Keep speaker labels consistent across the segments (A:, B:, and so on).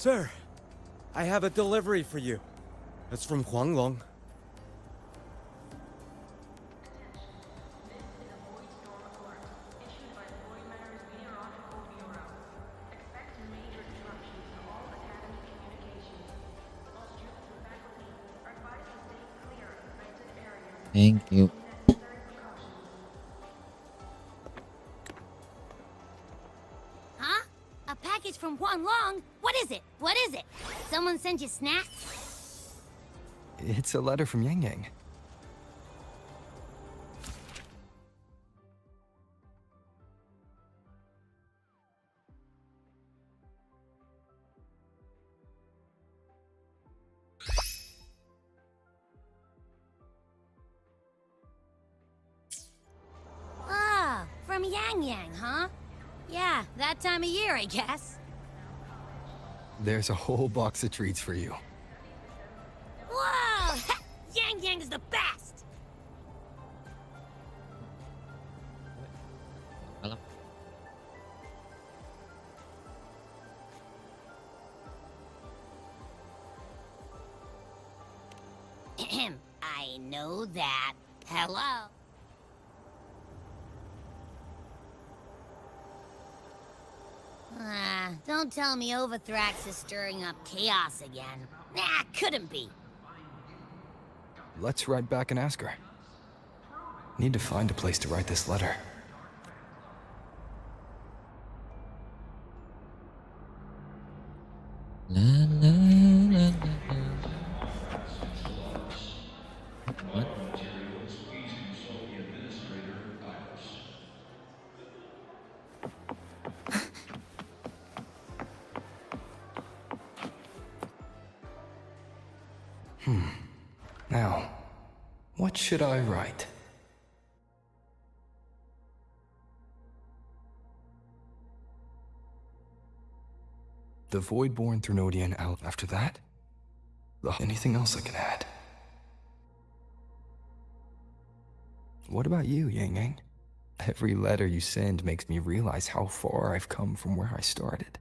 A: Sir, I have a delivery for you. It's from Huanglong.
B: Thank you.
C: Huh? A package from Huanglong? What is it? What is it? Someone sent you snacks?
D: It's a letter from Yang Yang.
C: Ah, from Yang Yang, huh? Yeah, that time of year, I guess.
D: There's a whole box of treats for you.
C: Whoa! Yang Yang's the best!
B: Alam.
C: I know that. Hello? Don't tell me Overthrax is stirring up chaos again. Nah, couldn't be.
D: Let's write back and ask her. Need to find a place to write this letter.
B: La la la la la. What?
D: Now, what should I write? The Voidborn Thrunodian out after that? Anything else I can add? What about you, Yang Yang? Every letter you send makes me realize how far I've come from where I started.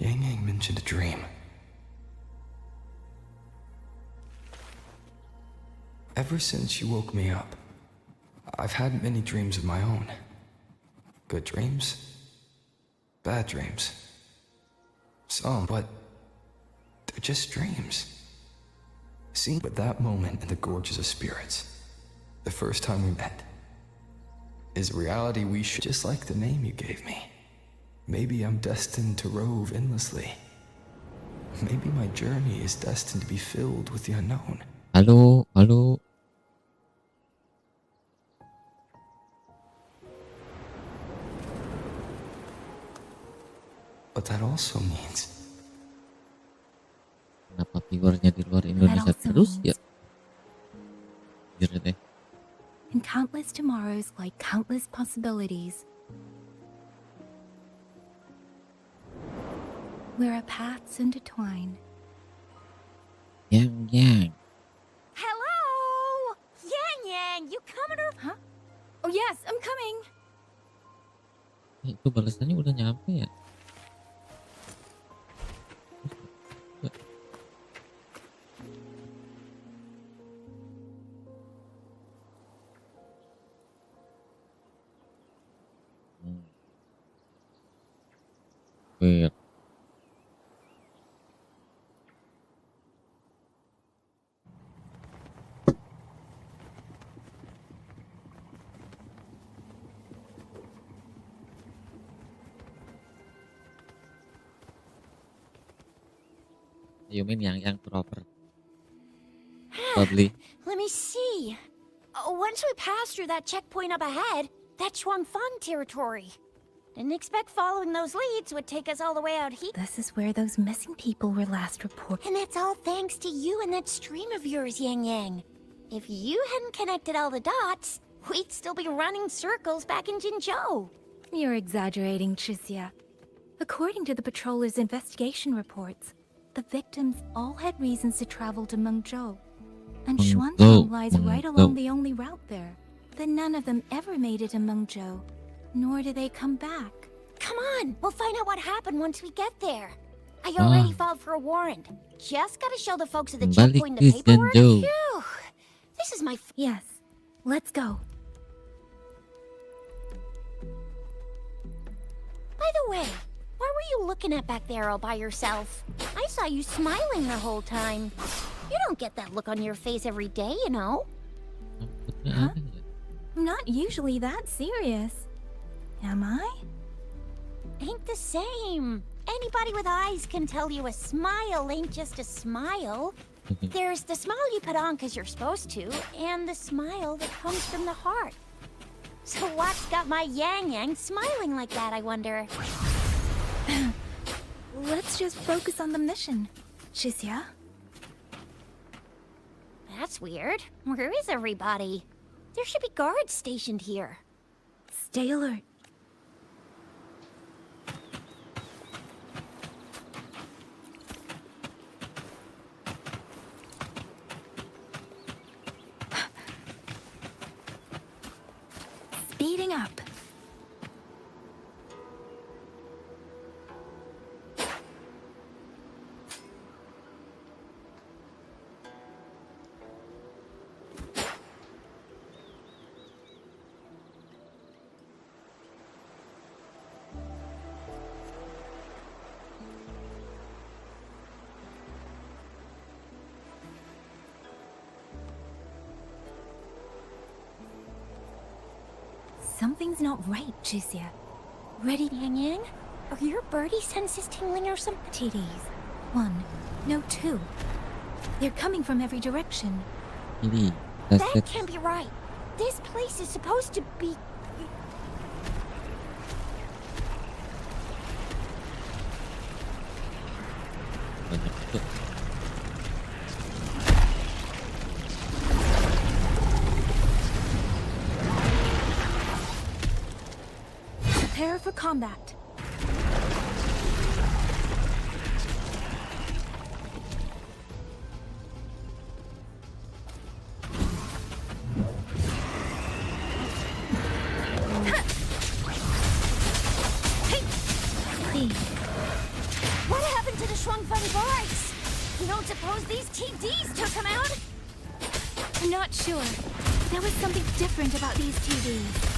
D: Yang Yang mentioned a dream. Ever since she woke me up, I've had many dreams of my own. Good dreams, bad dreams. Some, but they're just dreams. See, but that moment in the Gorges of Spirits, the first time we met, is a reality we should, just like the name you gave me. Maybe I'm destined to rove endlessly. Maybe my journey is destined to be filled with the unknown.
B: Halo, halo.
D: But that also means
B: Kenapa viewernya di luar Indonesia terus ya? Jujur deh.
E: And countless tomorrows like countless possibilities. Where our paths intertwine.
B: Yang Yang.
C: Hello? Yang Yang, you coming or...
E: Huh? Oh yes, I'm coming.
B: Itu balasannya udah nyampe ya? Weird. Ayumin yang proper. Probably.
C: Let me see. Once we pass through that checkpoint up ahead, that's Shuangfang territory. Didn't expect following those leads would take us all the way out here.
E: This is where those missing people were last reported.
C: And that's all thanks to you and that stream of yours, Yang Yang. If you hadn't connected all the dots, we'd still be running circles back in Jinzhou.
E: You're exaggerating, Chixia. According to the patroller's investigation reports, the victims all had reasons to travel to Mengzhou. And Xuanfang lies right along the only route there. But none of them ever made it to Mengzhou, nor did they come back.
C: Come on, we'll find out what happened once we get there. I already filed for a warrant. Just gotta show the folks at the
B: Balik
C: checkpoint
B: ke
C: the paperwork.
B: Zhenzhou.
C: Phew. This is my...
E: Yes, let's go.
C: By the way, why were you looking at back there all by yourself? I saw you smiling the whole time. You don't get that look on your face every day, you know?
B: Rambutnya
E: Huh?
B: aneh ya.
E: I'm not usually that serious. Am I?
C: Ain't the same. Anybody with eyes can tell you a smile ain't just a smile. There's the smile you put on because you're supposed to, and the smile that comes from the heart. So what's got my Yang Yang smiling like that, I wonder?
E: Let's just focus on the mission. Chixia?
C: That's weird. Where is everybody? There should be guards stationed here.
E: Stay alert. Speeding up. Something's not right, Chixia. Ready?
C: Yang Yang? Are your birdie senses tingling or something?
E: TDs. 1. No, 2. They're coming from every direction.
B: Ini.
C: That can't be right. This place is supposed to be...
B: Banyak tuh.
E: Prepare for combat. Please.
C: What happened to the Shuangfeng guards? You don't suppose these TDs took them out?
E: I'm not sure. There was something different about these TVs.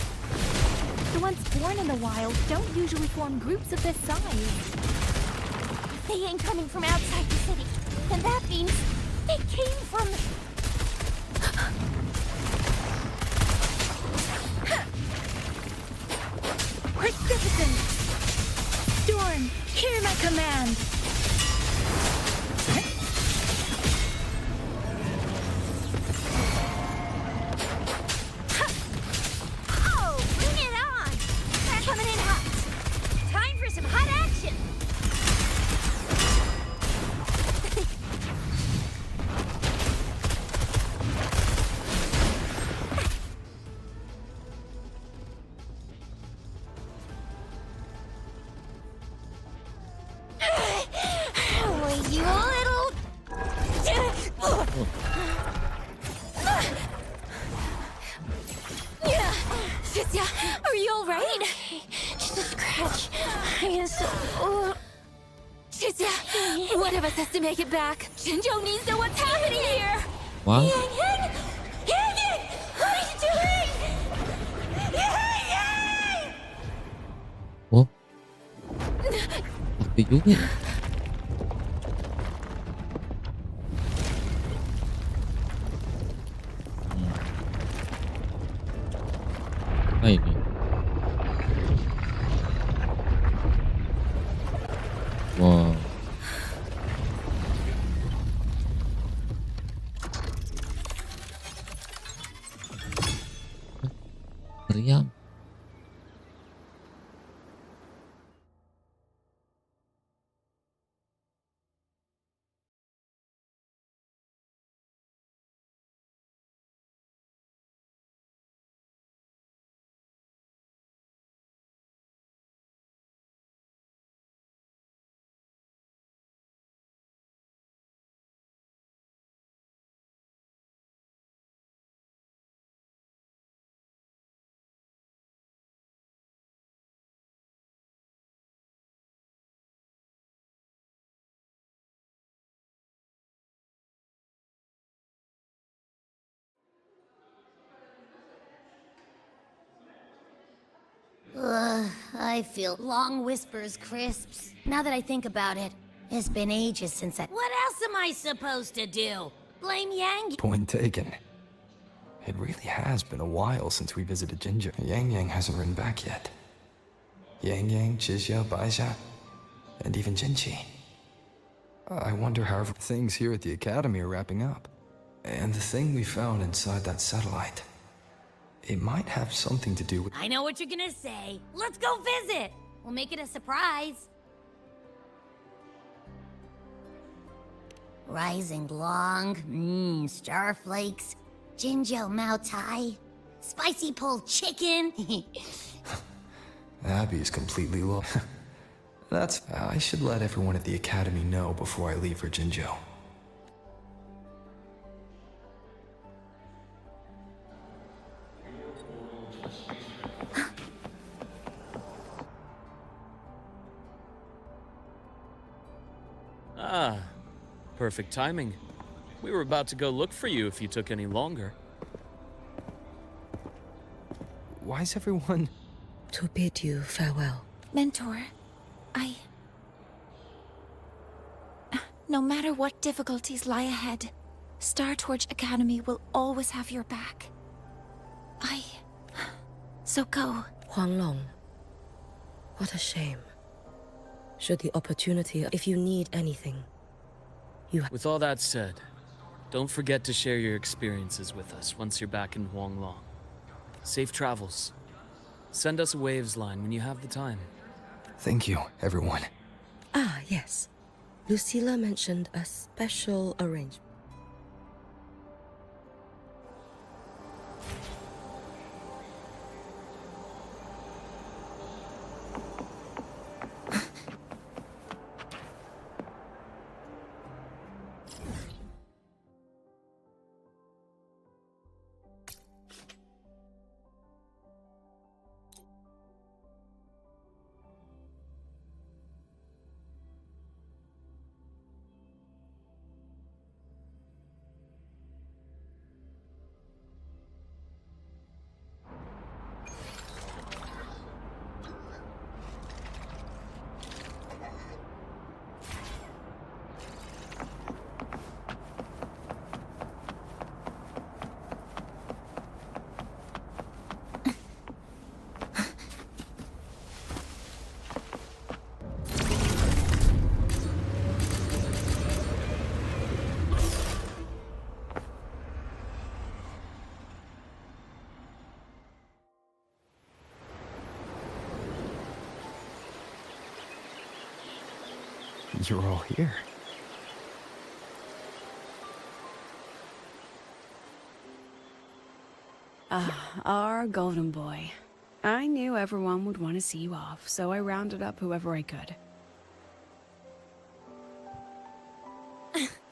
E: The ones born in the wild don't usually form groups of this size.
C: If they ain't coming from outside the city, then that means they came from...
E: Precipitous! Storm, hear my command!
C: Oh, bring it on! They're coming in hot. Time for some hot action! Oh, you little...
E: Chixia, are you alright?
C: Just a scratch. I guess...
E: Chixia, one of us has to make it back. Zhenzhou needs to know what's happening here!
B: Wah,
C: Yang Yang! Yang Yang! What are you doing? Yang Yang!
B: oh. Sakti juga ya. Apa ini? Wow. meriam.
C: I feel long whispers, crisps. Now that I think about it, it's been ages since I... What else am I supposed to do? Blame Yang?
D: Point taken. It really has been a while since we visited Jinzhou. Yang Yang hasn't written back yet. Yang Yang, Zhixia, Baixia, and even Jinqi. I wonder how things here at the Academy are wrapping up. And the thing we found inside that satellite, it might have something to do with...
C: I know what you're gonna say. Let's go visit! We'll make it a surprise. Rising Long, starflakes, Jinzhou Mao Tai, spicy pulled chicken.
D: Abby's completely lost. I should let everyone at the Academy know before I leave for Jinzhou.
F: Ah, perfect timing. We were about to go look for you if you took any longer.
D: Why's everyone...
G: To bid you farewell.
E: Mentor, no matter what difficulties lie ahead, Star Torch Academy will always have your back. So go.
G: Huanglong. What a shame. Should the opportunity, if you need anything, you...
F: With all that said, don't forget to share your experiences with us once you're back in Huanglong. Safe travels. Send us a waves line when you have the time.
D: Thank you, everyone.
G: Ah, yes. Lucilla mentioned a special arrangement.
D: You're all here.
H: Our golden boy. I knew everyone would want to see you off, so I rounded up whoever I could.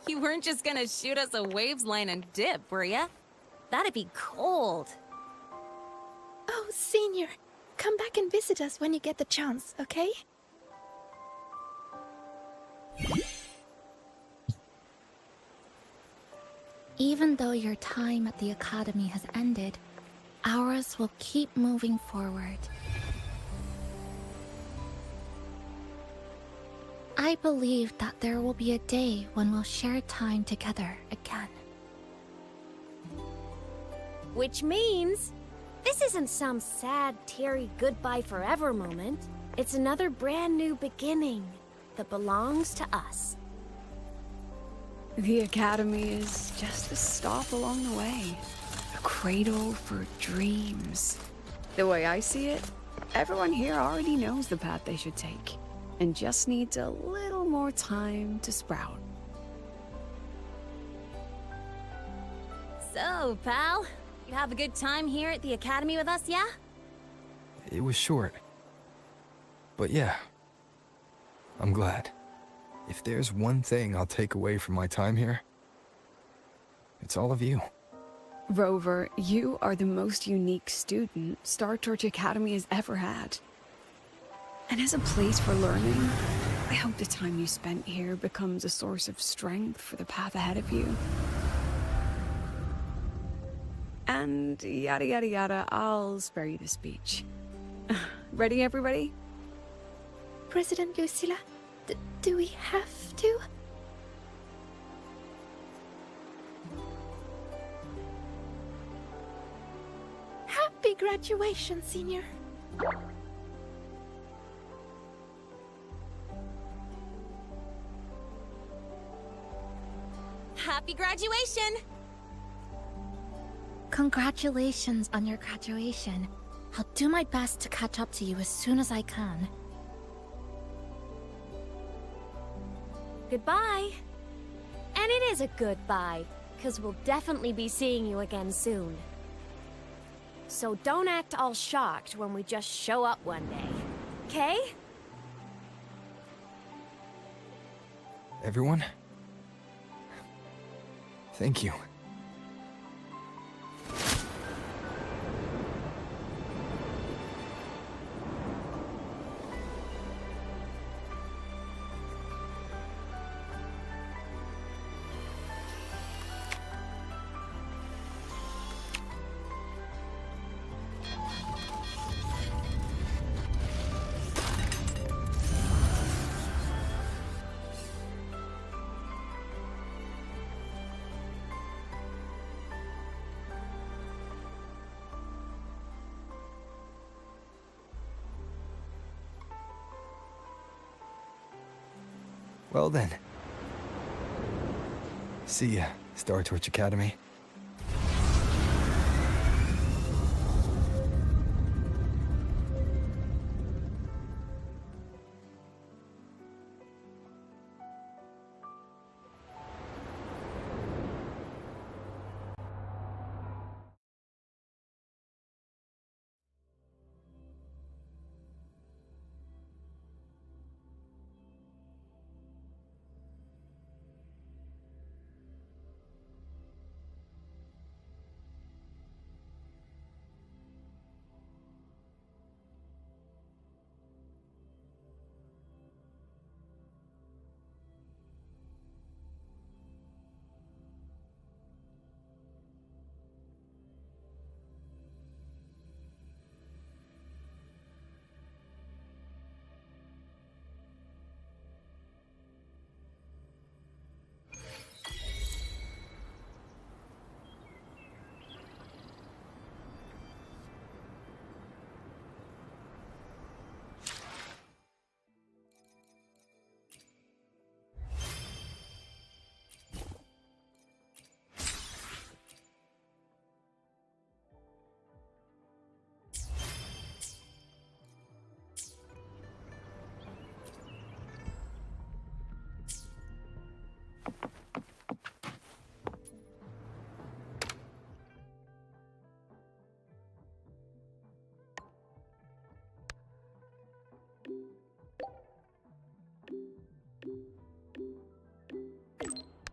I: You weren't just gonna shoot us a waves line and dip, were ya? That'd be cold.
E: Oh, Senior, come back and visit us when you get the chance, okay? Even though your time at the Academy has ended, ours will keep moving forward. I believe that there will be a day when we'll share time together again.
J: Which means, this isn't some sad, teary goodbye forever moment. It's another brand new beginning that belongs to us.
H: The Academy is just a stop along the way. A cradle for dreams. The way I see it, everyone here already knows the path they should take, and just needs a little more time to sprout.
C: So, pal, you have a good time here at the academy with us, yeah?
D: It was short. But yeah, I'm glad. If there's one thing I'll take away from my time here, it's all of you.
H: Rover, you are the most unique student Star Torch Academy has ever had. And as a place for learning, I hope the time you spent here becomes a source of strength for the path ahead of you. And yada yada yada, I'll spare you the speech. Ready, everybody?
E: President Lucilla, do we have to? Happy graduation, senior.
C: Happy graduation!
E: Congratulations on your graduation. I'll do my best to catch up to you as soon as I can.
J: Goodbye. And it is a goodbye, because we'll definitely be seeing you again soon. So don't act all shocked when we just show up one day. Okay?
D: Everyone? Thank you. Well then. See ya, Star Torch Academy.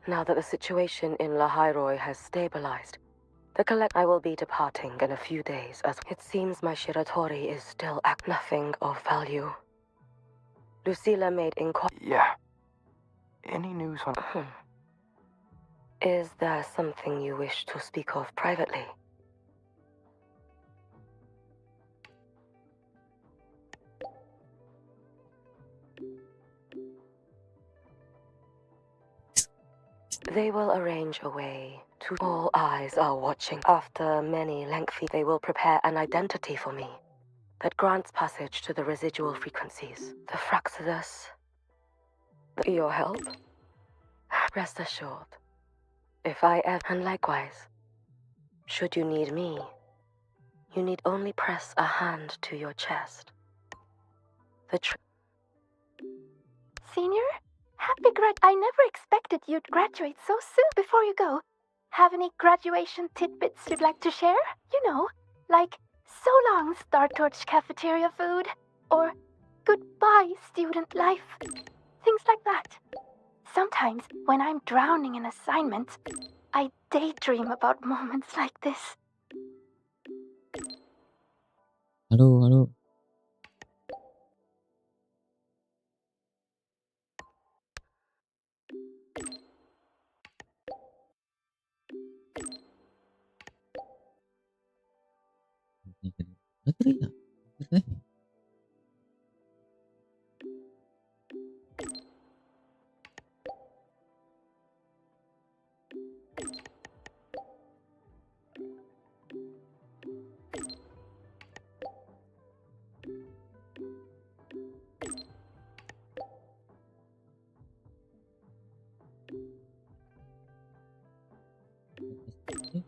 G: Now that the situation in Lahairoi has stabilized, I will be departing in a few days as it seems my Shiratori is still nothing of value. Lucilla made inquiry.
D: Yeah. Any news on...
G: Is there something you wish to speak of privately? They will arrange a way to... All eyes are watching. After many lengthy, they will prepare an identity for me that grants passage to the residual frequencies. The Fraxidus. Your help? Rest assured. If I ever... And likewise, should you need me, You need only press a hand to your chest.
E: Senior? Happy I never expected you'd graduate so soon. Before you go, have any graduation tidbits you'd like to share? You know, like, so long, Star Torch cafeteria food, or goodbye, student life. Things like that. Sometimes, when I'm drowning in assignments, I daydream about moments like this.
B: Halo, halo. Negeri ya? Oke.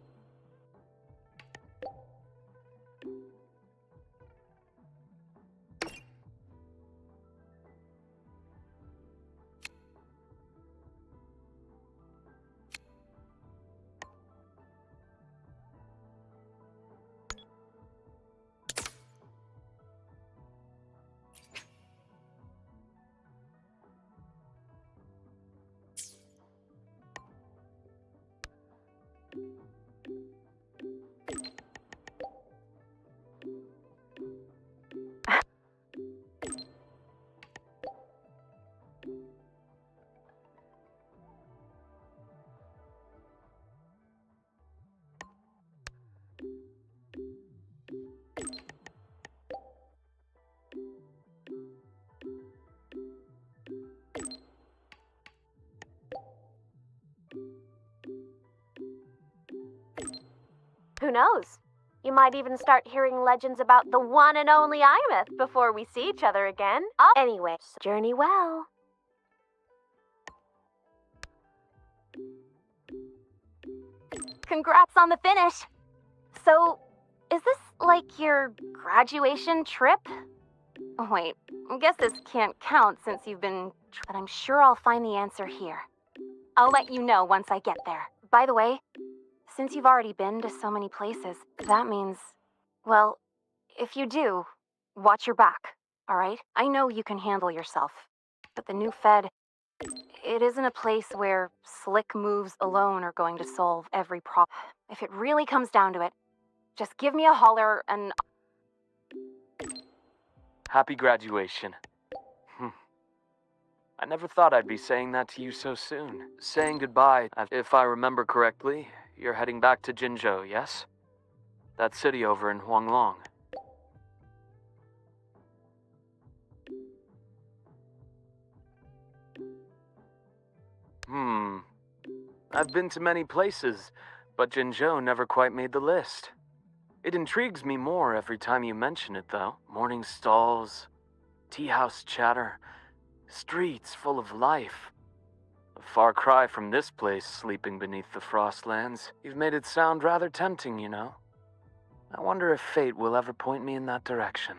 J: Who knows? You might even start hearing legends about the one and only Imeth before we see each other again. Anyway, journey well. Congrats on the finish. So, is this like your graduation trip? Wait, I guess this can't count since you've been... But I'm sure I'll find the answer here. I'll let you know once I get there. By the way, since you've already been to so many places, that means... Well, if you do, watch your back, alright? I know you can handle yourself, but the new Fed... It isn't a place where slick moves alone are going to solve every problem. If it really comes down to it, just give me a holler and...
F: Happy graduation. I never thought I'd be saying that to you so soon. Saying goodbye, if I remember correctly, you're heading back to Jinzhou, yes? That city over in Huanglong. I've been to many places, but Jinzhou never quite made the list. It intrigues me more every time you mention it, though. Morning stalls, tea house chatter, streets full of life. A far cry from this place sleeping beneath the Frostlands. You've made it sound rather tempting, you know. I wonder if fate will ever point me in that direction.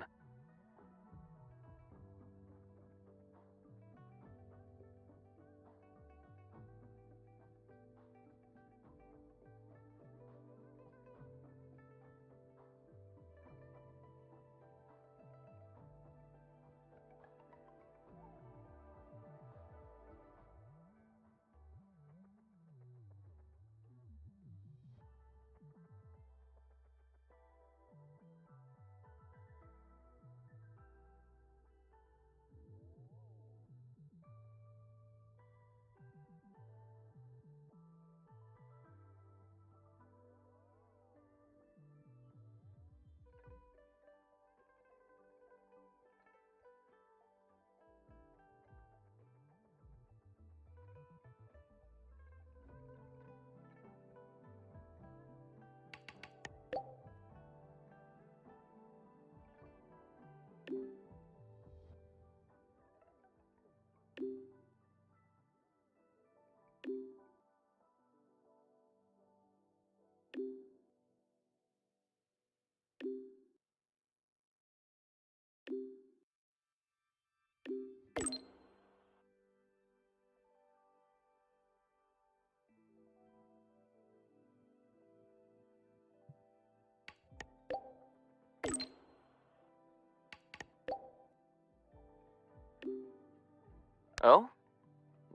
F: Oh?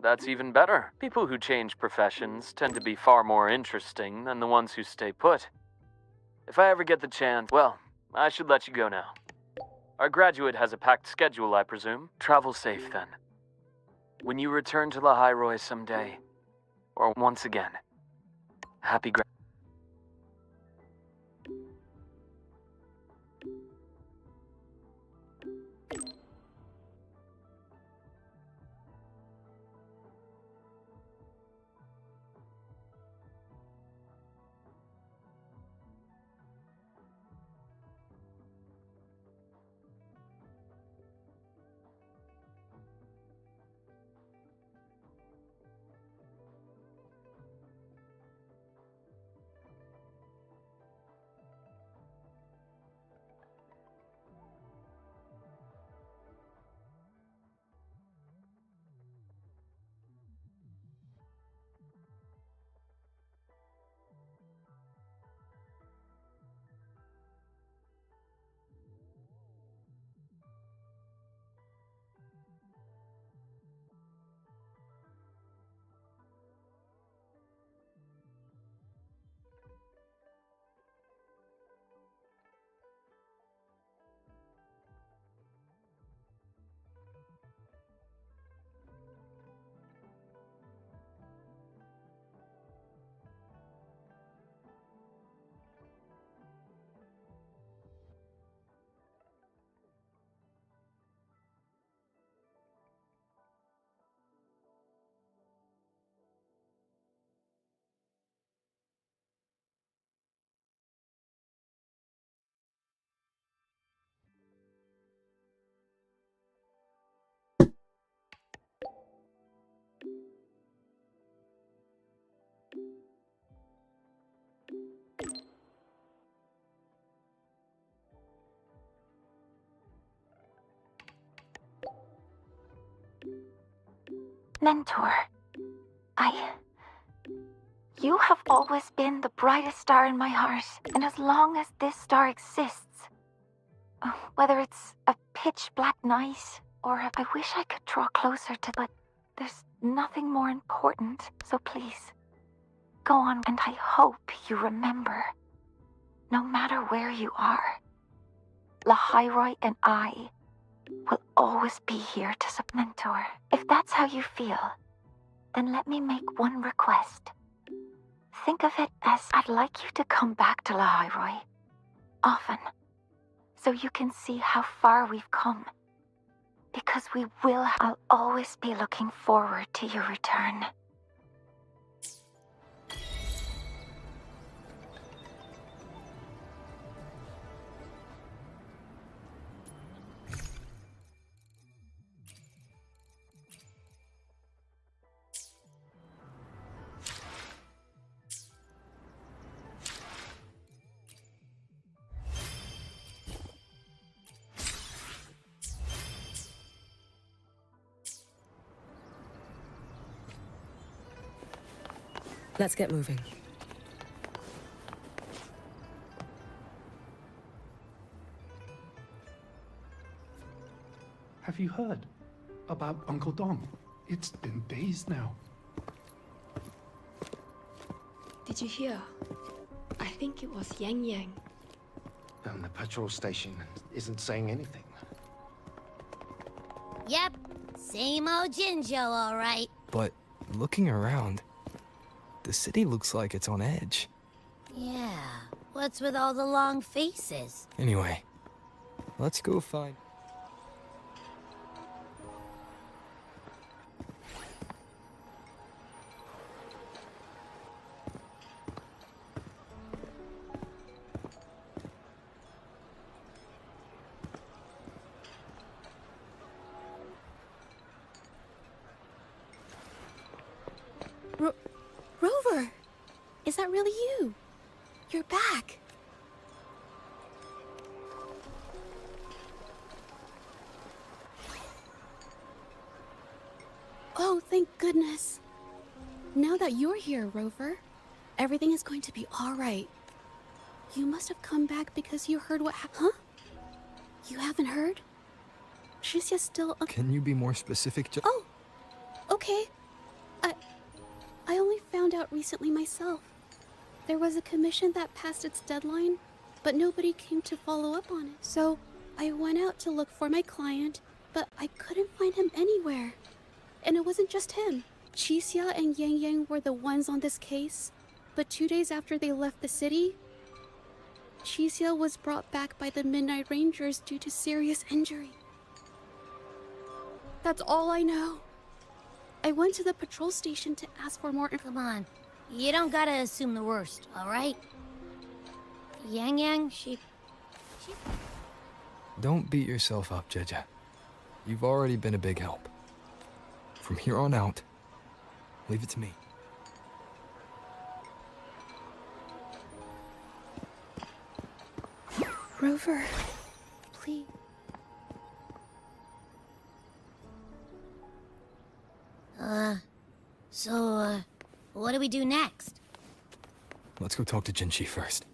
F: That's even better. People who change professions tend to be far more interesting than the ones who stay put. If I ever get the chance, well, I should let you go now. Our graduate has a packed schedule, I presume. Travel safe, then. When you return to Lahairoi someday, or once again, happy
C: Mentor, you have always been the brightest star in my heart, and as long as this star exists, whether it's a pitch black night or I wish I could draw closer to, but there's nothing more important, so please, go on, and I hope you remember, no matter where you are, Lahairoi and I will always be here to support. Mentor, if that's how you feel, then let me make one request. Think of it as I'd like you to come back to Lahairoi often, so you can see how far we've come. Because we will. I'll always be looking forward to your return.
K: Let's get moving.
L: Have you heard about Uncle Dong? It's been days now.
M: Did you hear? I think it was Yang Yang.
N: And the patrol station isn't saying anything.
O: Yep, same old Jinjo, all right.
D: But looking around, the city looks like it's on edge.
O: Yeah, what's with all the long faces?
D: Anyway, let's go find...
E: Rover! Is that really you? You're back! Oh, thank goodness. Now that you're here, Rover, everything is going to be alright. You must have come back because you heard what Huh? You haven't heard? She's just still...
D: Can you be more specific,
E: Oh,
P: Okay. I only found out recently myself. There was a commission that passed its deadline, but nobody came to follow up on it. So I went out to look for my client, but I couldn't find him anywhere. And it wasn't just him. Chixia and Yang Yang were the ones on this case, but 2 days after they left the city, Chixia was brought back by the Midnight Rangers due to serious injury. That's all I know. I went to the patrol station to ask for more
O: Come on. You don't gotta assume the worst, alright? Yang Yang, she...
D: Don't beat yourself up, Jeja. You've already been a big help. From here on out, leave it to me.
P: Rover, please.
O: So, what do we do next?
D: Let's go talk to Jinchi first.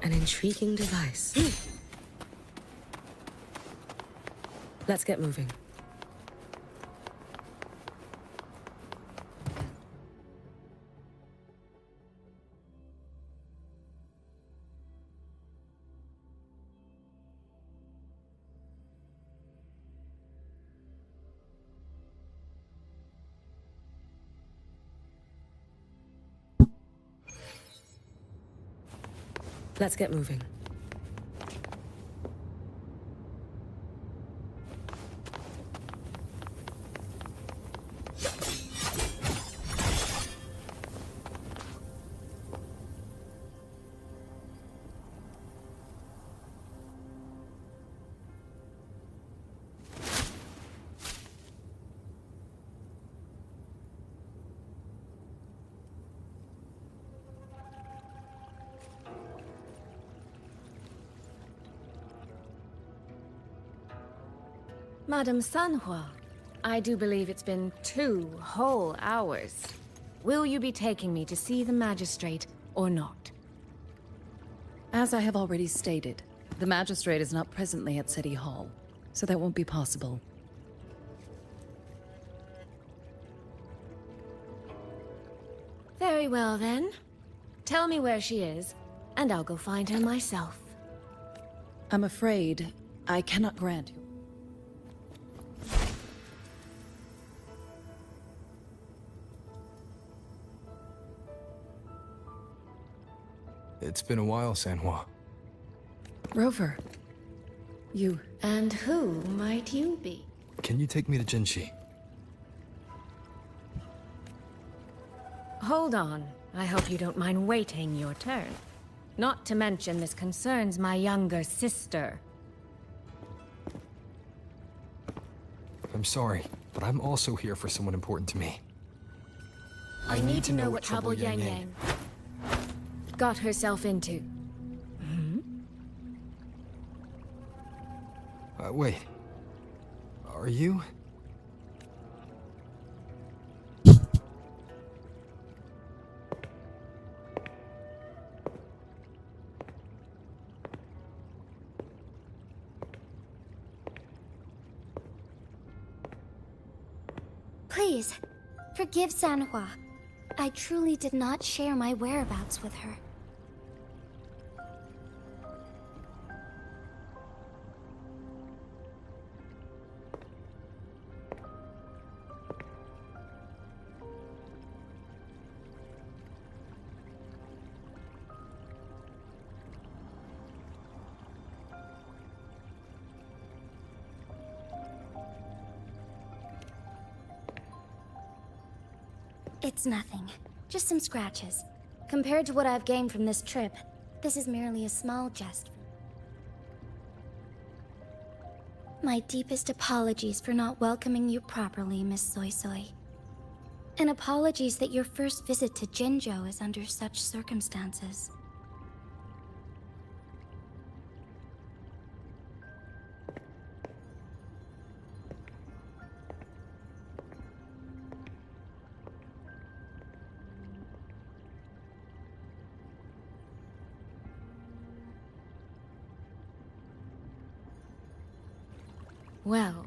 K: An intriguing device. Let's get moving. Let's get moving.
I: Madame Sanhua, I do believe it's been 2 whole hours. Will you be taking me to see the magistrate or not?
Q: As I have already stated, the magistrate is not presently at City Hall, so that won't be possible.
I: Very well then. Tell me where she is, and I'll go find her myself.
Q: I'm afraid I cannot grant you.
D: It's been a while, Sanhua.
Q: Rover, you...
I: And who might you be?
D: Can you take me to Jinchi?
I: Hold on. I hope you don't mind waiting your turn. Not to mention this concerns my younger sister.
D: I'm sorry, but I'm also here for someone important to me.
I: I need to know what trouble Yang Yang got herself into.
D: Wait. Are you?
C: Please, forgive Sanhua. I truly did not share my whereabouts with her.
O: It's nothing. Just some scratches. Compared to what I've gained from this trip, this is merely a small jest. My deepest apologies for not welcoming you properly, Miss Soy Soy. And apologies that your first visit to Jinzhou is under such circumstances.
I: Well,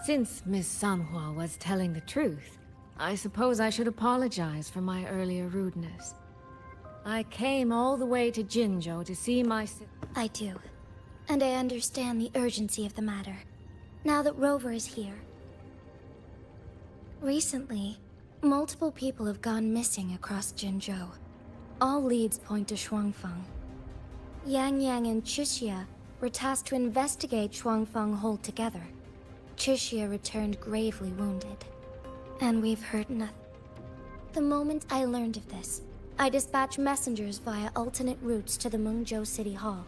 I: since Miss Sanhua was telling the truth, I suppose I should apologize for my earlier rudeness. I came all the way to Jinzhou to see my
O: I do. And I understand the urgency of the matter, now that Rover is here. Recently, multiple people have gone missing across Jinzhou. All leads point to Shuangfeng. Yang Yang and Chixia were tasked to investigate Shuangfeng Hold together. Chixia returned gravely wounded. And we've heard nothing. The moment I learned of this, I dispatched messengers via alternate routes to the Mengzhou City Hall.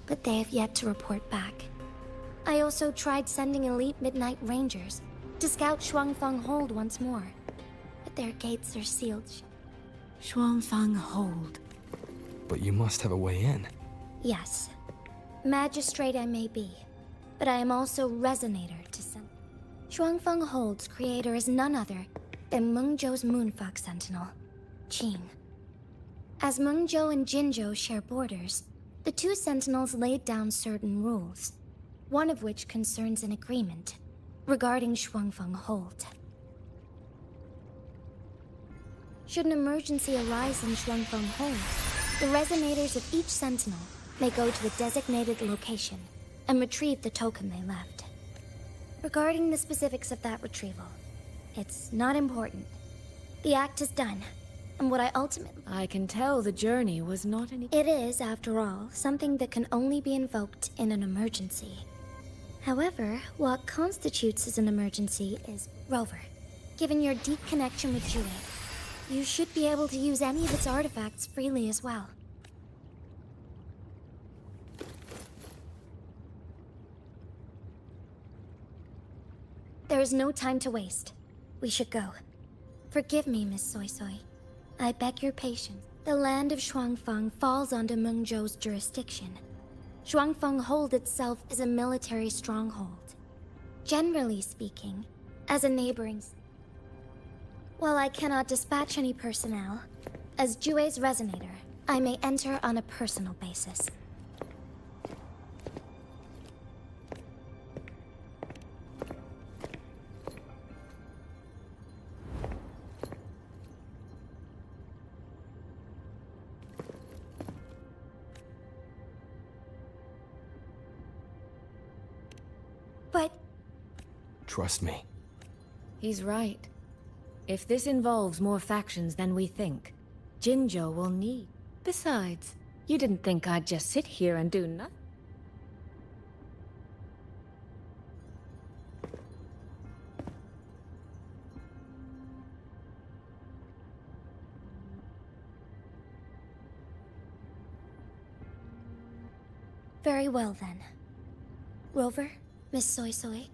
O: But they have yet to report back. I also tried sending elite Midnight Rangers to scout Shuangfeng Hold once more. But their gates are sealed.
H: Shuangfeng Hold.
D: But you must have a way in.
O: Yes. Magistrate I may be, but I am also Resonator to some. Shuangfeng Hold's creator is none other than Mengzhou's Moonfuck Sentinel, Qing. As Mengzhou and Jinzhou share borders, the two Sentinels laid down certain rules, one of which concerns an agreement regarding Shuangfeng Hold. Should an emergency arise in Shuangfeng Hold, the Resonators of each Sentinel may go to the designated location and retrieve the token they left. Regarding the specifics of that retrieval, it's not important. The act is done, and what I ultimately...
I: I can tell the journey was not an...
O: It is, after all, something that can only be invoked in an emergency. However, what constitutes as an emergency is Rover. Given your deep connection with Jue, you should be able to use any of its artifacts freely as well. There is no time to waste. We should go. Forgive me, Miss Soy Soy. I beg your patience. The land of Shuangfeng falls under Mengzhou's jurisdiction. Shuangfeng Hold itself is a military stronghold. Generally speaking, as a neighboring... While I cannot dispatch any personnel, as Jue's Resonator, I may enter on a personal basis. But...
D: Trust me.
I: He's right. If this involves more factions than we think, Jinzhou will need. Besides, you didn't think I'd just sit here and do nothing?
O: Very well then. Rover, Miss Soy Soy.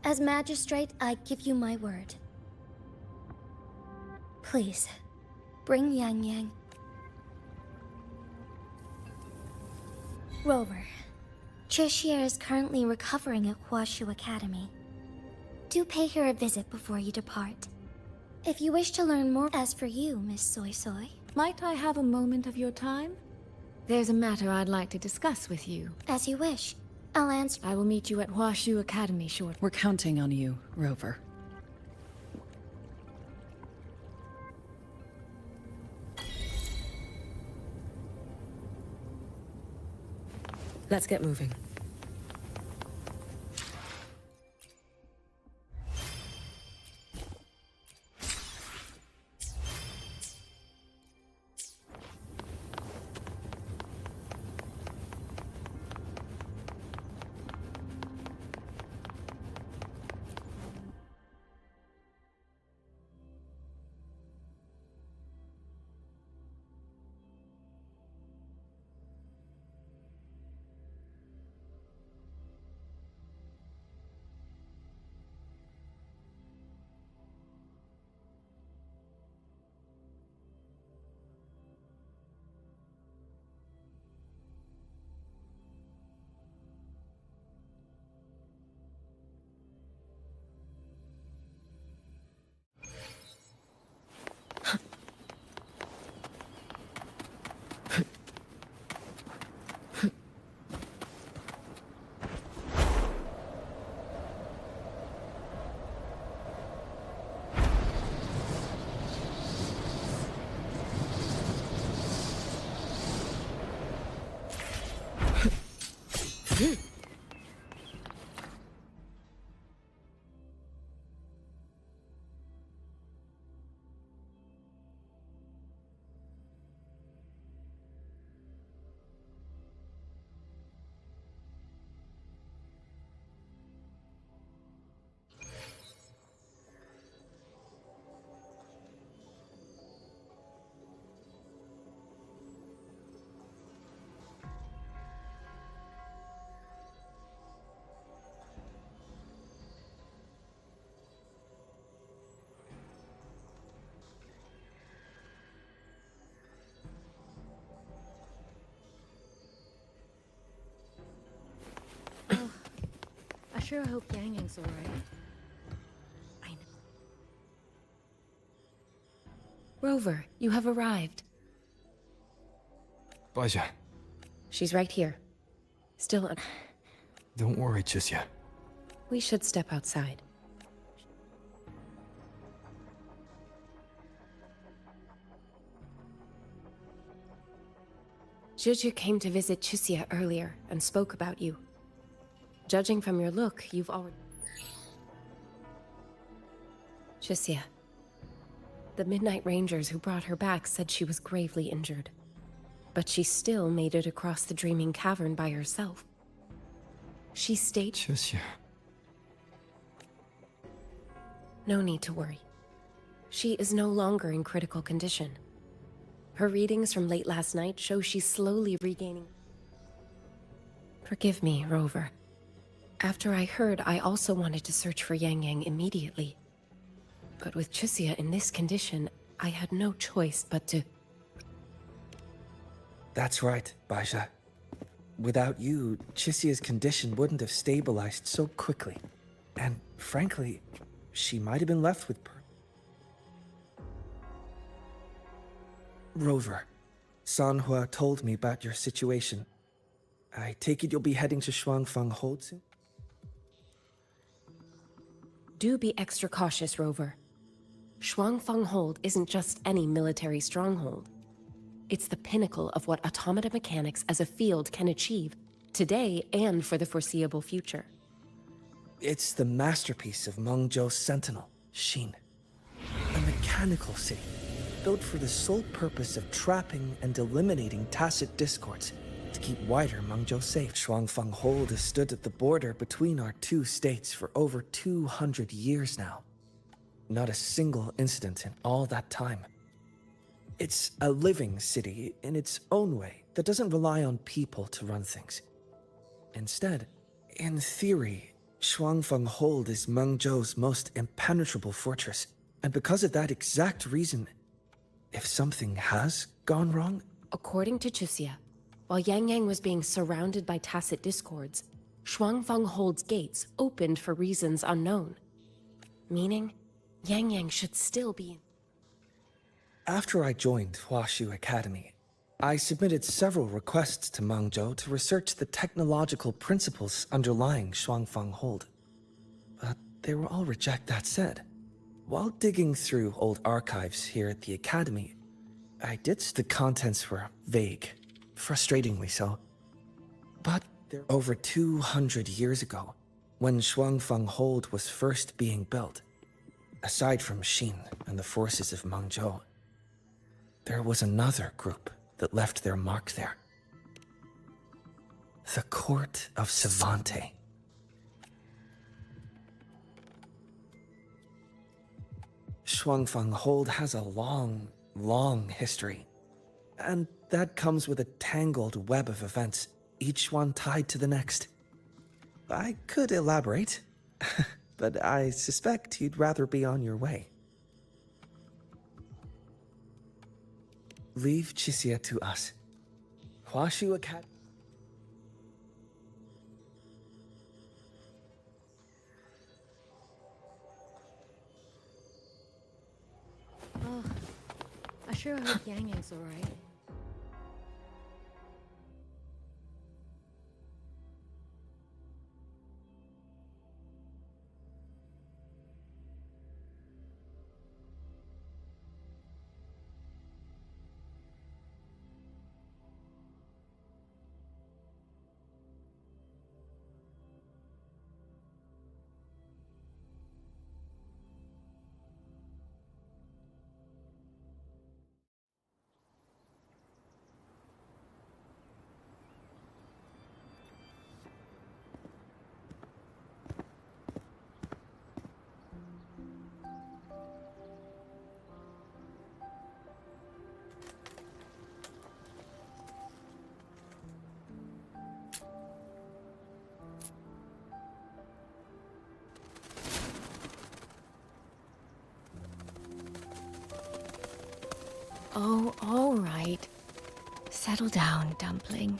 O: As magistrate, I give you my word. Please, bring Yang Yang. Rover, Chixia is currently recovering at Huashu Academy. Do pay her a visit before you depart. If you wish to learn more, as for you, Miss Soy Soy.
I: Might I have a moment of your time? There's a matter I'd like to discuss with you.
O: As you wish. I'll answer.
I: I will meet you at Huashu Academy shortly.
Q: We're counting on you, Rover.
K: Let's get moving.
I: I sure hope Yang Yang's alright. I know.
G: Rover, you have arrived.
D: Baja,
G: She's right here. Still,
D: don't worry, Chisia.
G: we should step outside. Juju came to visit Chisia earlier and spoke about you. Judging from your look, you've already... Chisia. The Midnight Rangers who brought her back said she was gravely injured. But she still made it across the Dreaming Cavern by herself. She stayed...
D: Chisia.
G: No need to worry. She is no longer in critical condition. Her readings from late last night show she's slowly regaining... Forgive me, Rover. After I heard, I also wanted to search for Yang Yang immediately. But with Chisia in this condition, I had no choice but to...
R: That's right, Baja. Without you, Chisia's condition wouldn't have stabilized so quickly. And frankly, she might have been left with... Rover, Sanhua told me about your situation. I take it you'll be heading to Shuangfang Hold soon?
G: Do be extra cautious, Rover. Shuangfang Hold isn't just any military stronghold. It's the pinnacle of what automata mechanics as a field can achieve, today and for the foreseeable future.
R: It's the masterpiece of Mengzhou's sentinel, Xin. A mechanical city, built for the sole purpose of trapping and eliminating tacit discords to keep wider Mengzhou safe. Shuangfang Hold has stood at the border between our two states for over 200 years now. Not a single incident in all that time. It's a living city in its own way that doesn't rely on people to run things. Instead, in theory, Shuangfeng Hold is Mengzhou's most impenetrable fortress. And because of that exact reason, if something has gone wrong...
G: According to Chisia, while Yang Yang was being surrounded by tacit discords, Shuangfeng Hold's gates opened for reasons unknown. Meaning, Yang Yang should still be...
R: After I joined Huashu Academy, I submitted several requests to Mengzhou to research the technological principles underlying Shuangfeng Hold. But they were all rejected. That said, while digging through old archives here at the Academy, the contents were vague, frustratingly so. But over 200 years ago, when Shuangfeng Hold was first being built, aside from Xin and the forces of Mengzhou, there was another group that left their mark there. The Court of Savante. Shuangfeng Hold has a long, long history. And that comes with a tangled web of events, each one tied to the next. I could elaborate, but I suspect you'd rather be on your way. Leave Chisia to us. Huashu Academy.
I: Oh, I sure hope Yang Yang's alright. Oh, all right. Settle down, Dumpling.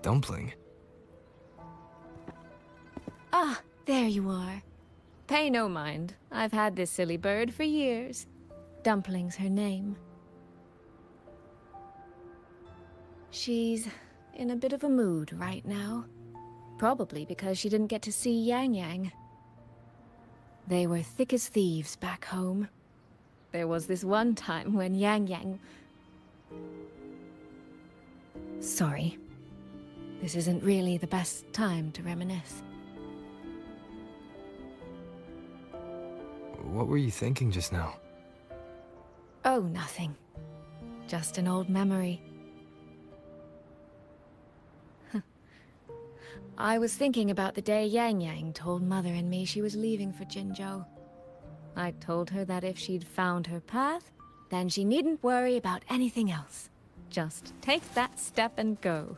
D: Dumpling?
I: Ah, there you are. Pay no mind. I've had this silly bird for years. Dumpling's her name. She's in a bit of a mood right now. Probably because she didn't get to see Yang Yang. They were thick as thieves back home. There was this one time when Yang Yang... Sorry. This isn't really the best time to reminisce.
D: What were you thinking just now?
I: Oh, nothing. Just an old memory. I was thinking about the day Yang Yang told Mother and me she was leaving for Jinzhou. I told her that if she'd found her path, then she needn't worry about anything else. Just take that step and go.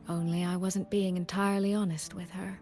I: Only I wasn't being entirely honest with her.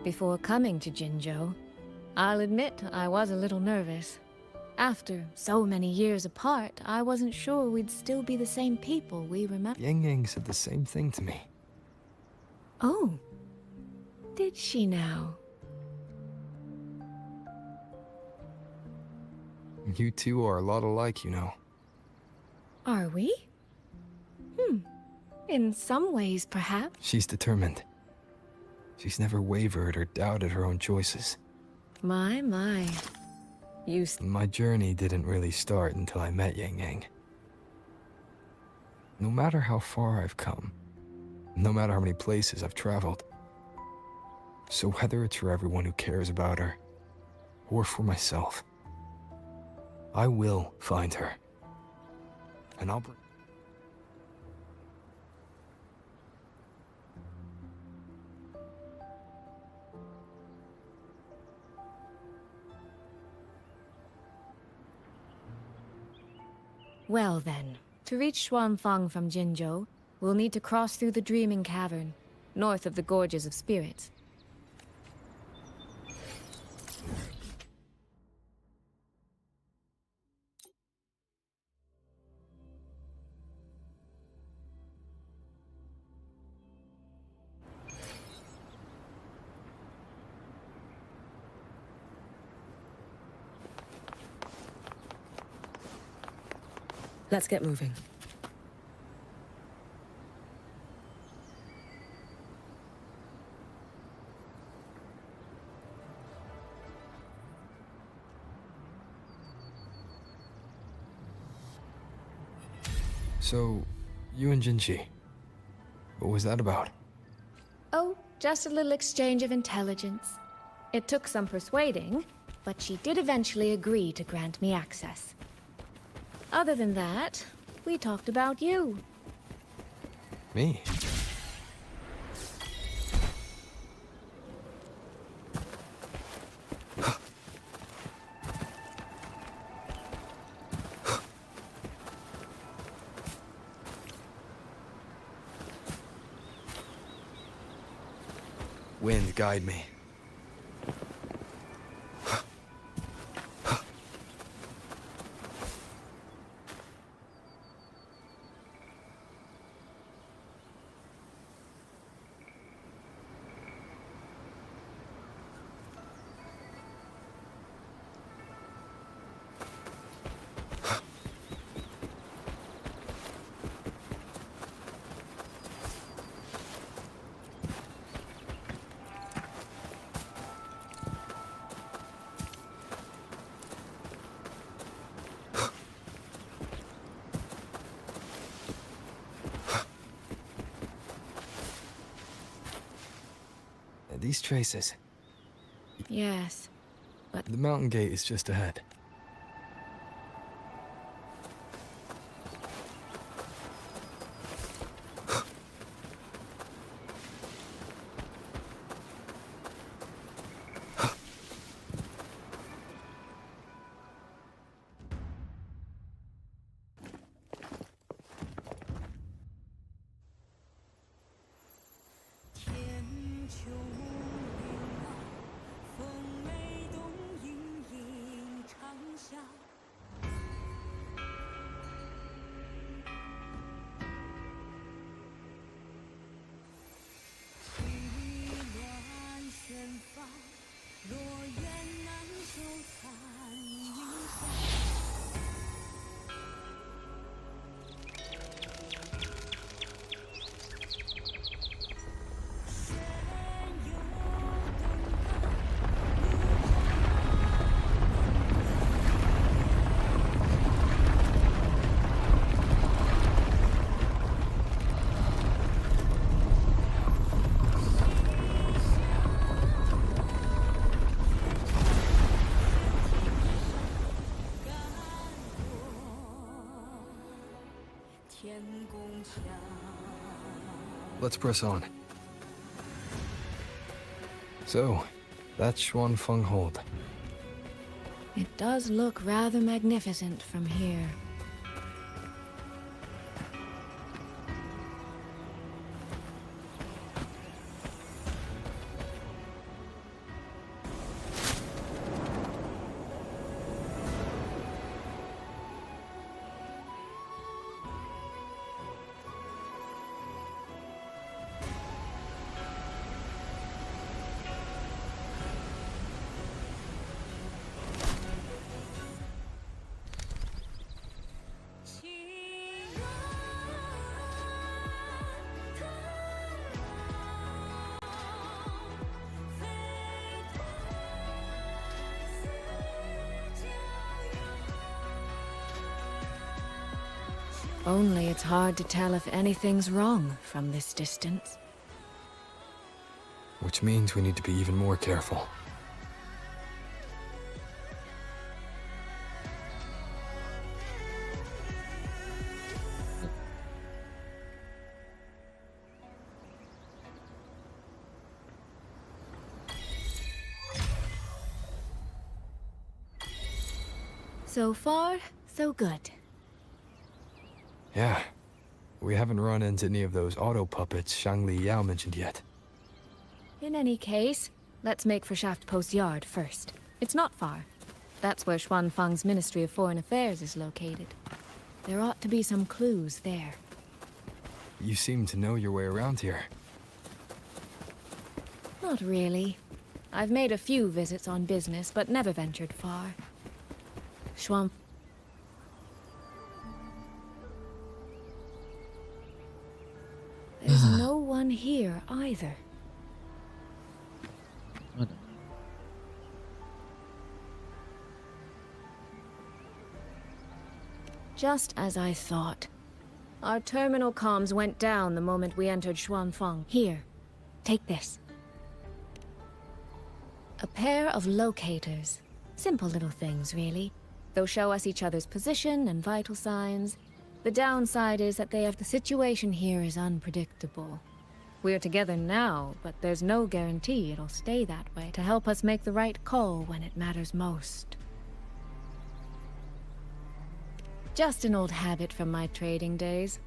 I: Before coming to Jinzhou, I'll admit I was a little nervous. After so many years apart, I wasn't sure we'd still be the same people we remember.
D: Yang Yang said the same thing to me.
I: Oh, did she now?
D: You two are a lot alike, you know.
I: Are we? In some ways, perhaps.
D: She's determined. She's never wavered or doubted her own choices.
I: My.
D: My journey didn't really start until I met Yang Yang. No matter how far I've come, no matter how many places I've traveled, so whether it's for everyone who cares about her, or for myself, I will find her. And I'll bring...
I: Well then, to reach Xuanfang from Jinzhou, we'll need to cross through the Dreaming Cavern, north of the Gorges of Spirits.
K: Let's get moving.
D: So, you and Jinchi, what was that about?
I: Oh, just a little exchange of intelligence. It took some persuading, but she did eventually agree to grant me access. Other than that, we talked about you.
D: Me? Wind, guide me. These traces.
I: Yes, but
D: The mountain gate is just ahead. Let's press on. So, that's Xuanfeng Hold.
I: it does look rather magnificent from here. Only it's hard to tell if anything's wrong from this distance.
D: Which means we need to be even more careful.
I: So far, so good.
D: Yeah. We haven't run into any of those auto puppets Shangli Yao mentioned yet.
I: In any case, let's make for Shaft Post Yard first. It's not far. That's where Xuanfeng's Ministry of Foreign Affairs is located. There ought to be some clues there.
D: You seem to know your way around here.
I: Not really. I've made a few visits on business, but never ventured far. no one here either.
B: Ada.
I: Just as I thought. Our terminal comms went down the moment we entered Xuanfeng. Here, take this. A pair of locators. Simple little things, really. They'll show us each other's position and vital signs. The downside is that the situation here is unpredictable. We're together now, but there's no guarantee it'll stay that way to help us make the right call when it matters most. Just an old habit from my trading days.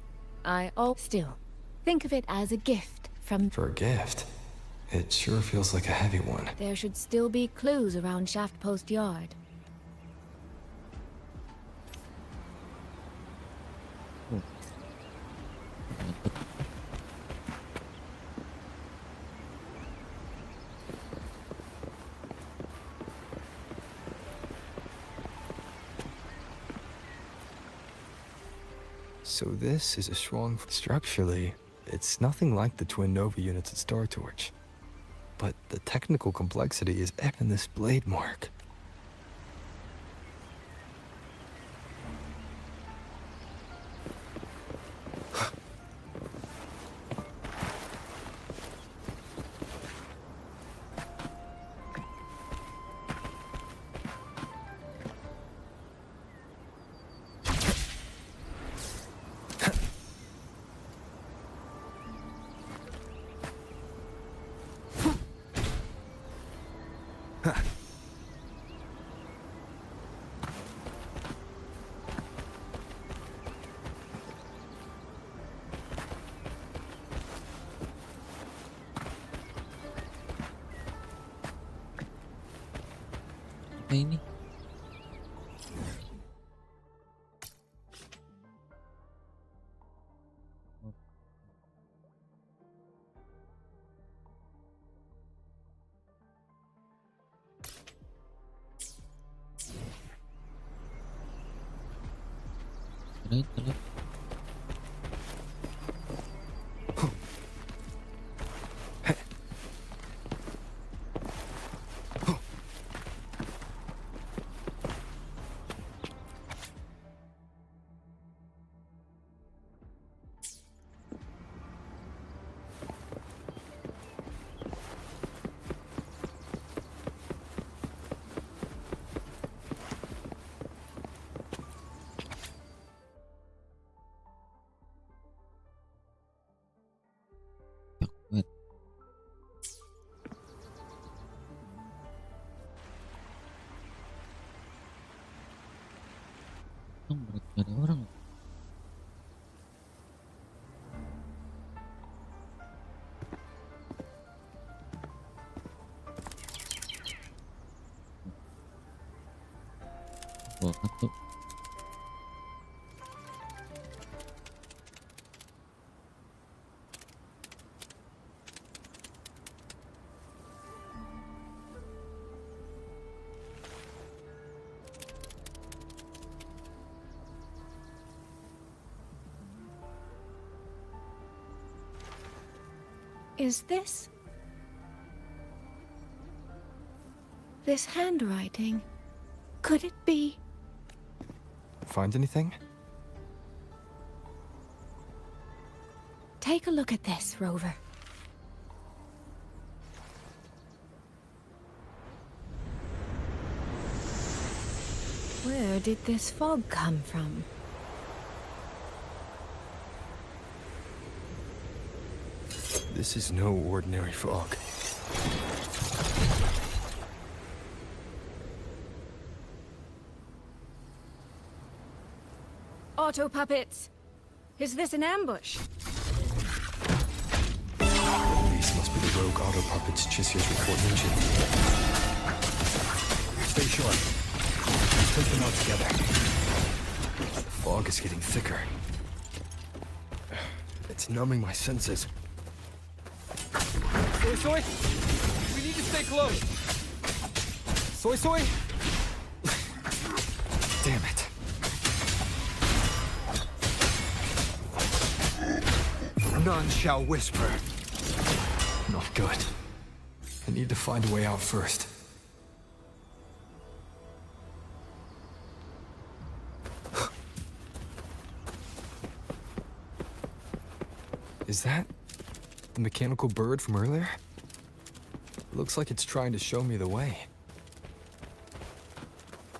I: Still, think of it as a gift from...
D: For a gift? It sure feels like a heavy one.
I: There should still be clues around Shaft Post Yard.
D: So this is a Shuang... Structurally, it's nothing like the twin Nova units at Star Torch. But the technical complexity is in this blade mark.
B: Apa ini? Terlihat. Berarti ada orang. Bawa kartu.
I: Is this handwriting? Could it be?
D: Find anything?
I: Take a look at this, Rover. Where did this fog come from?
D: This is no ordinary fog.
I: Auto puppets! Is this an ambush?
D: These must be the rogue auto puppets Chisia's report mentioned. Stay sharp. Let's take them out together. The fog is getting thicker. It's numbing my senses.
A: Soy Soy! We need to stay close! Soy Soy!
D: Damn it. None shall whisper. Not good. I need to find a way out first. Is that the mechanical bird from earlier? Looks like it's trying to show me the way.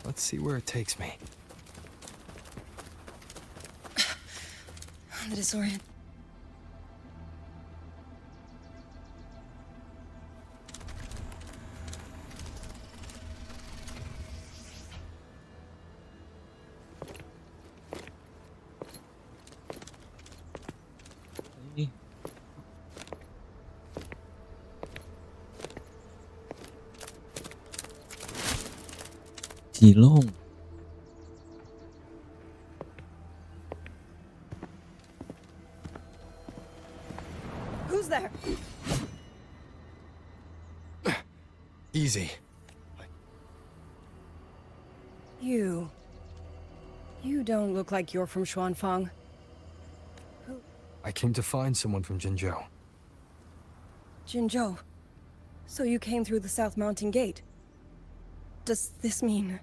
D: Let's see where it takes me.
K: The disorient.
B: Silong.
K: Who's there?
D: Easy.
K: You don't look like you're from Xuanfang.
D: I came to find someone from Jinzhou.
K: Jinzhou. So you came through the South Mountain Gate. Does this mean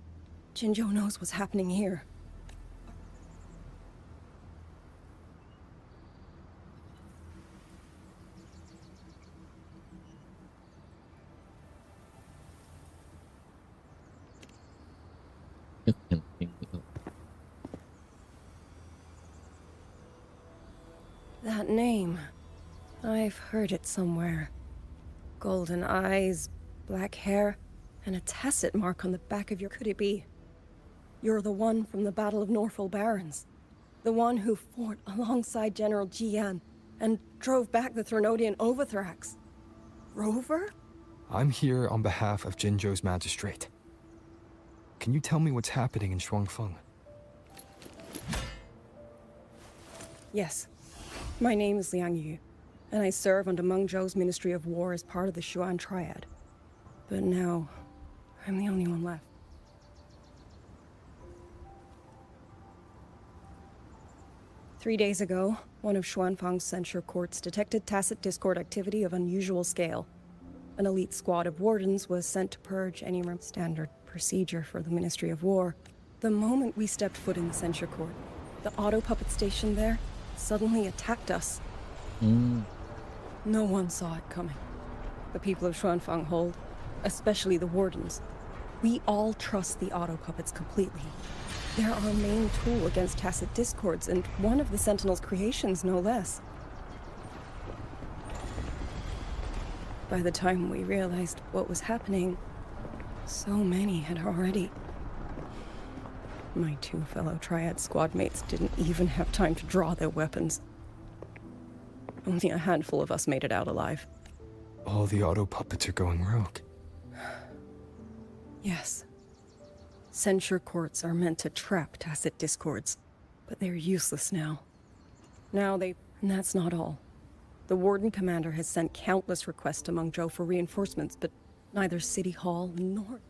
K: Jinzhou knows what's happening here? That name. I've heard it somewhere. Golden eyes, black hair, and a tacit mark on the back of your... Could it be? You're the one from the Battle of Norfolk Barrens. The one who fought alongside General Jian and drove back the Threnodian Overthrax. Rover?
D: I'm here on behalf of Jinzhou's magistrate. Can you tell me what's happening in Xuanfeng?
K: Yes. My name is Liang Yu, and I serve under Meng Zhou's Ministry of War as part of the Xuan Triad. But now, I'm the only one left. Three days ago, one of Xuanfang's censure courts detected tacit discord activity of unusual scale. An elite squad of wardens was sent to purge any standard procedure for the Ministry of War. The moment we stepped foot in the censure court, the auto puppet station there suddenly attacked us. No one saw it coming. The people of Xuanfang hold, especially the wardens. We all trust the auto puppets completely. They're our main tool against tacit discords, and one of the Sentinel's creations, no less. By the time we realized what was happening, so many had already... My two fellow Triad squad mates didn't even have time to draw their weapons. Only a handful of us made it out alive.
D: All the auto puppets are going rogue.
K: Yes. Censure courts are meant to trap tacit discords, but they're useless now. And that's not all. The Warden Commander has sent countless requests to Meng Zhou for reinforcements, but neither City Hall nor...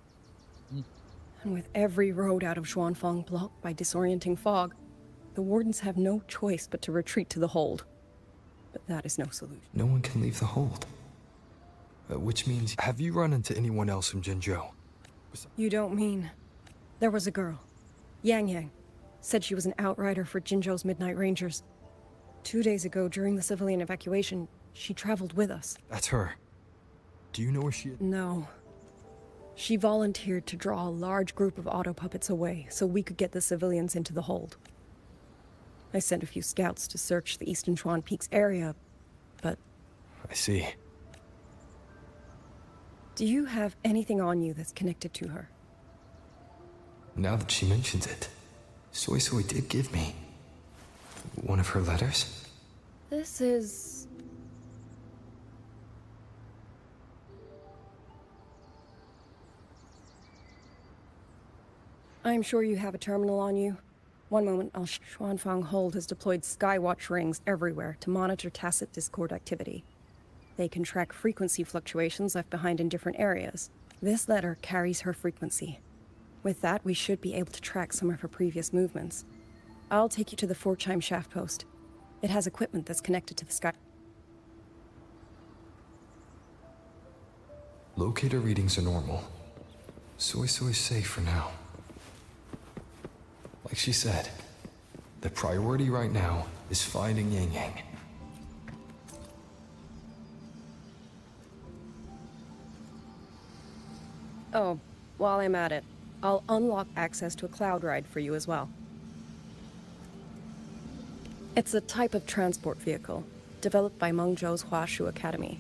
K: And with every road out of Xuanfang blocked by disorienting fog, the Wardens have no choice but to retreat to the hold. But that is no solution.
D: No one can leave the hold. Which means, have you run into anyone else from Jinzhou?
K: You don't mean... There was a girl, Yang Yang. Said she was an outrider for Jinzhou's Midnight Rangers. 2 days ago, during the civilian evacuation, she traveled with us.
D: That's her. Do you know where she is?
K: No. She volunteered to draw a large group of auto puppets away so we could get the civilians into the hold. I sent a few scouts to search the Eastern Chuan Peaks area, but...
D: I see.
K: Do you have anything on you that's connected to her?
D: Now that she mentions it, Soy Soy did give me one of her letters.
K: This is... I'm sure you have a terminal on you. One moment, Xuanfang Hold has deployed Skywatch rings everywhere to monitor tacit discord activity. They can track frequency fluctuations left behind in different areas. This letter carries her frequency. With that, we should be able to track some of her previous movements. I'll take you to the 4-chime shaft post. It has equipment that's connected to the sky.
D: Locator readings are normal. Soy safe for now. Like she said, the priority right now is finding Yang Yang.
K: Oh, while I'm at it, I'll unlock access to a cloud ride for you as well. It's a type of transport vehicle, developed by Mengzhou's Huashu Academy.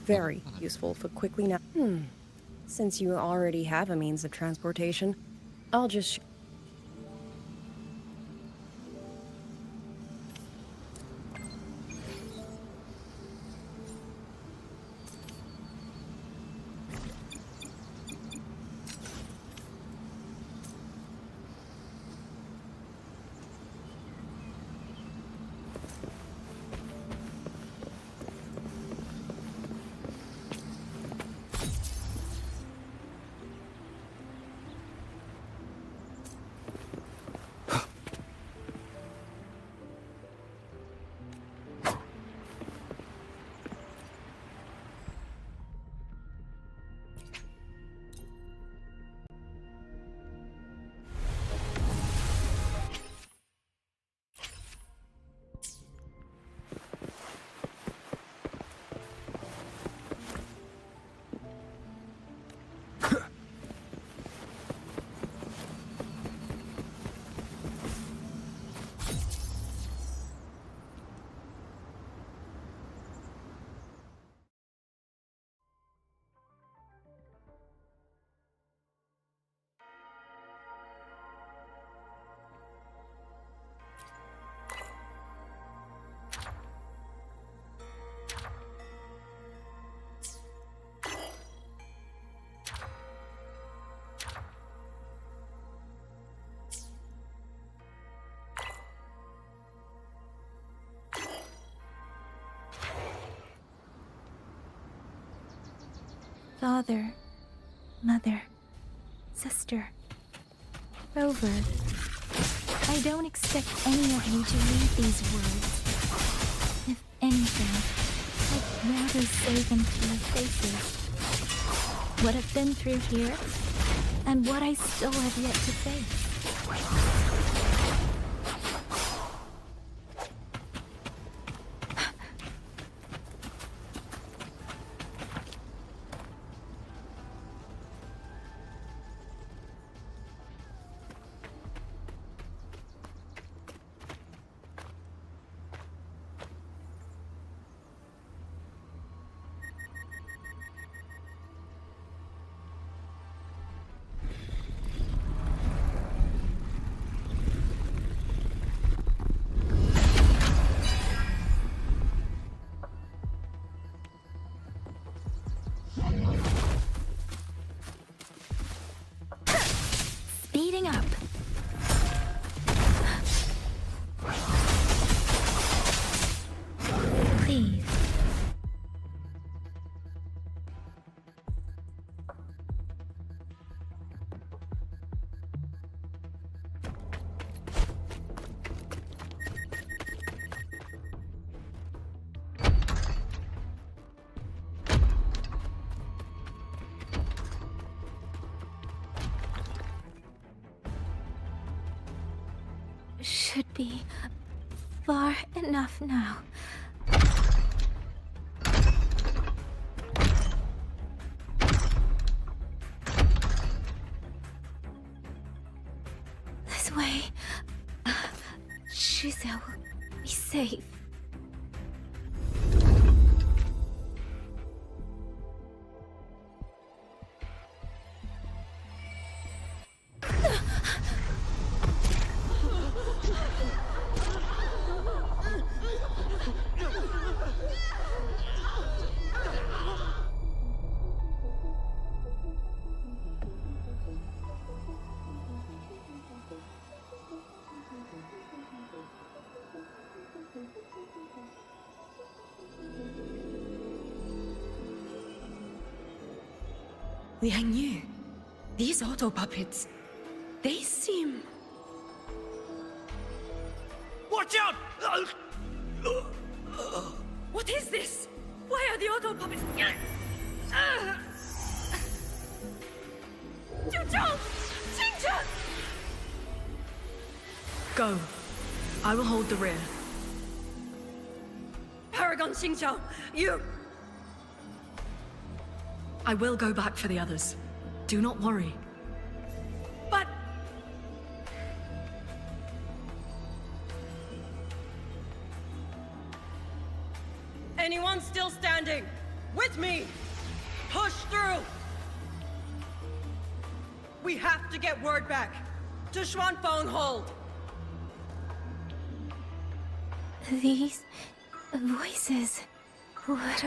K: Very useful for quickly Since you already have a means of transportation, I'll just...
E: Father, mother, sister, Rover, I don't expect any of you to read these words. If anything, I'd rather say them to your faces. What I've been through here, and what I still have yet to face. Speeding up. Please. Should be far enough now. This way, Shizuo will be safe.
S: Liang Yu, these auto puppets, they seem...
A: Watch out!
S: What is this? Why are the auto puppets? Go. I will hold the rear. Paragon Xingqiao, you... I will go back for the others. Do not worry. But...
K: Anyone still standing? With me! Push through! We have to get word back. To Xuanfeng Hold!
E: These voices. What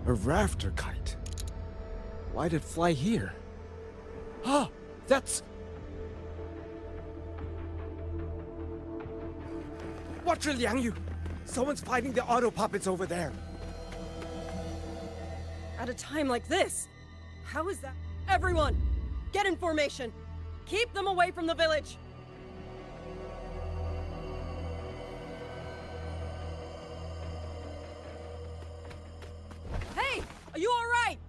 A: A rafter kite. Why'd it fly here? Ah, that's... Watch it, Liang Yu! Someone's fighting the auto puppets over there.
K: At a time like this? How is that? Everyone! Get in formation! Keep them away from the village! Hey! Are you alright?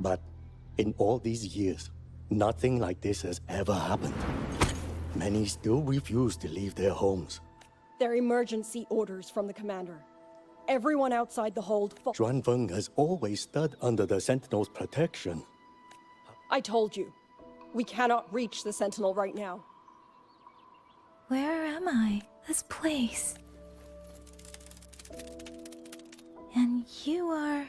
T: But in all these years, nothing like this has ever happened. Many still refuse to leave their homes.
K: They're emergency orders from the commander. Everyone outside the hold...
T: Xuanfeng has always stood under the Sentinel's protection.
K: I told you. We cannot reach the Sentinel right now.
E: Where am I? This place. And you are...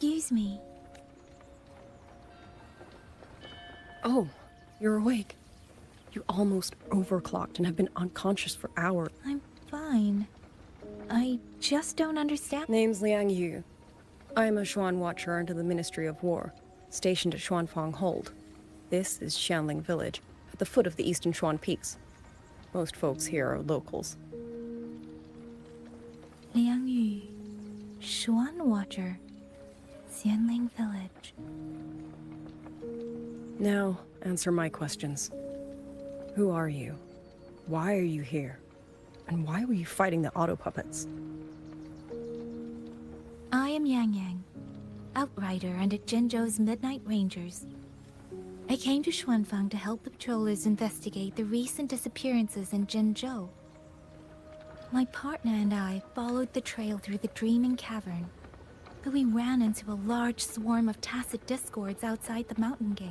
E: Excuse me.
K: Oh, you're awake. You almost overclocked and have been unconscious for hours.
E: I'm fine. I just don't understand.
K: Name's Liang Yu. I'm a Xuan Watcher under the Ministry of War, stationed at Xuanfeng Hold. This is Xianling Village, at the foot of the Eastern Xuan Peaks. Most folks here are locals.
E: Liangyu, Xuan Watcher, Xianling Village.
K: Now, answer my questions. Who are you? Why are you here? And why were you fighting the auto puppets?
E: I am Yang Yang, outrider under Jinzhou's Midnight Rangers. I came to Xuanfang to help the patrollers investigate the recent disappearances in Jinzhou. My partner and I followed the trail through the Dreaming Cavern, but we ran into a large swarm of tacit discords outside the mountain gate.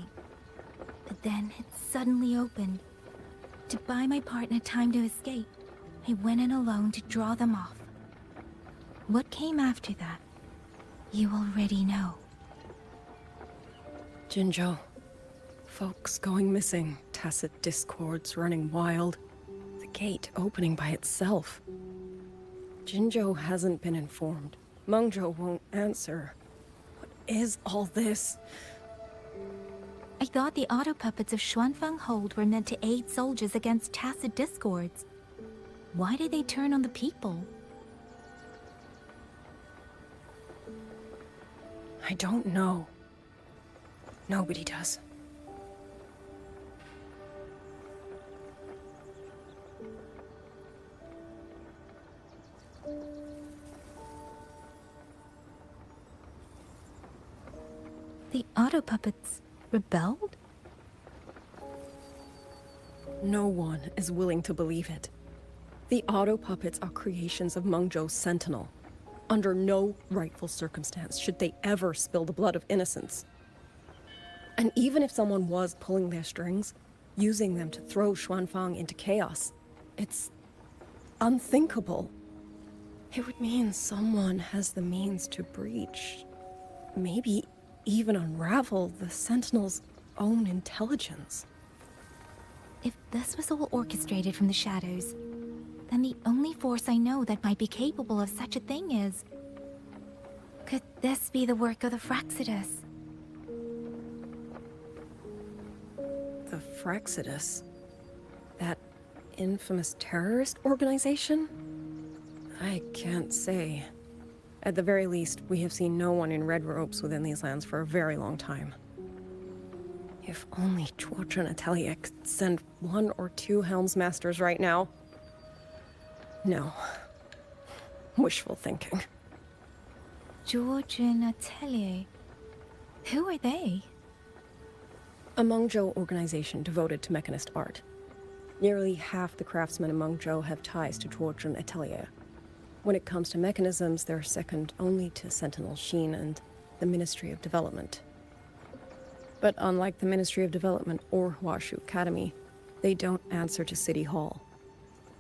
E: But then it suddenly opened. To buy my partner time to escape, I went in alone to draw them off. What came after that, you already know.
K: Jinzhou. Folks going missing, tacit discords running wild, the gate opening by itself. Jinzhou hasn't been informed. Mengzhou won't answer. What is all this?
E: I thought the auto puppets of Xuanfang Hold were meant to aid soldiers against tacit discords. Why did they turn on the people?
K: I don't know. Nobody does.
E: The auto puppets rebelled?
K: No one is willing to believe it. The auto puppets are creations of Mengzhou's Sentinel. Under no rightful circumstance should they ever spill the blood of innocents. And even if someone was pulling their strings, using them to throw Xuanfang into chaos, it's unthinkable. It would mean someone has the means to breach, maybe even unravel the Sentinel's own intelligence.
E: If this was all orchestrated from the shadows, then the only force I know that might be capable of such a thing is... Could this be the work of the Fraxidus?
K: The Fraxidus? That infamous terrorist organization? I can't say. At the very least, we have seen no one in red robes within these lands for a very long time. If only Chuochen Atelier could send 1 or 2 Helmsmasters right now. No. Wishful thinking.
E: Georgian Atelier? Who are they?
K: A Mengzhou organization devoted to mechanist art. Nearly half the craftsmen in Mengzhou have ties to Chuochen Atelier. When it comes to mechanisms, they're second only to Sentinel Xin and the Ministry of Development. But unlike the Ministry of Development or Huashu Academy, they don't answer to City Hall.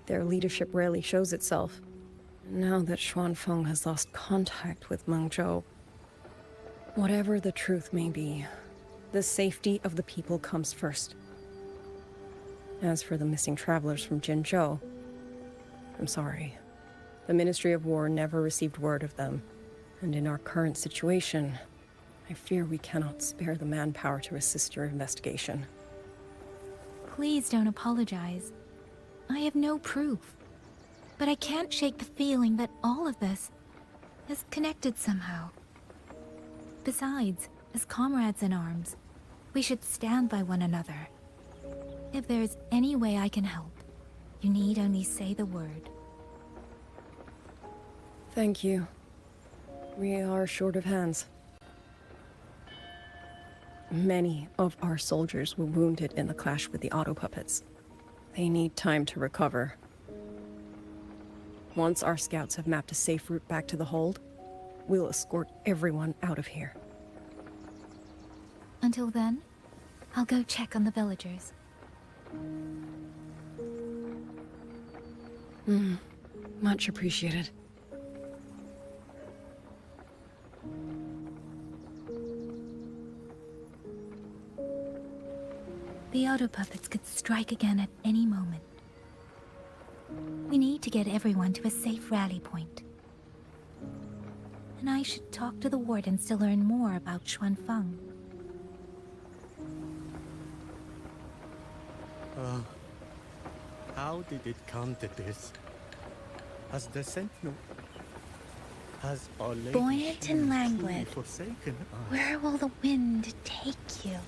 K: Their leadership rarely shows itself. Now that Xuanfeng has lost contact with Mengzhou, whatever the truth may be, the safety of the people comes first. As for the missing travelers from Jinzhou, I'm sorry. The Ministry of War never received word of them, and in our current situation, I fear we cannot spare the manpower to assist your investigation.
E: Please don't apologize. I have no proof. But I can't shake the feeling that all of this is connected somehow. Besides, as comrades in arms, we should stand by one another. If there's any way I can help, you need only say the word.
K: Thank you. We are short of hands. Many of our soldiers were wounded in the clash with the auto puppets. They need time to recover. Once our scouts have mapped a safe route back to the hold, we'll escort everyone out of here.
E: Until then, I'll go check on the villagers.
K: Much appreciated.
E: The auto puppets could strike again at any moment. We need to get everyone to a safe rally point. And I should talk to the wardens to learn more about Xuanfeng.
A: How
T: How did it come to this? Has the Sentinel... Has Our Lady
E: Buoyant
T: Sheen
E: and
T: truly
E: languid,
T: forsaken us?
E: where will the wind take you?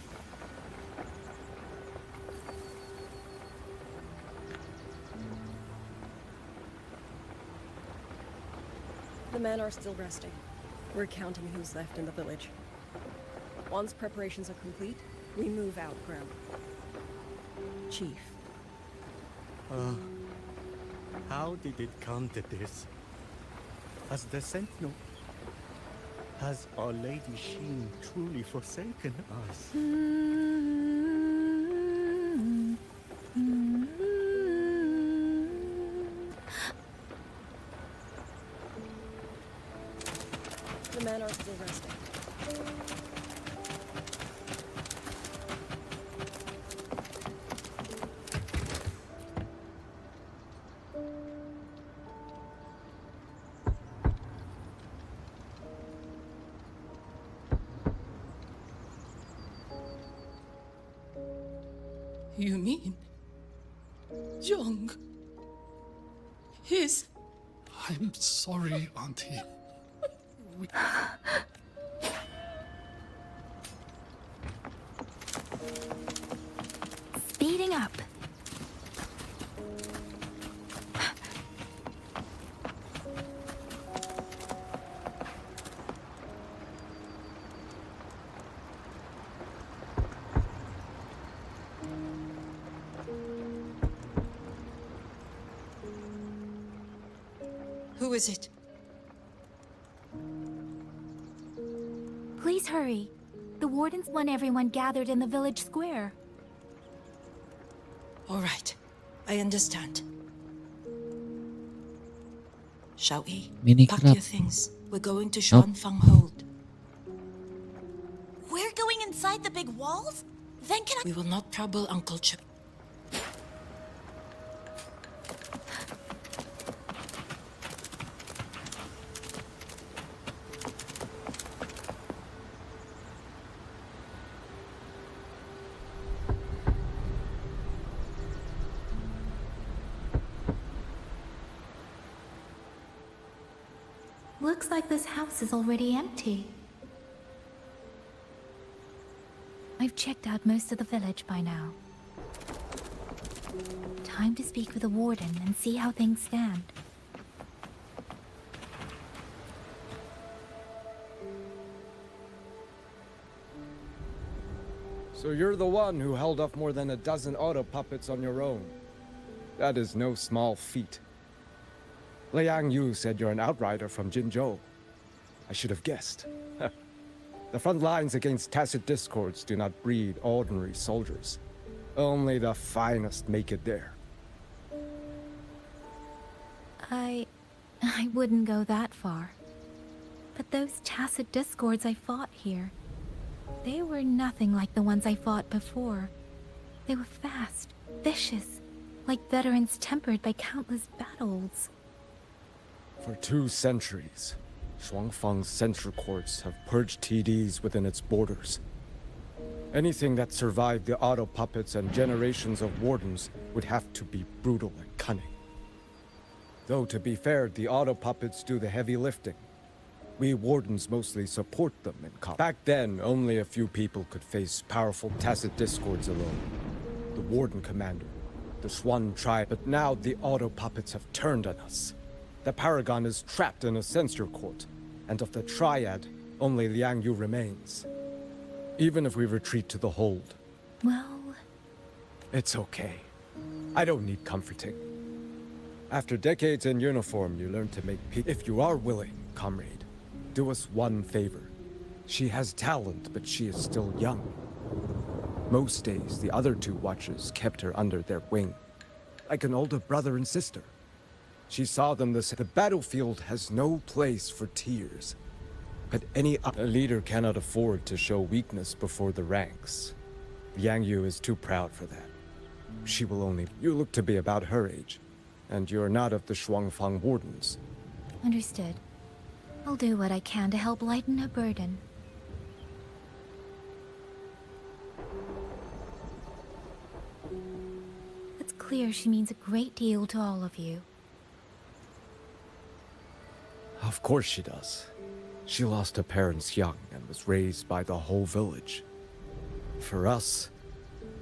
K: The men are still resting. We're counting who's left in the village. Once preparations are complete, we move outground. Chief.
T: How did it come to this? Has the Sentinel... Has Our Lady Sheen truly forsaken us?
K: The men are still resting.
S: You mean... Jung... His...
L: I'm sorry, Auntie.
E: Speeding up.
S: Who is it?
E: Please hurry. The wardens want everyone gathered in the village square.
S: All right. I understand. Shall we?
B: Mini
S: Pack
B: club.
S: your things. We're going to Xuanfang Hold.
C: We're going inside the big walls? Then can I...
S: We will not trouble Uncle Chip.
E: Looks like this house is already empty. I've checked out most of the village by now. Time to speak with the warden and see how things stand.
A: So you're the one who held off more than a dozen auto puppets on your own. That is no small feat. Liang Yu said you're an outrider from Jinzhou. I should have guessed. The front lines against tacit discords do not breed ordinary soldiers. Only the finest make it there.
E: I wouldn't go that far. But those tacit discords I fought here, they were nothing like the ones I fought before. They were fast, vicious, like veterans tempered by countless battles.
A: For 2 centuries, Xuanfang's censor courts have purged TDs within its borders. Anything that survived the auto puppets and generations of wardens would have to be brutal and cunning. Though to be fair, the auto puppets do the heavy lifting. We wardens mostly support them in combat. Back then, only a few people could face powerful tacit discords alone. The warden commander, the Xuan tribe, but now the auto puppets have turned on us. The Paragon is trapped in a censor court, and of the Triad, only Liang Yu remains. Even if we retreat to the hold.
E: Well...
A: It's okay. I don't need comforting. After decades in uniform, you learn to make peace. If you are willing, comrade, do us one favor. She has talent, but she is still young. Most days, the other 2 watchers kept her under their wing, like an older brother and sister. She saw them the battlefield has no place for tears. But a leader cannot afford to show weakness before the ranks. Liang Yu is too proud for that. She will only... You look to be about her age, and you're not of the Xuanfang wardens.
E: Understood. I'll do what I can to help lighten her burden. clear she means a great deal to all of you.
A: Of course she does. She lost her parents young and was raised by the whole village. For us,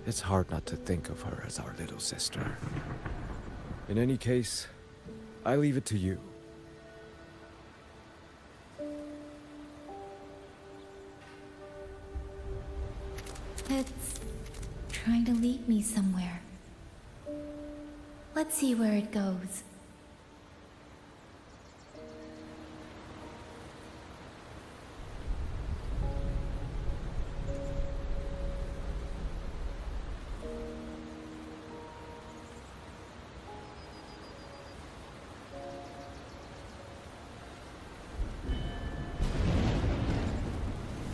A: it's hard not to think of her as our little sister. In any case, I leave it to you.
E: It's trying to lead me somewhere. Let's see where it goes.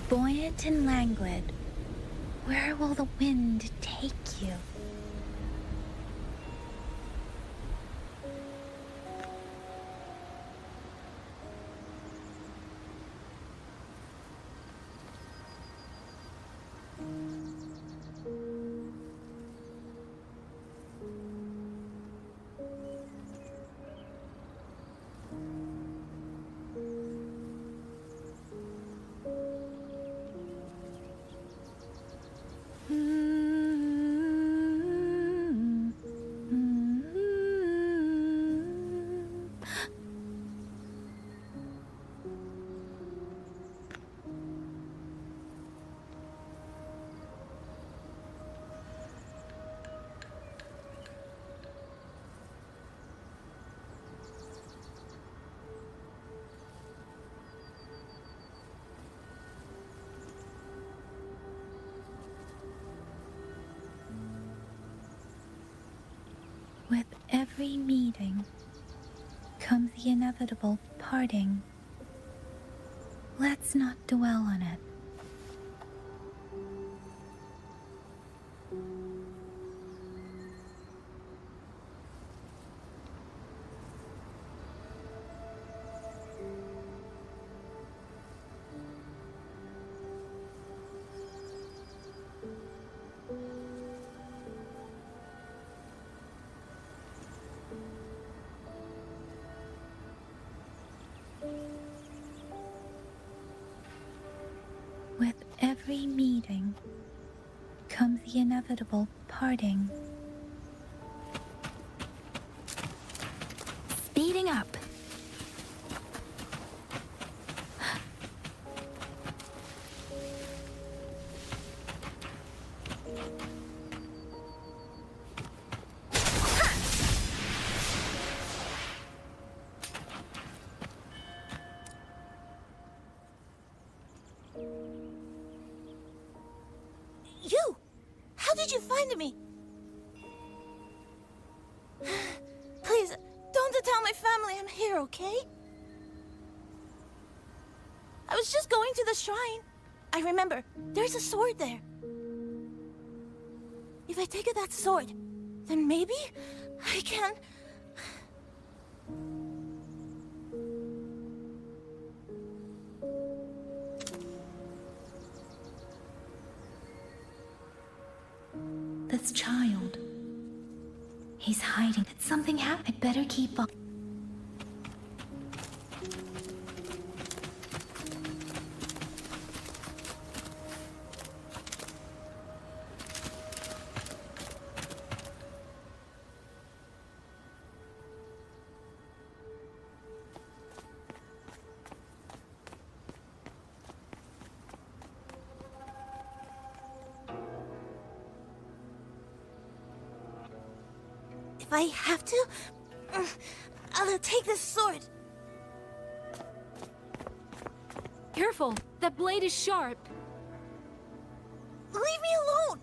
E: Buoyant and languid, where will the wind take you? With every meeting comes the inevitable parting. Let's not dwell on it. With every meeting comes the inevitable parting. Speeding up.
C: You! How did you find me? Please, don't tell my family I'm here, okay? I was just going to the shrine. I remember, there's a sword there. If I take that sword, then maybe I can...
E: This child. He's hiding. Did something happen? I'd better keep up.
C: If I have to, I'll take this sword.
E: Careful! That blade is sharp!
C: Leave me alone!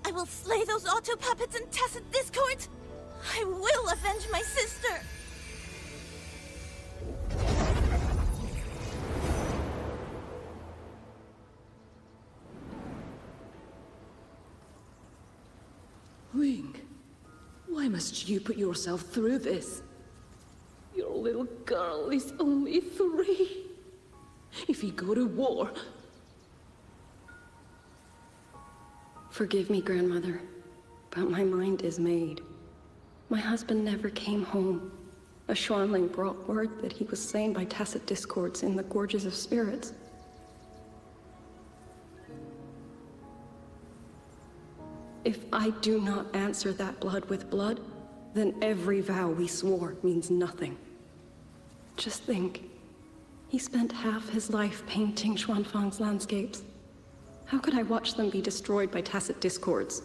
C: I will slay those auto puppets and tacit discords! I will avenge my sister!
S: Wing, why must you put yourself through this? Your little girl is only 3. If you go to war...
M: Forgive me, Grandmother, but my mind is made.
K: My husband never came home. A Xuanling brought word that he was slain by tacit discords in the Gorges of Spirits. If I do not answer that blood with blood, then every vow we swore means nothing. Just think, he spent half his life painting Xuanfang's landscapes. How could I watch them be destroyed by tacit discords?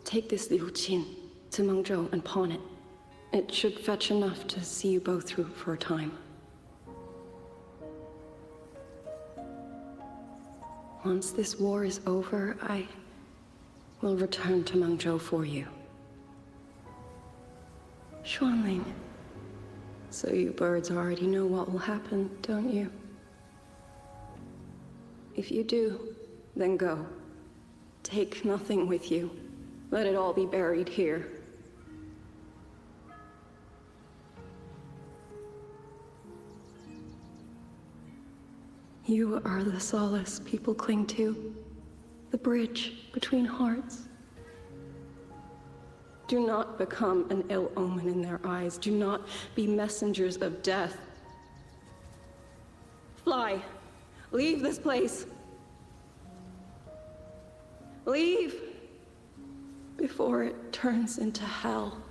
K: Take this Liu Qin to Mengzhou and pawn it. It should fetch enough to see you both through for a time. Once this war is over, I will return to Mengzhou for you. Xuanling. So you birds already know what will happen, don't you? If you do, then go. Take nothing with you. Let it all be buried here. You are the solace people cling to, the bridge between hearts. Do not become an ill omen in their eyes. Do not be messengers of death. Fly. Leave this place. Leave before it turns into hell.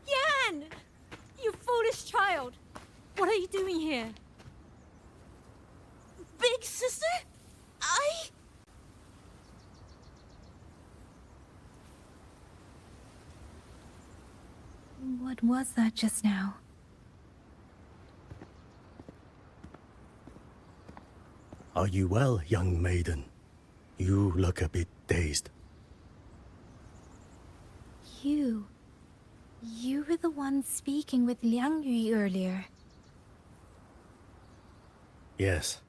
C: Yan! You foolish child! What are you doing here? Big sister?
E: What was that just now?
T: Are you well, young maiden? You look a bit dazed.
E: You were the one speaking with Liang Yu earlier.
T: Yes,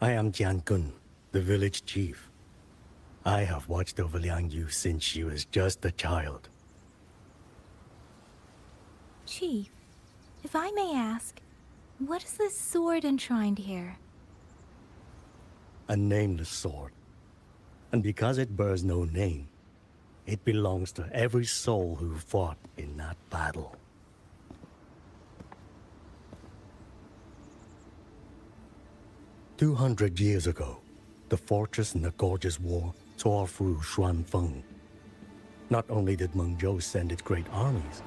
T: I am Jian Gun, the village chief. I have watched over Liang Yu since she was just a child.
E: Chief, if I may ask, what is this sword enshrined here?
T: A nameless sword. And because it bears no name, it belongs to every soul who fought in that battle. "200 years ago, the fortress in the Gorges War tore through Xuanfeng. Not only did Mengzhou send its great armies,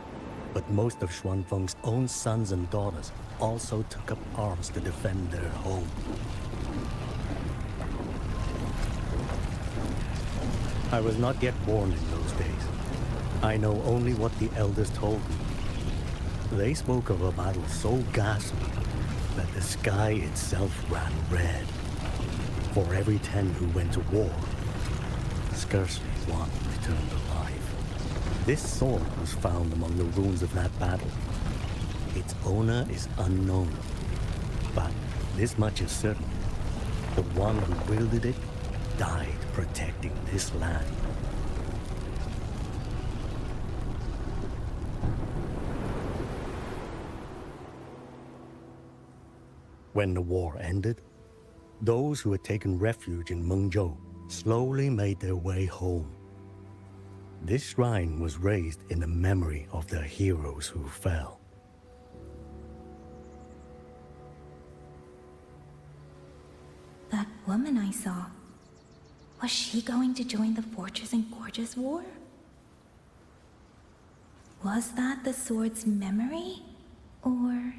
T: but most of Xuanfeng's own sons and daughters also took up arms to defend their home. I was not yet born in those days. I know only what the elders told me. They spoke of a battle so ghastly that the sky itself ran red. For every 10 who went to war, scarcely one returned alive. This sword was found among the ruins of that battle. Its owner is unknown, but this much is certain. The one who wielded it died protecting this land. When the war ended, those who had taken refuge in Mengzhou slowly made their way home. This shrine was raised in the memory of the heroes who fell.
E: That woman I saw, was she going to join the Fortress and Gorges War? Was that the sword's memory? Or...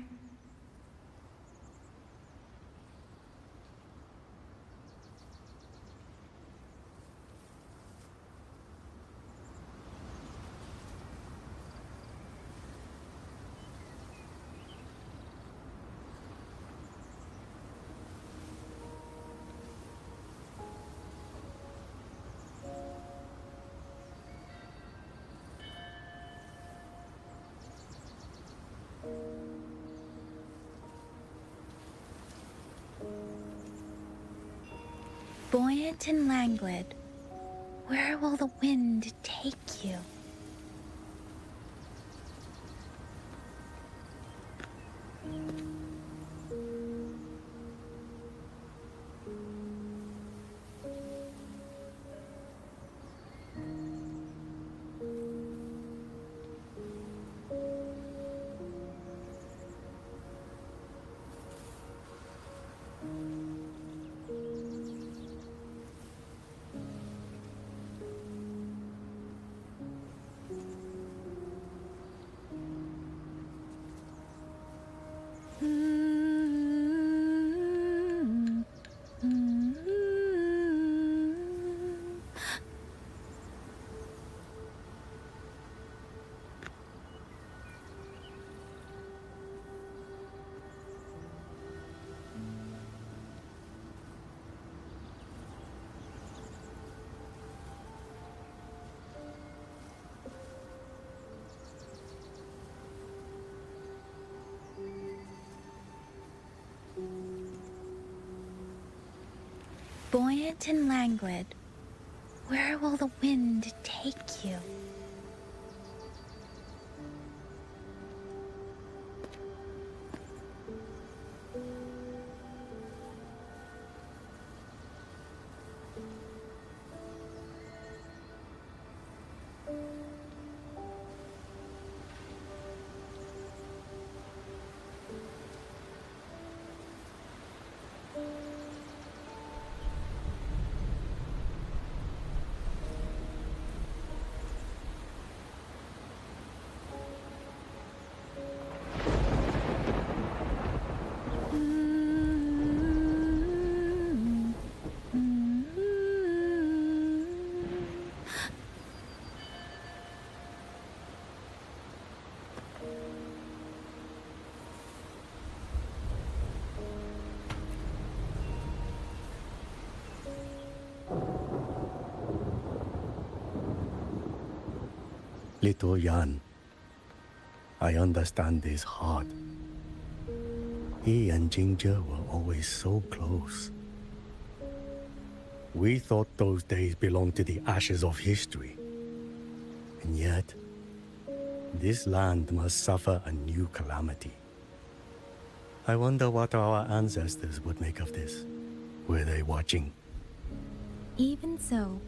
E: buoyant and languid, Where will the wind take you? Buoyant and languid, where will the wind take you?
T: Little Yan, I understand his heart. He and Ginger were always so close. We thought those days belonged to the ashes of history. And yet, this land must suffer a new calamity. I wonder what our ancestors would make of this. Were they watching?
E: Even so,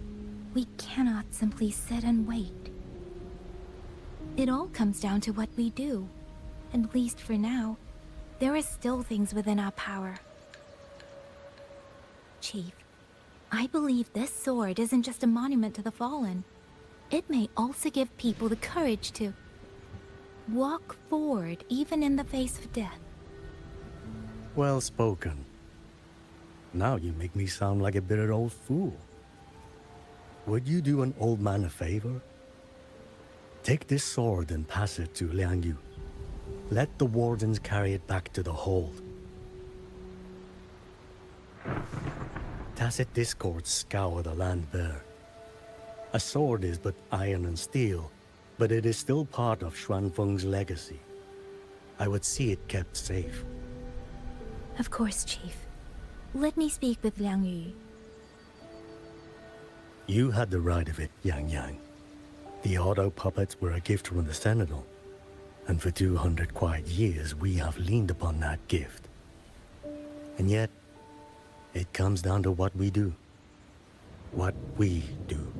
E: we cannot simply sit and wait. It all comes down to what we do. At least for now, there are still things within our power. Chief, I believe this sword isn't just a monument to the fallen. It may also give people the courage to walk forward even in the face of death.
T: Well spoken. Now you make me sound like a bitter old fool. Would you do an old man a favor? Take this sword and pass it to Liang Yu. Let the wardens carry it back to the hold. Tacit discords scour the land bare. A sword is but iron and steel, but it is still part of Xuanfeng's legacy. I would see it kept safe.
E: Of course, Chief. Let me speak with Liang Yu.
T: You had the right of it, Yang Yang. The auto puppets were a gift from the Sentinel, and for 200 quiet years we have leaned upon that gift. And yet, it comes down to what we do. What we do.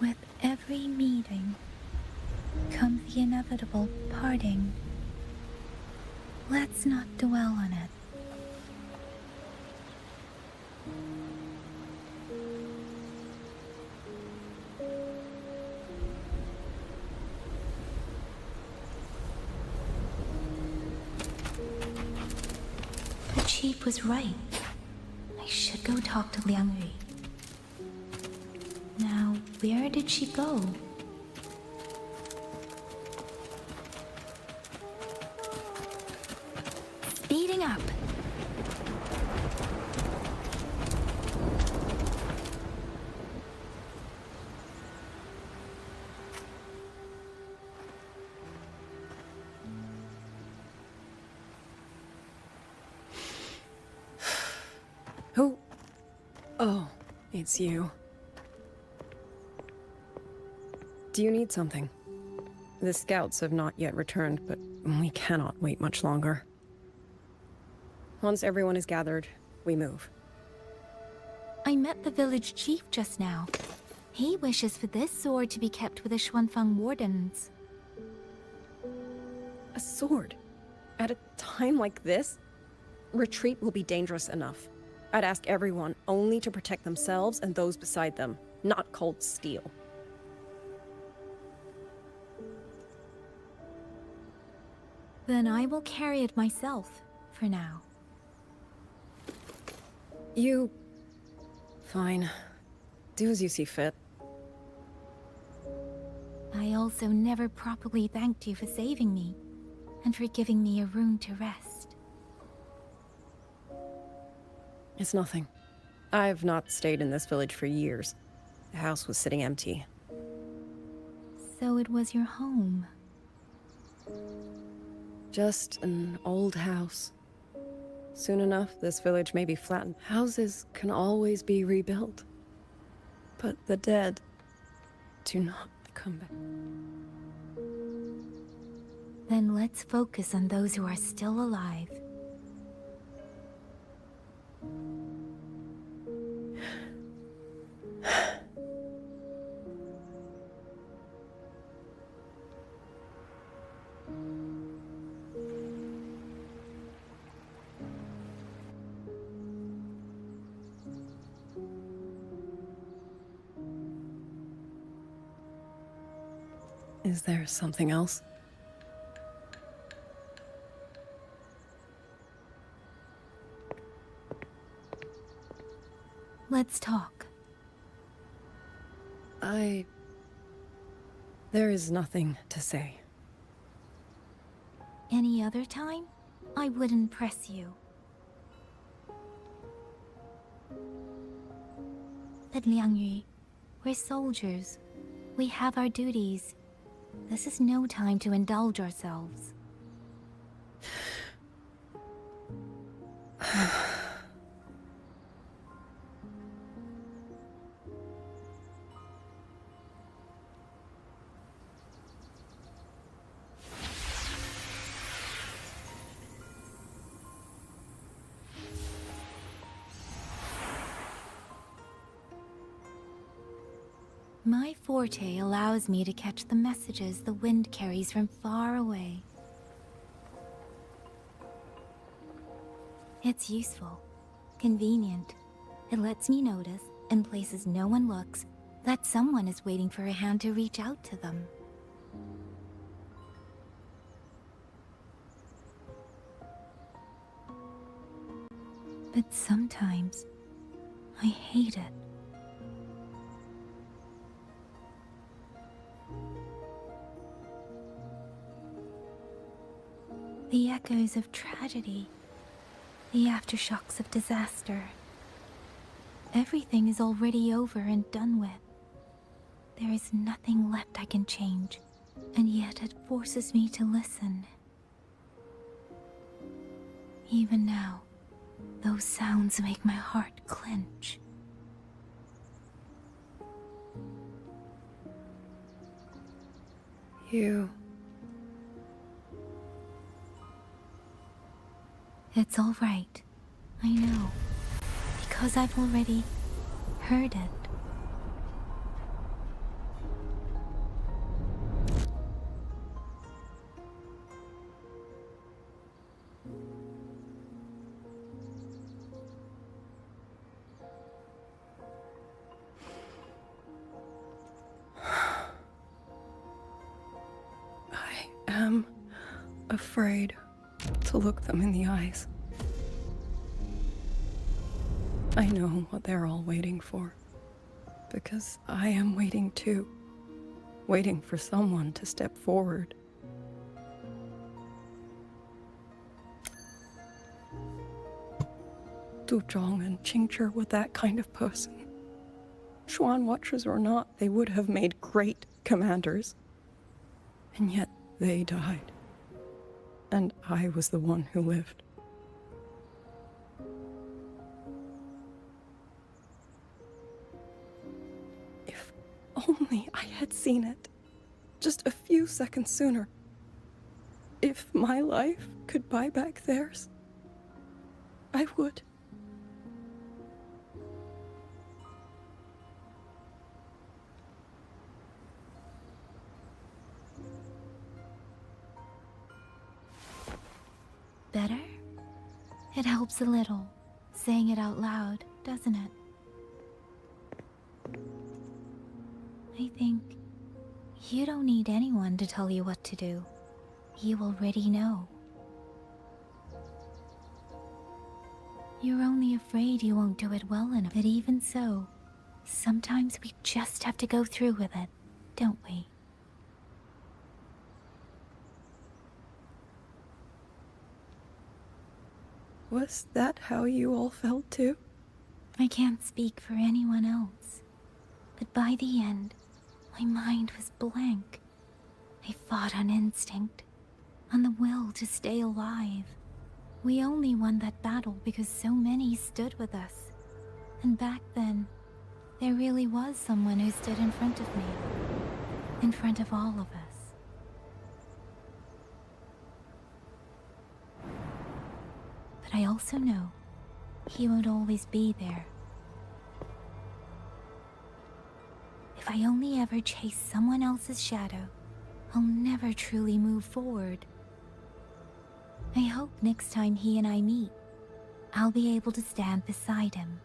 E: With every meeting comes the inevitable parting. Let's not dwell on it. The chief was right. I should go talk to Liang Yu. Now, where did she go? Speeding up.
K: Who? Oh, it's you. Do you need something? The scouts have not yet returned, but we cannot wait much longer. Once everyone is gathered, we move.
E: I met the village chief just now. He wishes for this sword to be kept with the Xuanfang wardens.
K: A sword? At a time like this? Retreat will be dangerous enough. I'd ask everyone only to protect themselves and those beside them, not cold steel.
E: Then I will carry it myself, for now.
K: You... Fine. Do as you see fit.
E: I also never properly thanked you for saving me, and for giving me a room to rest.
K: It's nothing. I've not stayed in this village for years. The house was sitting empty.
E: So it was your home.
K: Just an old house. Soon enough, this village may be flattened. Houses can always be rebuilt. But the dead do not come back.
E: Then let's focus on those who are still alive.
K: Is there something else?
E: Let's talk.
K: There is nothing to say.
E: Any other time, I wouldn't press you. But Liangyu, we're soldiers. We have our duties. This is no time to indulge ourselves. My forte allows me to catch the messages the wind carries from far away. It's useful, convenient. It lets me notice, in places no one looks, that someone is waiting for a hand to reach out to them. But sometimes, I hate it. The echoes of tragedy, the aftershocks of disaster. Everything is already over and done with. There is nothing left I can change, and yet it forces me to listen. Even now, those sounds make my heart clench. It's all right. I know. Because I've already heard it.
K: I am afraid to look them in the eyes. I know what they're all waiting for, because I am waiting too. Waiting for someone to step forward. Du Zhong and Qingzhi were that kind of person. Xuan Watchers or not, they would have made great commanders. And yet they died. And I was the one who lived. If only I had seen it. Just a few seconds sooner. If my life could buy back theirs, I would.
E: Better? It helps a little, saying it out loud, doesn't it? I think you don't need anyone to tell you what to do. You already know. You're only afraid you won't do it well enough. But even so, sometimes we just have to go through with it, don't we?
K: Was that how you all felt too?
E: I can't speak for anyone else, but by the end, my mind was blank. I fought on instinct, on the will to stay alive. We only won that battle because so many stood with us. And back then, there really was someone who stood in front of me. In front of all of us. But I also know he won't always be there. If I only ever chase someone else's shadow, I'll never truly move forward. I hope next time he and I meet, I'll be able to stand beside him,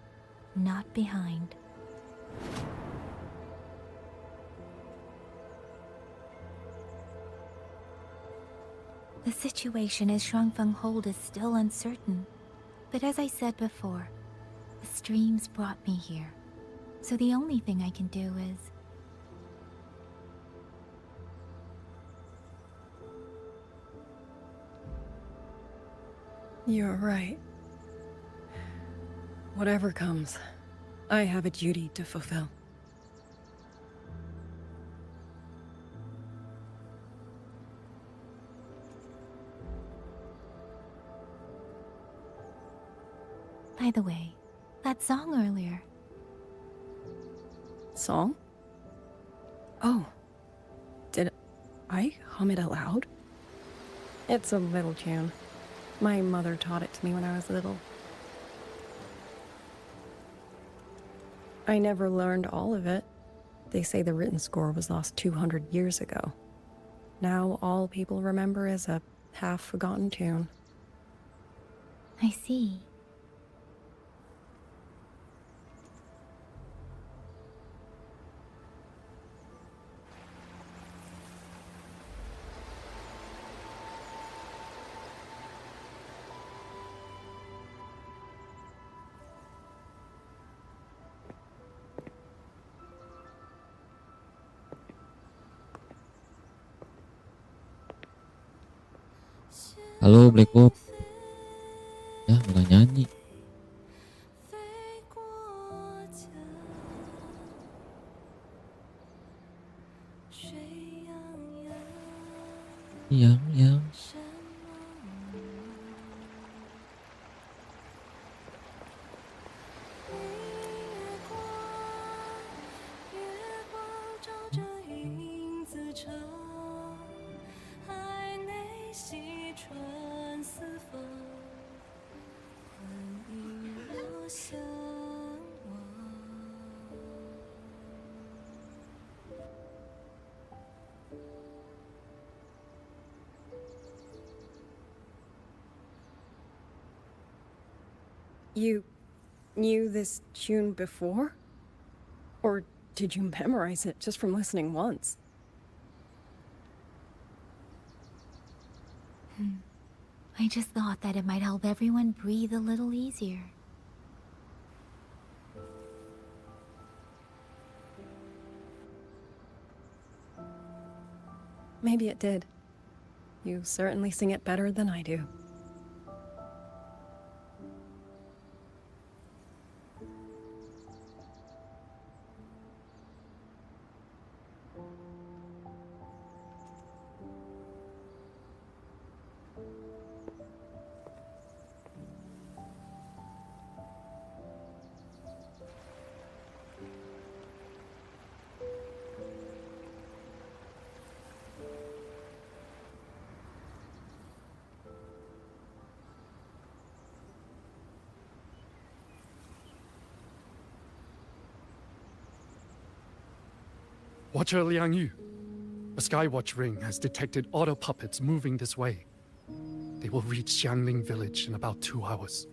E: not behind. The situation as Shuangfeng hold is still uncertain, but as I said before, the streams brought me here, so the only thing I can do is...
K: You're right. Whatever comes, I have a duty to fulfill.
E: By the way, that song earlier.
K: Song? Oh. Did I hum it aloud? It's a little tune. My mother taught it to me when I was little. I never learned all of it. They say the written score was lost 200 years ago. Now all people remember is a half-forgotten tune.
E: I see.
B: Halo Black Bob. Ya malah nyanyi. Yang.
K: You knew this tune before? Or did you memorize it just from listening once?
E: I just thought that it might help everyone breathe a little easier.
K: Maybe it did. You certainly sing it better than I do.
L: Watcher Liang Yu. A Skywatch ring has detected auto puppets moving this way. They will reach Xiangling village in about 2 hours.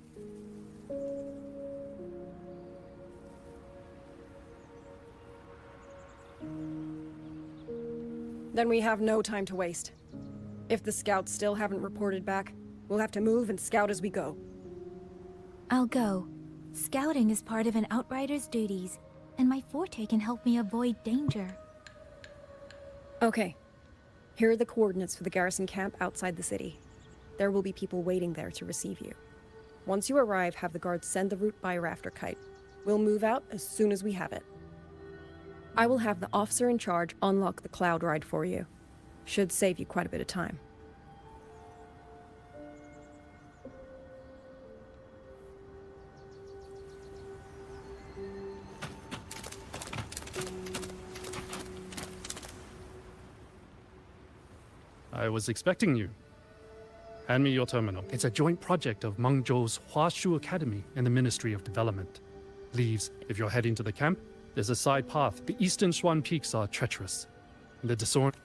K: Then we have no time to waste. If the scouts still haven't reported back, we'll have to move and scout as we go.
E: I'll go. Scouting is part of an outrider's duties, and my forte can help me avoid danger.
K: Okay. Here are the coordinates for the garrison camp outside the city. There will be people waiting there to receive you. Once you arrive, have the guards send the route by rafter kite. We'll move out as soon as we have it. I will have the officer in charge unlock the cloud ride for you. Should save you quite a bit of time.
L: I was expecting you. Hand me your terminal. It's a joint project of Mengzhou's Huashu Academy and the Ministry of Development. Leaves, if you're heading to the camp, there's a side path. The eastern Shuan peaks are treacherous. The disorder.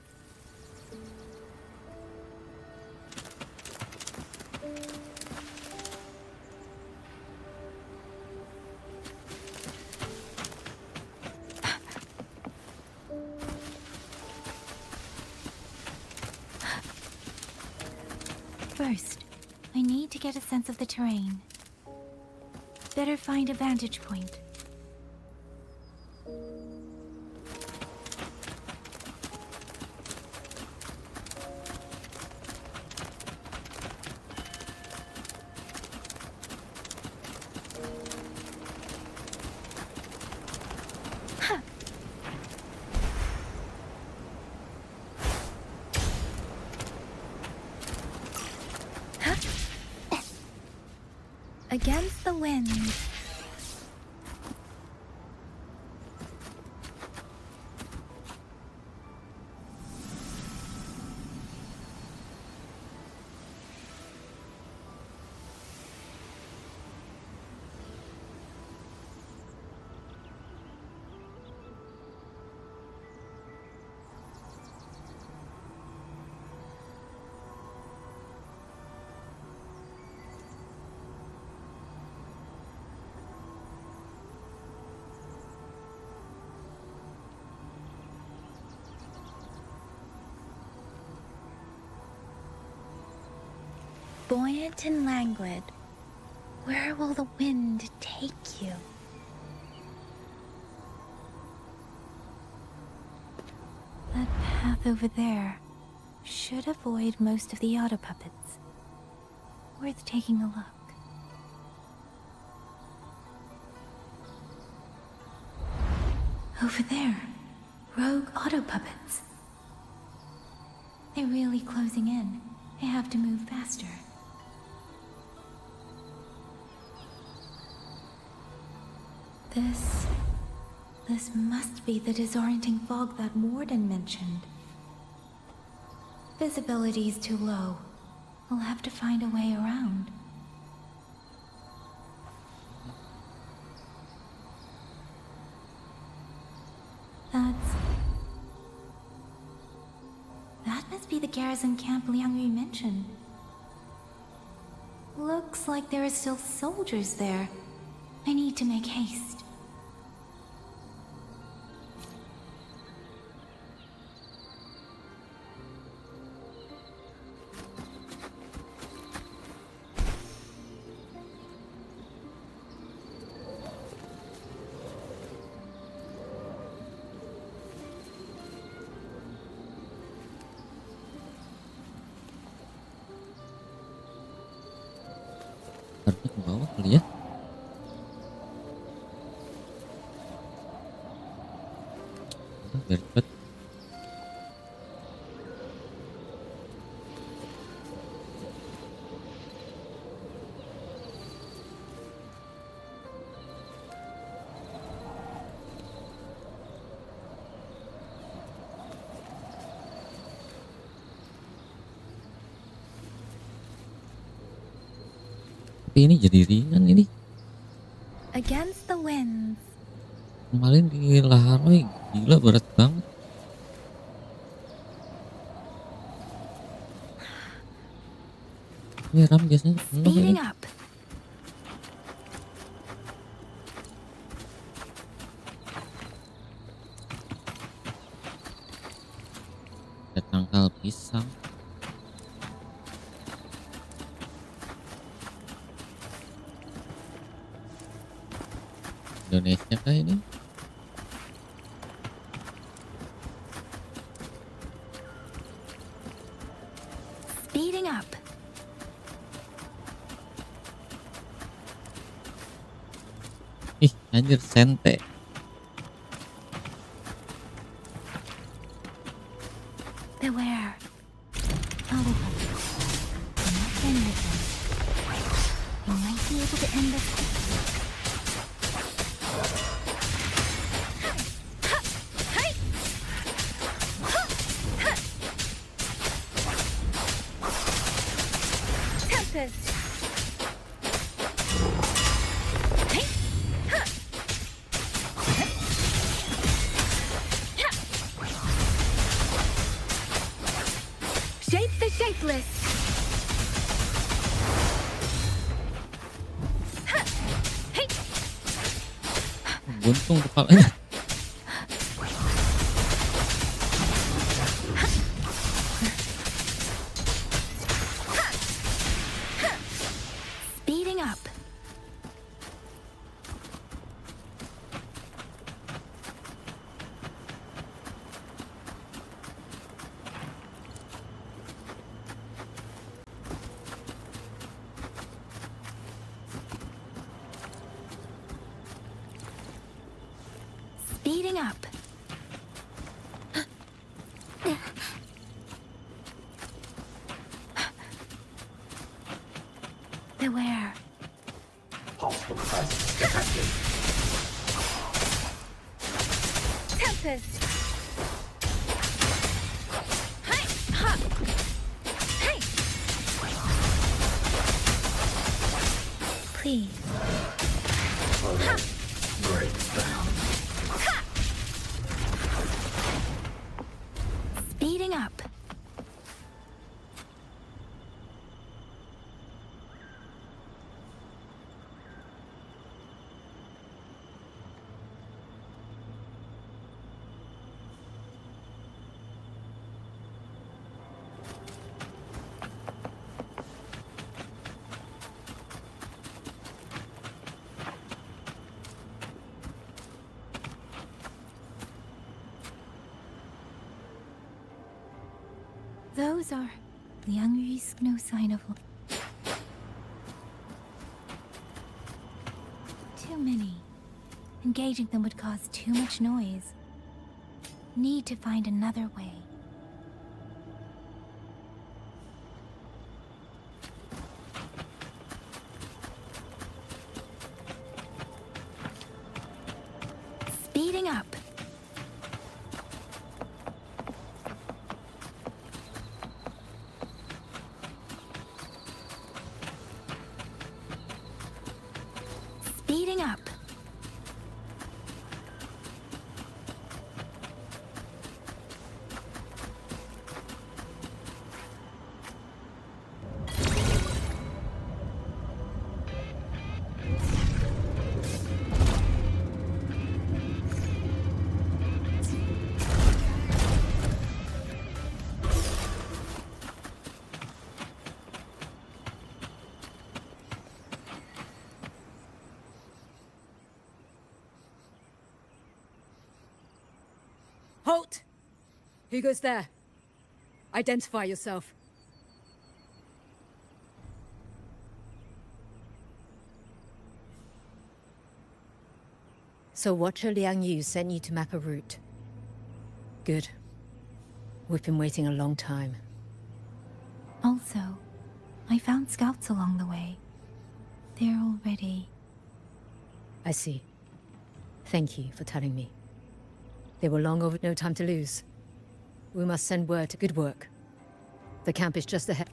E: First, I need to get a sense of the terrain. Better find a vantage point. Against the wind. Buoyant and languid, where will the wind take you? That path over there should avoid most of the auto puppets. Worth taking a look. Over there, rogue auto puppets. They're really closing in. I have to move faster. This must be the disorienting fog that Warden mentioned. Visibility's too low. I'll have to find a way around. That must be the garrison camp Liang Yu mentioned. Looks like there are still soldiers there. I need to make haste.
B: Harusnya ke bawah kali ya. Biar cepet. Tapi ini jadi ringan ini.
E: Against the winds.
B: Kemarin di Laharoy gila berat banget. Ini ram biasanya penuh ini.
E: Speeding up.
B: Ada tangkal pisang. Indonesia kah ini?
E: Speeding up.
B: Ih, anjir sente.
E: Beware. All of them. Do not bend with them. You might be able to end this quickly.
O: Shape the shapeless.
B: Buntung kepalanya.
E: Speeding up. Speeding up. Beware.
N: Hostile presence detected.
O: Tempest.
E: Please.
N: Break down.
E: Speeding up. Those are Liang Yu's no sign of too many. Engaging them would cause too much noise. Need to find another way. Speeding up. Speeding up.
H: Halt! Who goes there? Identify yourself.
U: So Watcher Liang Yu sent you to map a route. Good. We've been waiting a long time.
E: Also, I found scouts along the way. They're all ready.
U: I see. Thank you for telling me. They were long over, no time to lose. We must send word to good work. The camp is just ahead.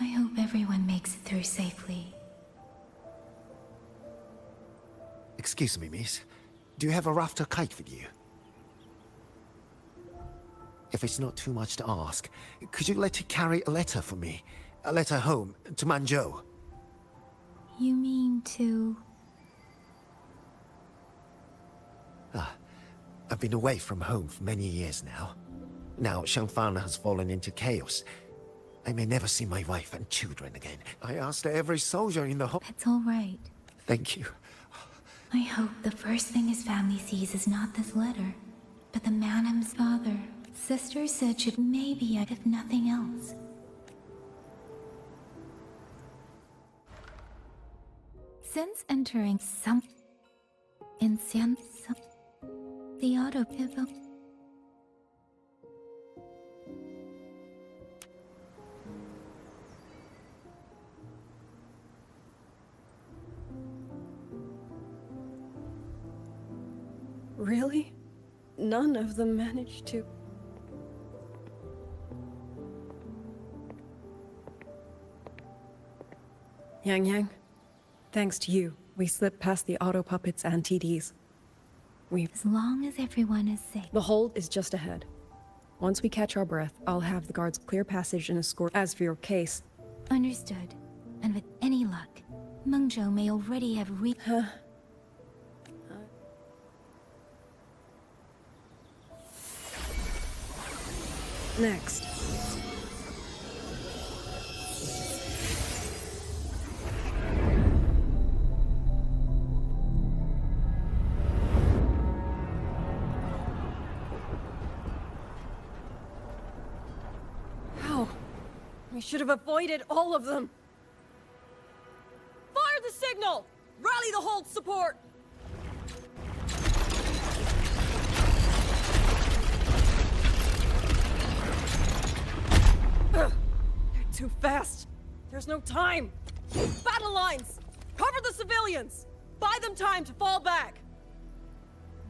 E: I hope everyone makes it through safely.
N: Excuse me, miss. Do you have a rafter kite with you? If it's not too much to ask, could you let it carry a letter for me? A letter home, to Manzhou.
E: You mean to...
N: I've been away from home for many years now. Now Shangfang has fallen into chaos. I may never see my wife and children again. I asked every soldier in the whole...
E: It's all right.
N: Thank you.
E: I hope the first thing his family sees is not this letter, but the Manam's father. Sister said should maybe add if nothing else. Since entering the auto pivot.
K: Really? None of them managed to... Yang, thanks to you, we slipped past the auto puppets and TDs.
E: As long as everyone is safe.
K: The hold is just ahead. Once we catch our breath, I'll have the guards clear passage and escort. As for your case...
E: Understood. And with any luck, Mengzhou may already have
K: Next. How? We should have avoided all of them. Fire the signal! Rally the hold support! They're too fast. There's no time. Battle lines! Cover the civilians! Buy them time to fall back!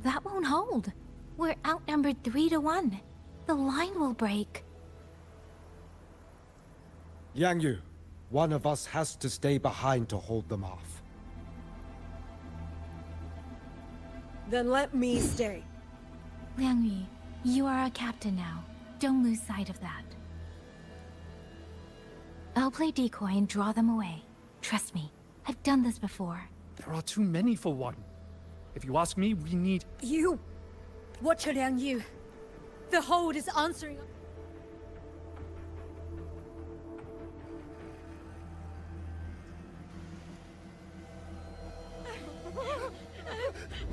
E: That won't hold. We're outnumbered 3-1. The line will break.
A: Yang Yu, one of us has to stay behind to hold them off.
K: Then let me stay.
E: Liang Yu, you are our captain now. Don't lose sight of that. I'll play decoy and draw them away. Trust me, I've done this before.
L: There are too many for one. If you ask me, we need...
V: You! Watcher Liang Yu. The hold is answering...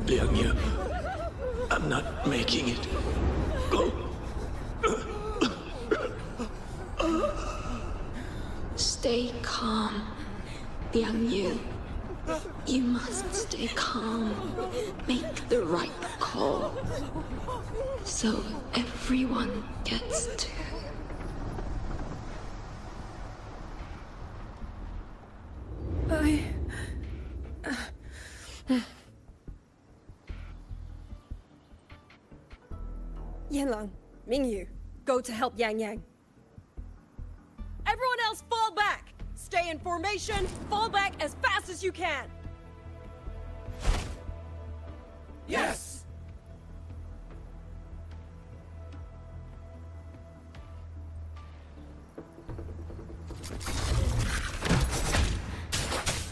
W: Liang Yu, I'm not making it. Go.
M: Stay calm, Liang Yu. You must stay calm. Make the right call. So everyone gets to...
K: Yanlang, Mingyu, go to help Yang. Everyone else fall back! Stay in formation, fall back as fast as you can!
W: Yes!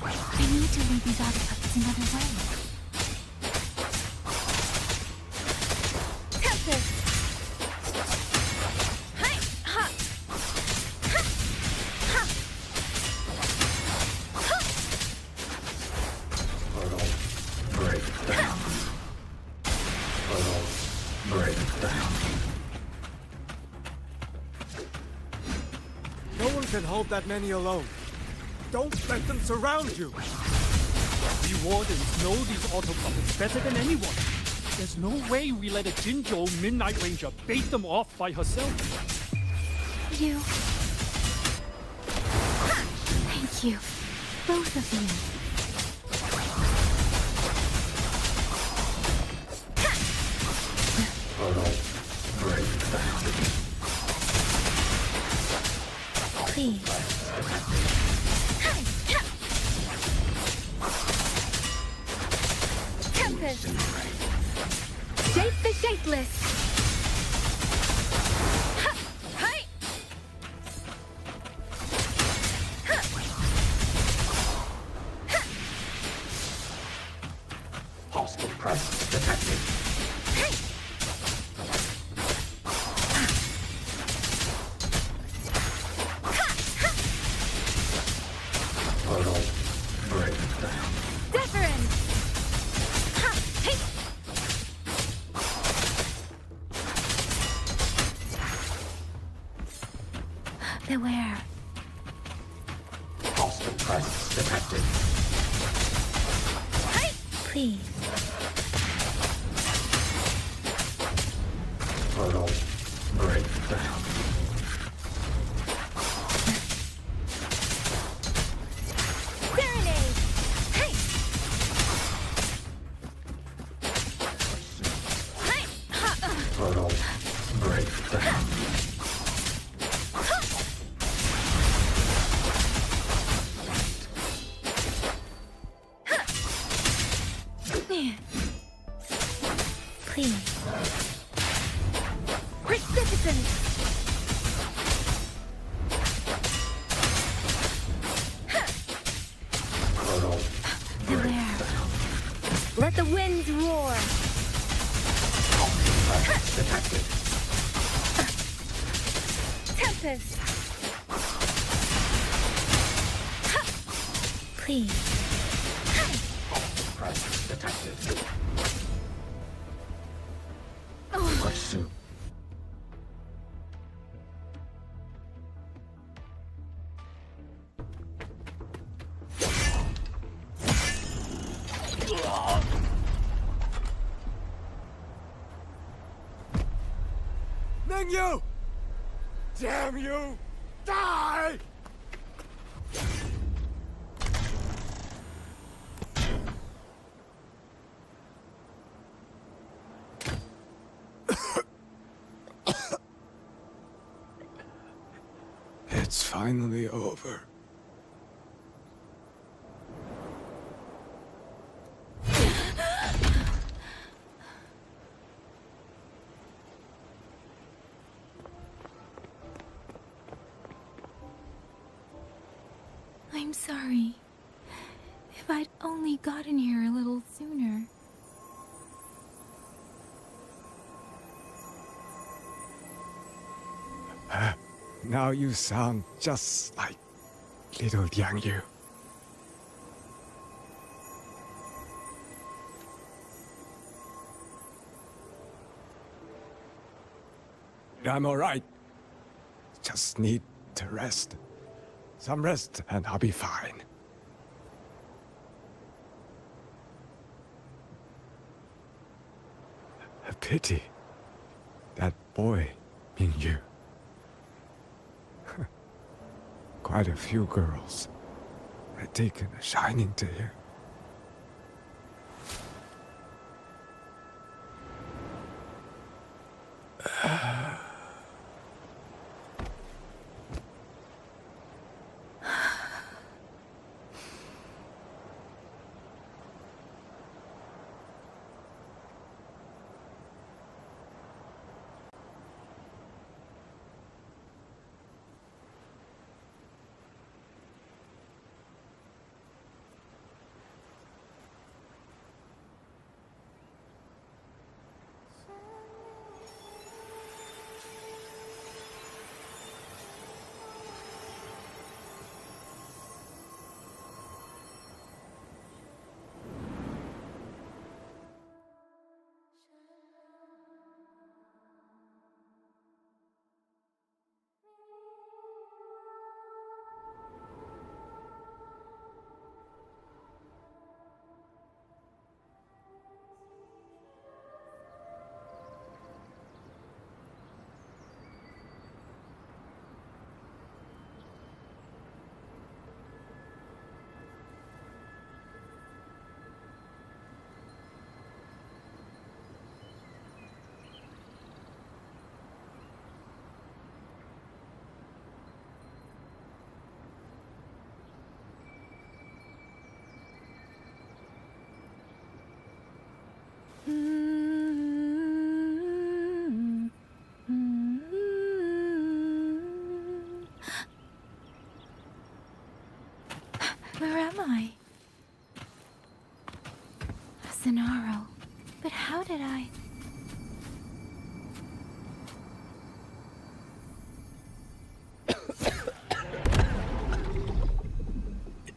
E: I need to lead these auto puppets another way.
A: can hold that many alone. Don't let them surround you.
L: We wardens know these auto puppets better than anyone. There's no way we let a Jinzhou Midnight Ranger bait them off by herself.
E: You. Thank you. Both of you. Please. Tempest. Shape the shapeless. Hi.
W: Hostile presence detected. Portal breakdown.
E: Different. Beware.
W: Hostile presence detected.
E: Please.
W: Portal breakdown.
E: Serenade. Hey.
W: Portal breakdown.
E: Please. Precipitant.
W: Portal
E: Beware. Let the winds roar.
W: presence detected.
E: Tempest. Please.
W: Presence detected.
E: Oh.
W: Pursue.
A: Mengyu! Damn you! Die! It's finally over.
E: I'm sorry. If I'd only gotten here a little sooner.
A: Now you sound just like little Yang Yu. I'm alright. Just need to rest. Some rest and I'll be fine. A pity. That boy, Mingyu. Quite a few girls had taken a shining to him.
E: Where am I? Zenaro. But how did I...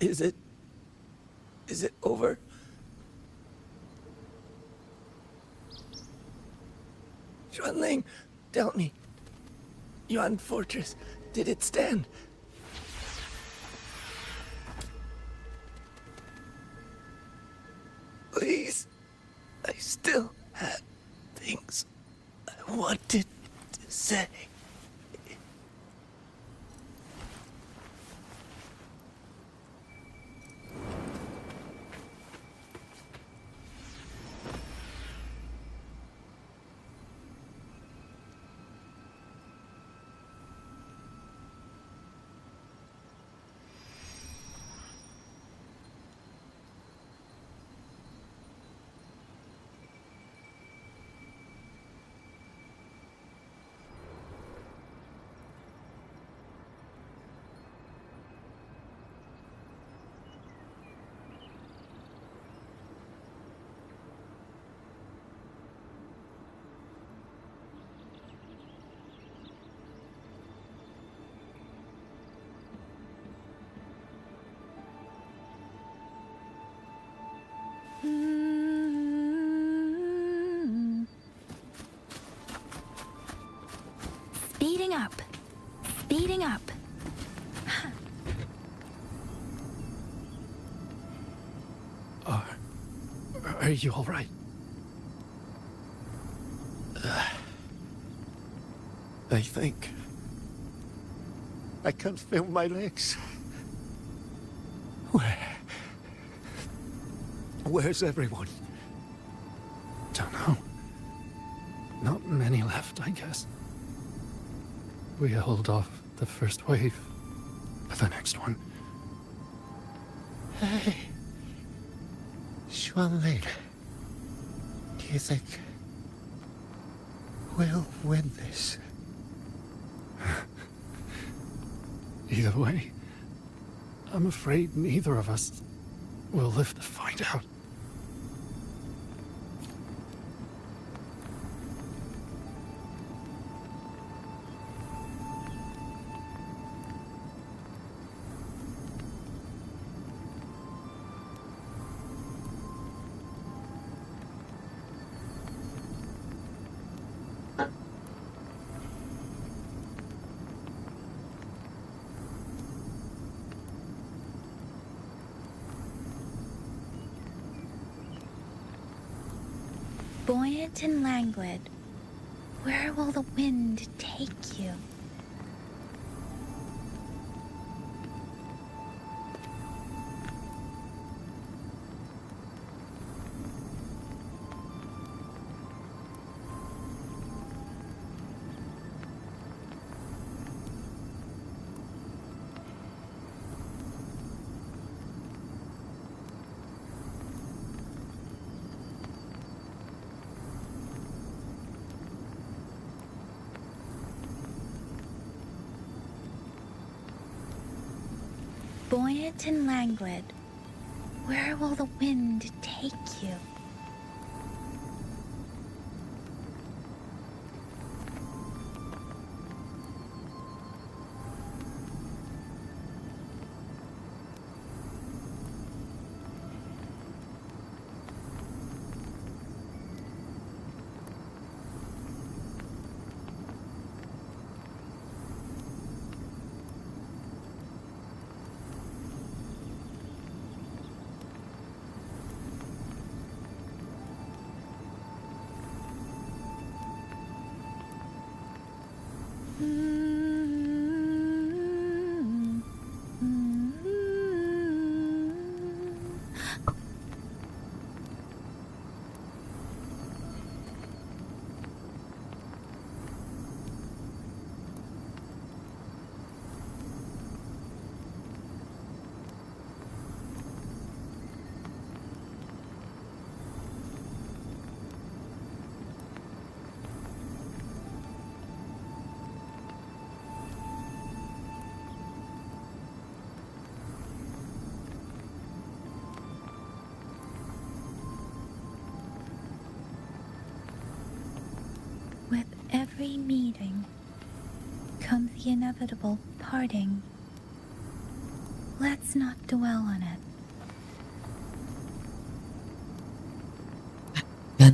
T: Is it over? Xuanling, tell me. Yuan Fortress, did it stand? Please, I still had things I wanted to say.
E: Speeding up. Speeding up.
L: Are you all right?
N: I think I can't feel my legs. Where's everyone?
L: Don't know. Not many left, I guess. We held off the first wave, but the next one.
N: Hey, Xuanling, do you think we'll win this?
L: Either way, I'm afraid neither of us will live to find out.
E: Buoyant and languid, where will the wind take you? Buoyant and languid, where will the wind take you? every meeting comes the inevitable parting. Let's not dwell on it.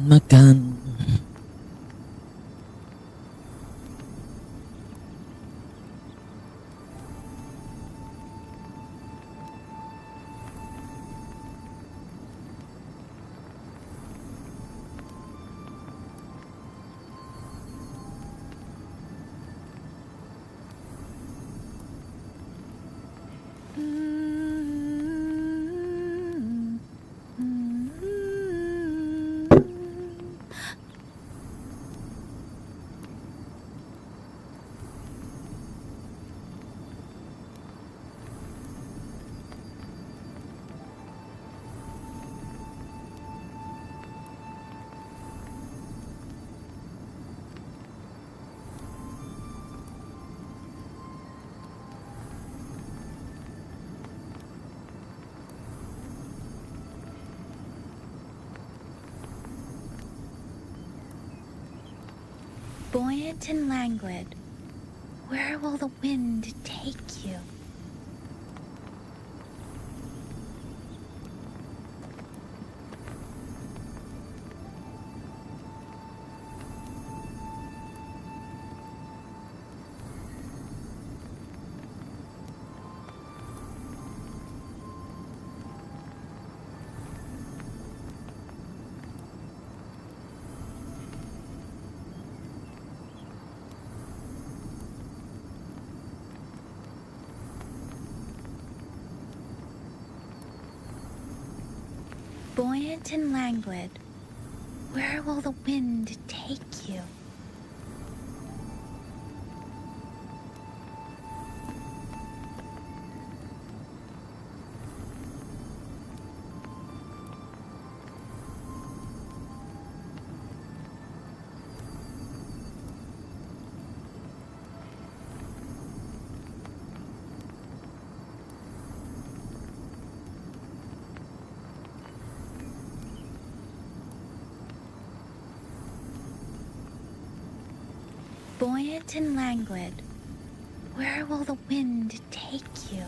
B: Makan.
E: Buoyant and languid, where will the wind take you? Buoyant and languid, where will the wind take you? Buoyant and languid, where will the wind take you?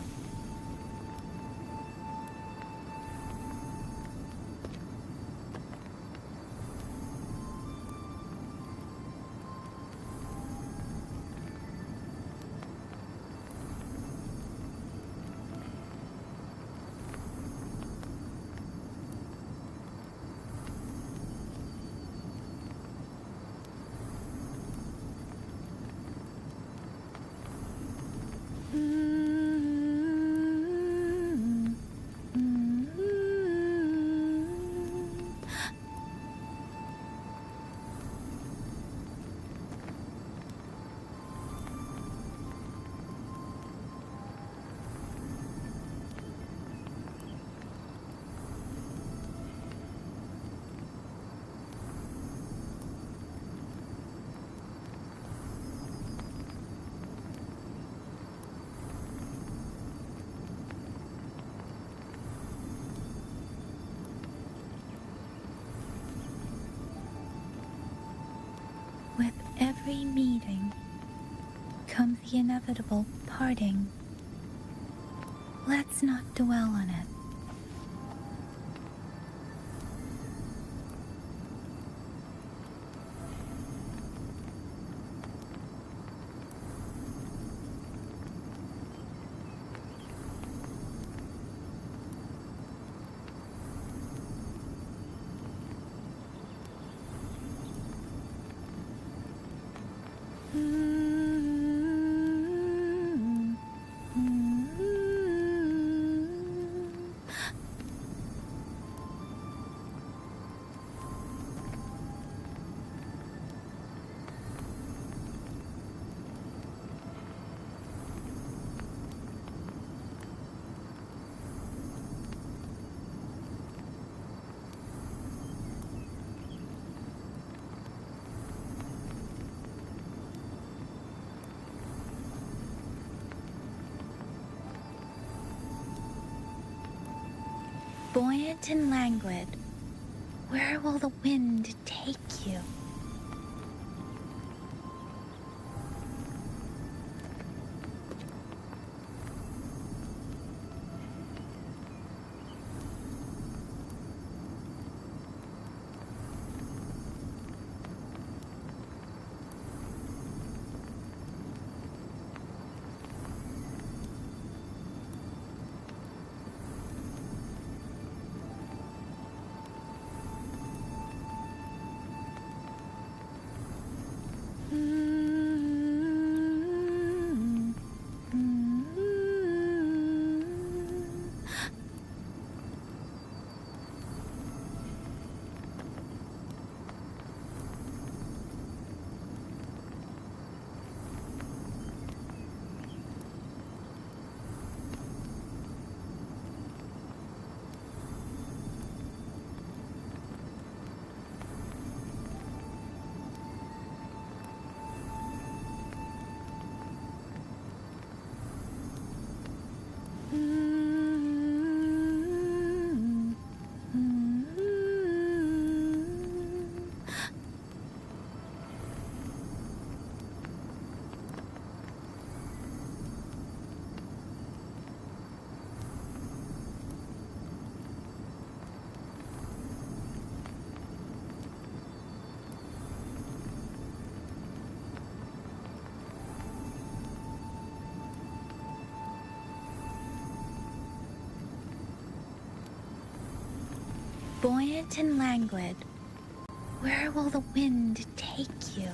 E: With every meeting comes the inevitable parting. Let's not dwell on it. Buoyant and languid, where will the wind take you?
O: Buoyant and languid, where will the wind take you?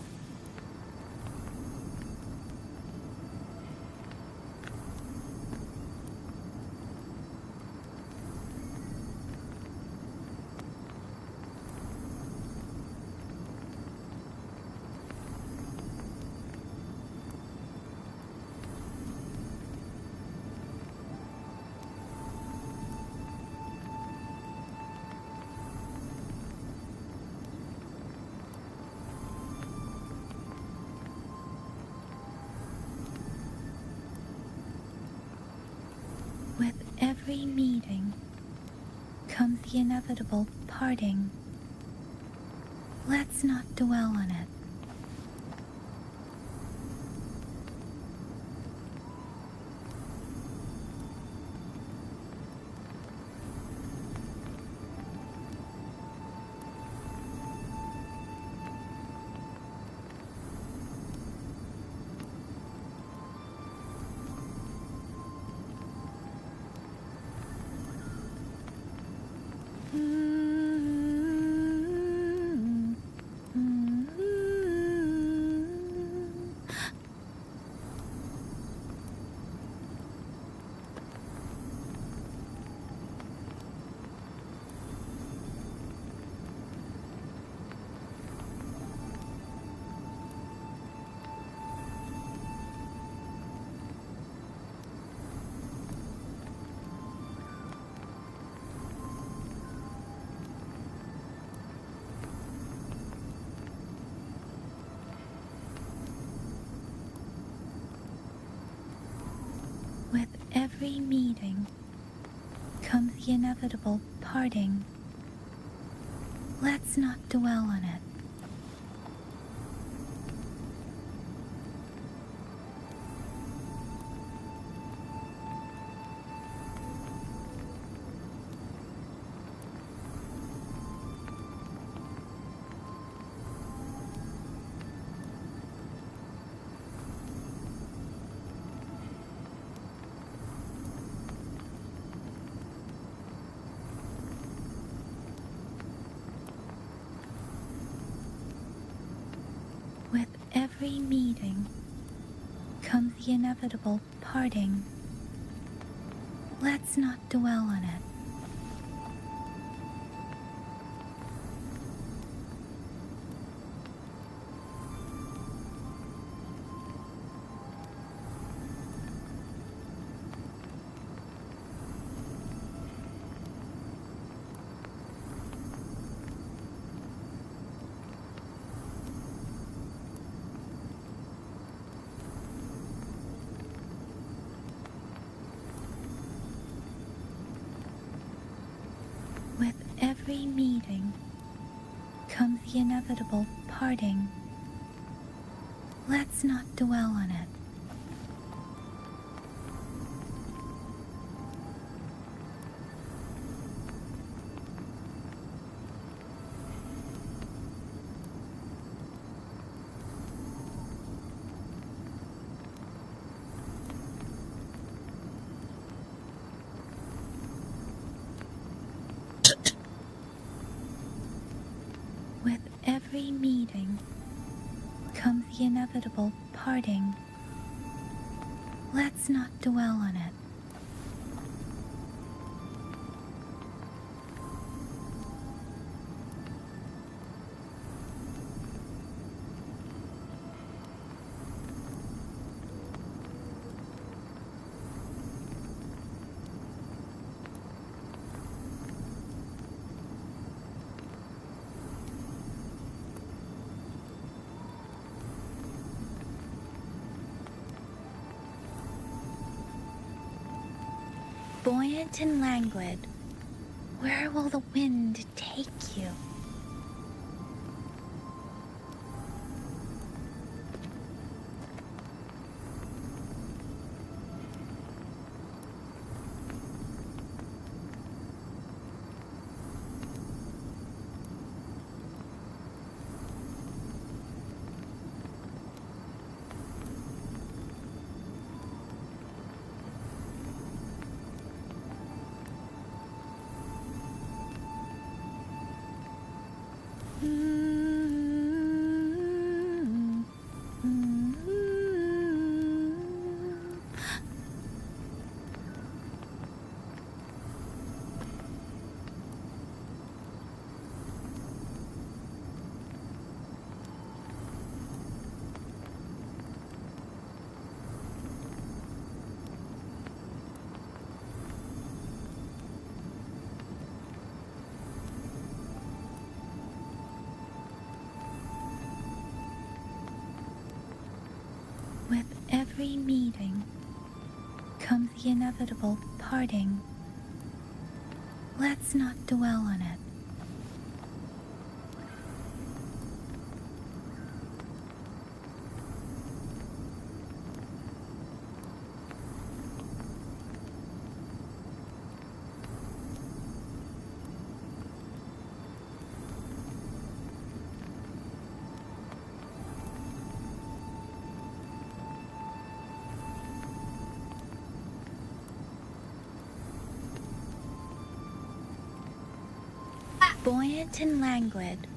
O: With every meeting comes the inevitable parting. Let's not dwell on it. With every meeting comes the inevitable parting. Let's not dwell on it. With every meeting comes the inevitable parting. Let's not dwell on it. With every meeting comes the inevitable parting. Let's not dwell on it. With every meeting comes the inevitable parting. Let's not dwell on it. Buoyant and languid, where will the wind take you?
E: every meeting comes the inevitable parting. Let's not dwell on it. Buoyant and languid,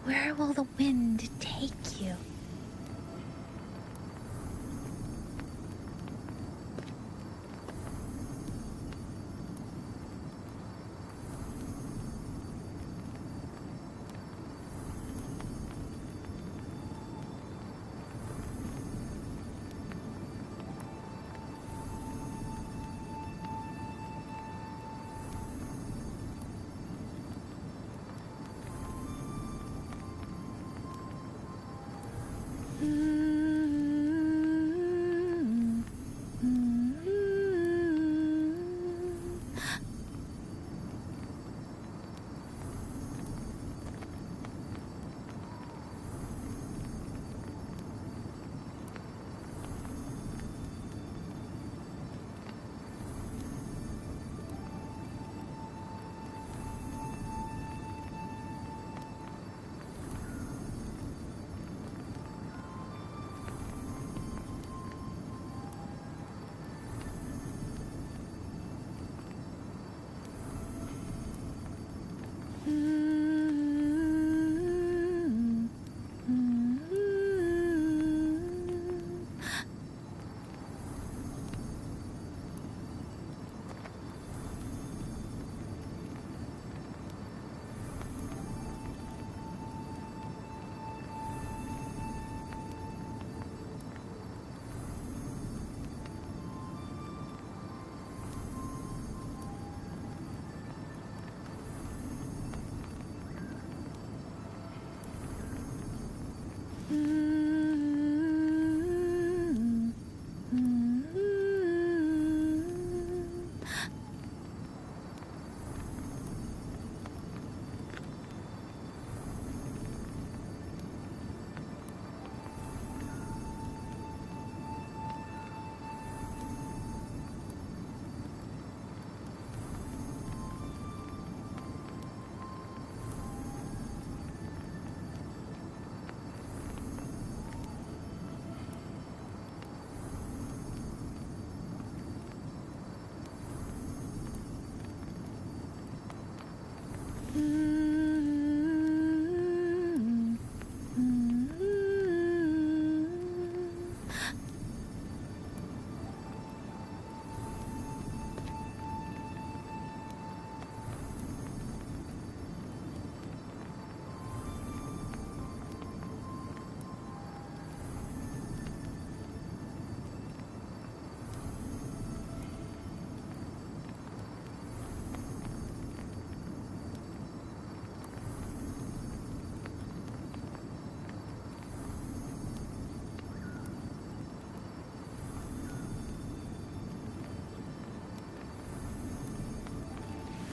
E: where will the wind take you?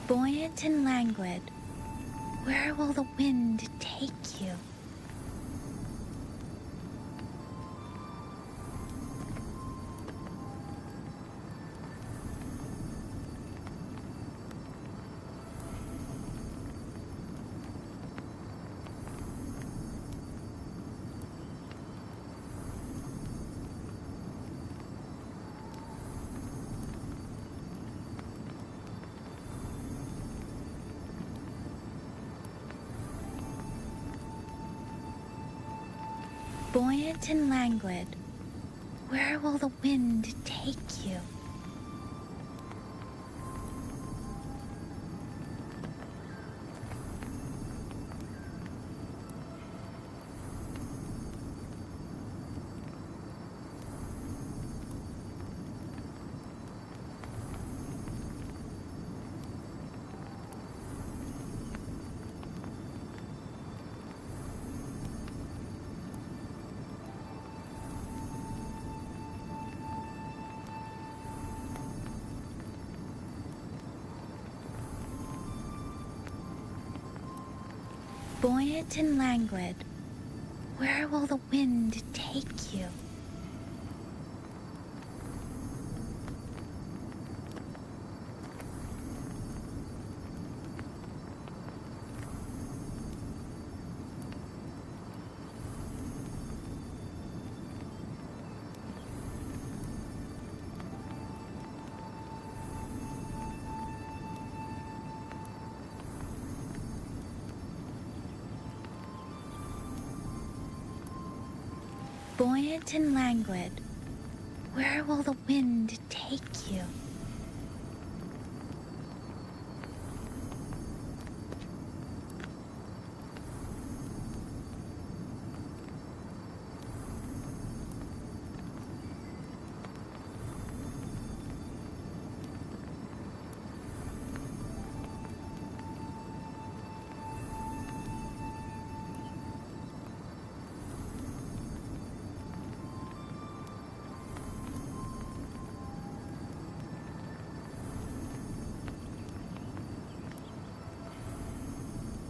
E: Buoyant and languid, where will the wind take you? Buoyant and languid, where will the wind take you?
O: Buoyant and languid, where will the wind take you? Buoyant and languid, where will the wind take you?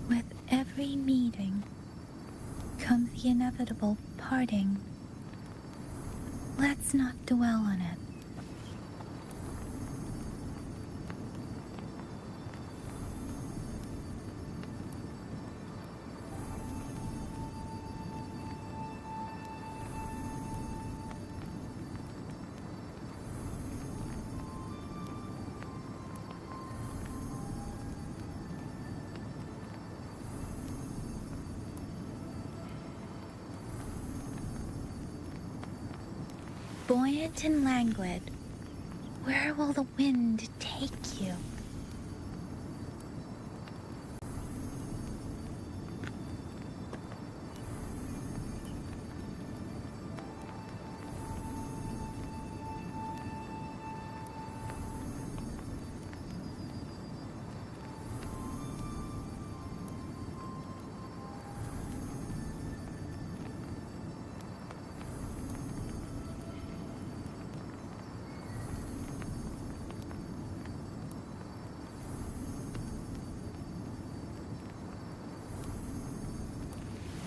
O: With every meeting comes the inevitable parting. Let's not dwell on it. Buoyant and languid, where will the wind take you?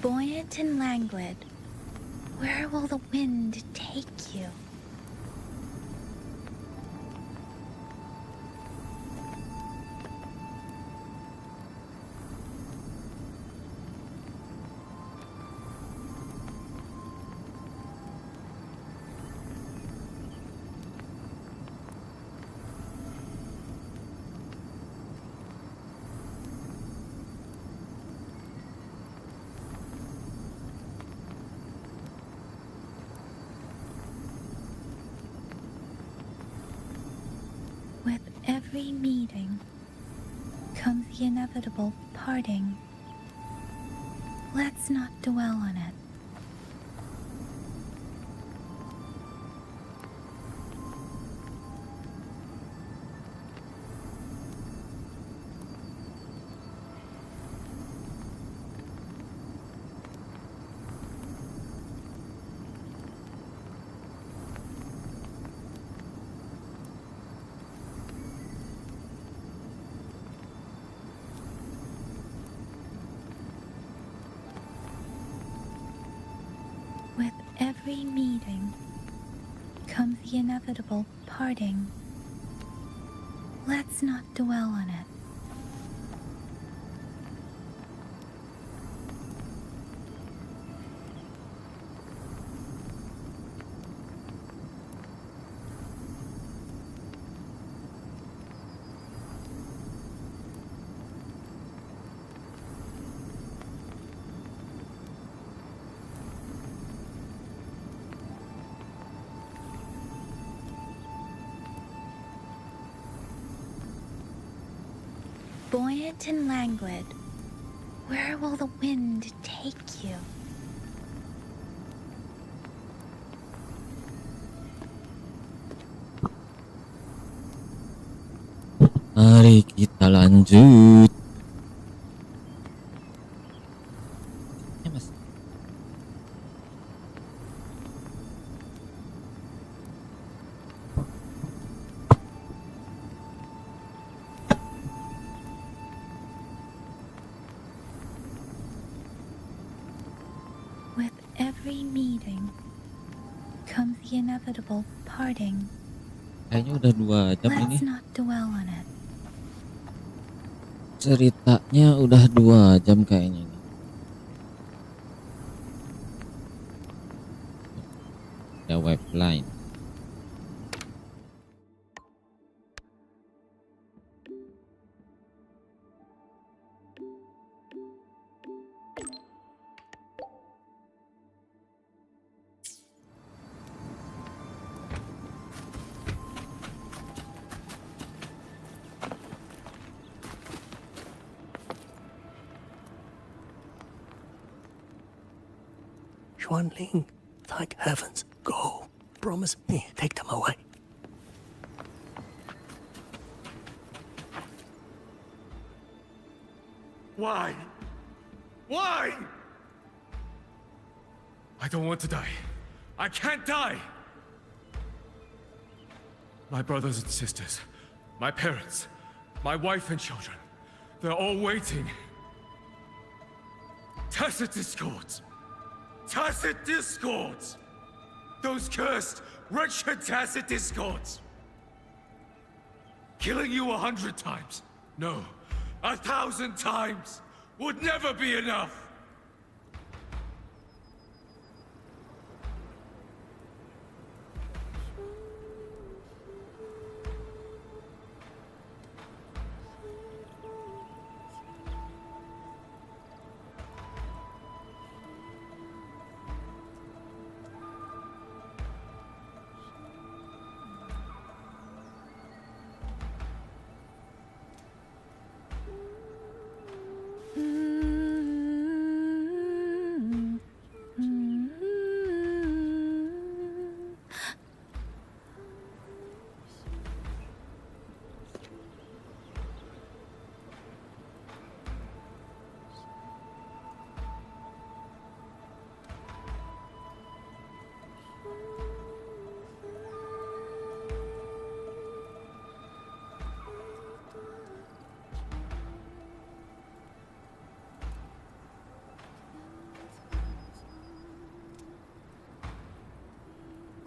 O: Buoyant and languid, where will the wind take you? With every meeting comes the inevitable parting. Let's not dwell on it. With every meeting comes the inevitable parting. Let's not dwell on it. Buoyant and languid, where will the wind take you?
B: Mari kita lanjut. Ya, Mas.
E: every meeting comes the inevitable parting.
B: Kayaknya udah 2 jam ini.
E: Let's not dwell on it.
B: Ceritanya udah 2 jam kayaknya nih. Ada web line.
T: Xuanling, thank heavens. Go. Promise me, take them away.
A: Why? Why? I don't want to die. I can't die. My brothers and sisters, my parents, my wife and children, they're all waiting. Tacit discords. Tacit discords! Those cursed, wretched tacit discords! Killing you 100 times, no, 1,000 times, would never be enough!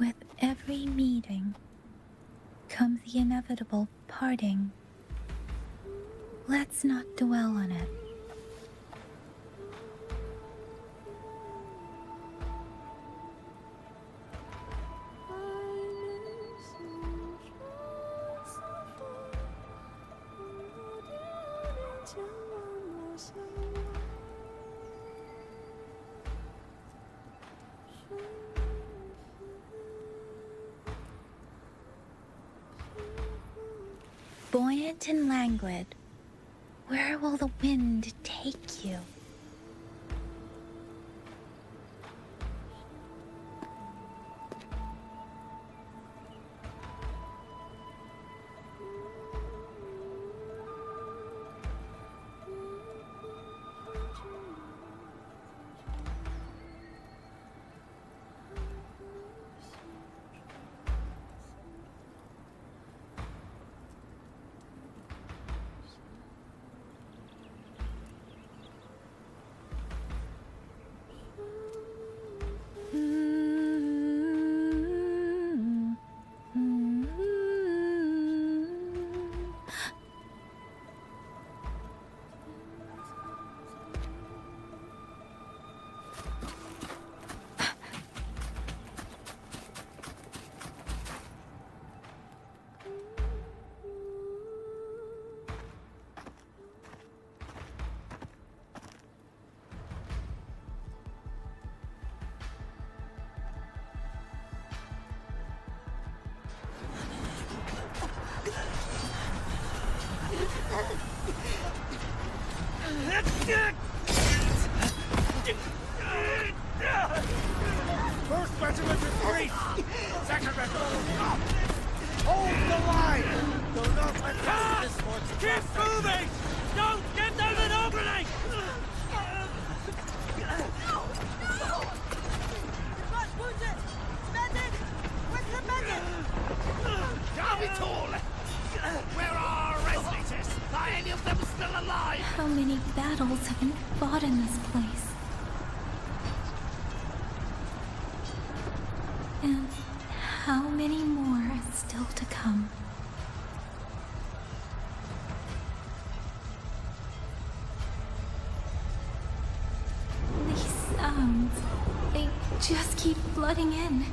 E: With every meeting comes the inevitable parting. Let's not dwell on it. Buoyant and languid, where will the wind take you?
F: First regiment retreat! Second regiment, hold the line! Do not let this force keep moving! Don't give them an opening! Where are our resonators? Are any of them still alive?
E: How many battles have been fought in this place? flooding in.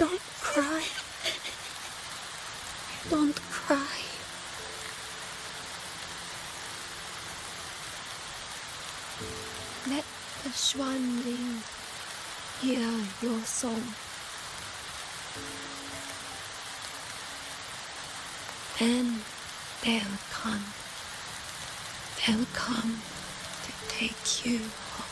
E: Don't cry. Don't cry.
M: Let the swanling hear your song. Then they'll come. They'll come to take you home.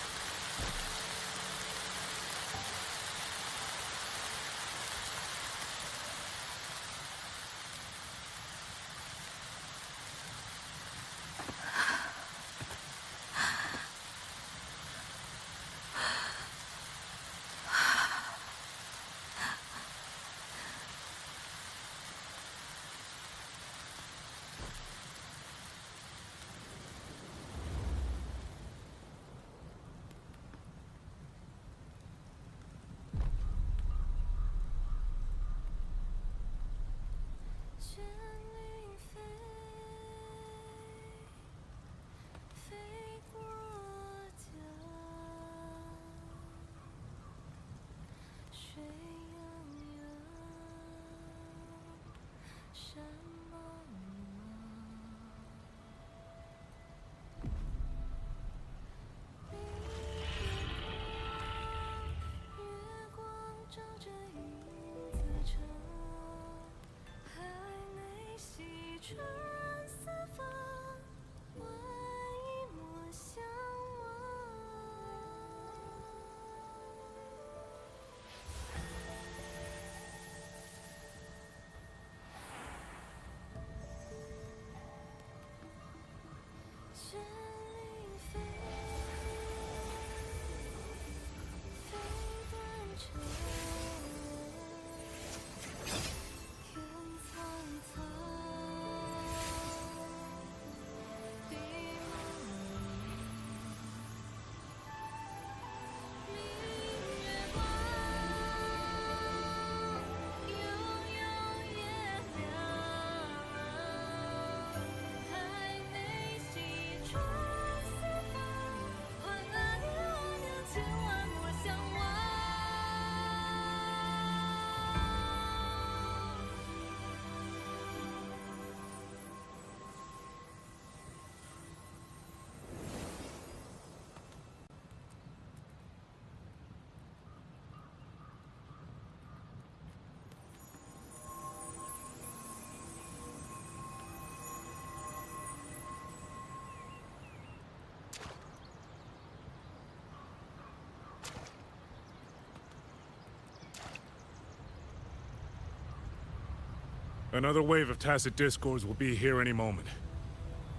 J: Another wave of tacit discords will be here any moment.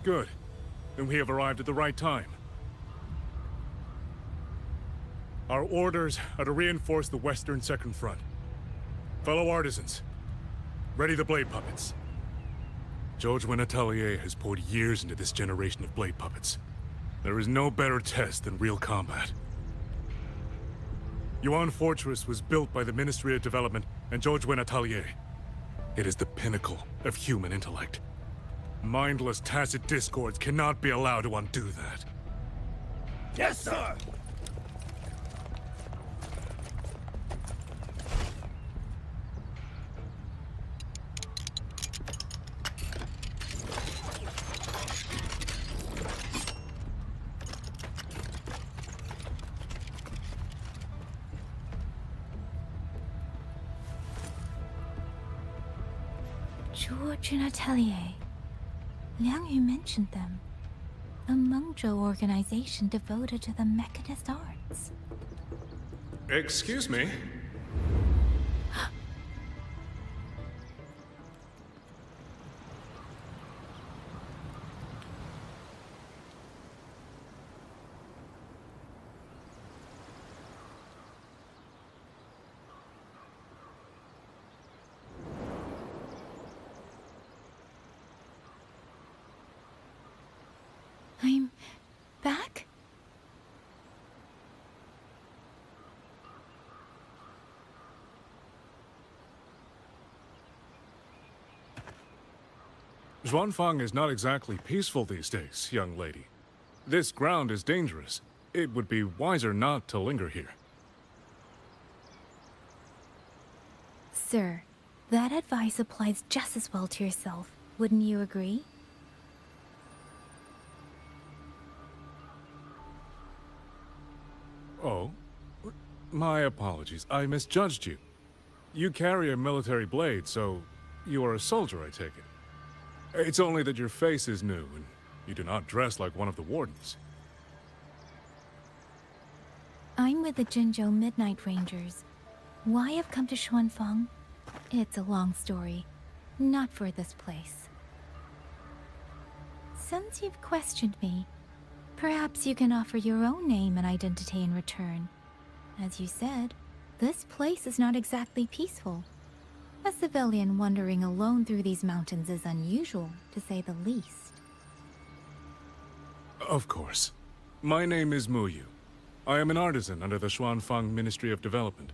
J: Good. Then we have arrived at the right time. Our orders are to reinforce the western second front. Fellow artisans, ready the blade puppets. godeg123 Atelier has poured years into this generation of blade puppets. There is no better test than real combat. Yuan Fortress was built by the Ministry of Development and godeg123 Atelier. It is the pinnacle of human intellect. Mindless tacit discords cannot be allowed to undo that.
F: Yes, sir!
E: Godeg123 Atelier. Liang Yu mentioned them. A Mengzhou organization devoted to the mechanist arts.
J: Excuse me?
E: I'm back?
J: Xuanfang is not exactly peaceful these days, young lady. This ground is dangerous. It would be wiser not to linger here.
E: Sir, that advice applies just as well to yourself. Wouldn't you agree?
J: Oh? My apologies. I misjudged you. You carry a military blade, so you are a soldier, I take it. It's only that your face is new, and you do not dress like one of the wardens.
E: I'm with the Jinzhou Midnight Rangers. Why I've come to Xuanfang? It's a long story. Not for this place. Since you've questioned me, perhaps you can offer your own name and identity in return. As you said, this place is not exactly peaceful. A civilian wandering alone through these mountains is unusual, to say the least.
J: Of course. My name is Muyu. I am an artisan under the Xuanfang Ministry of Development.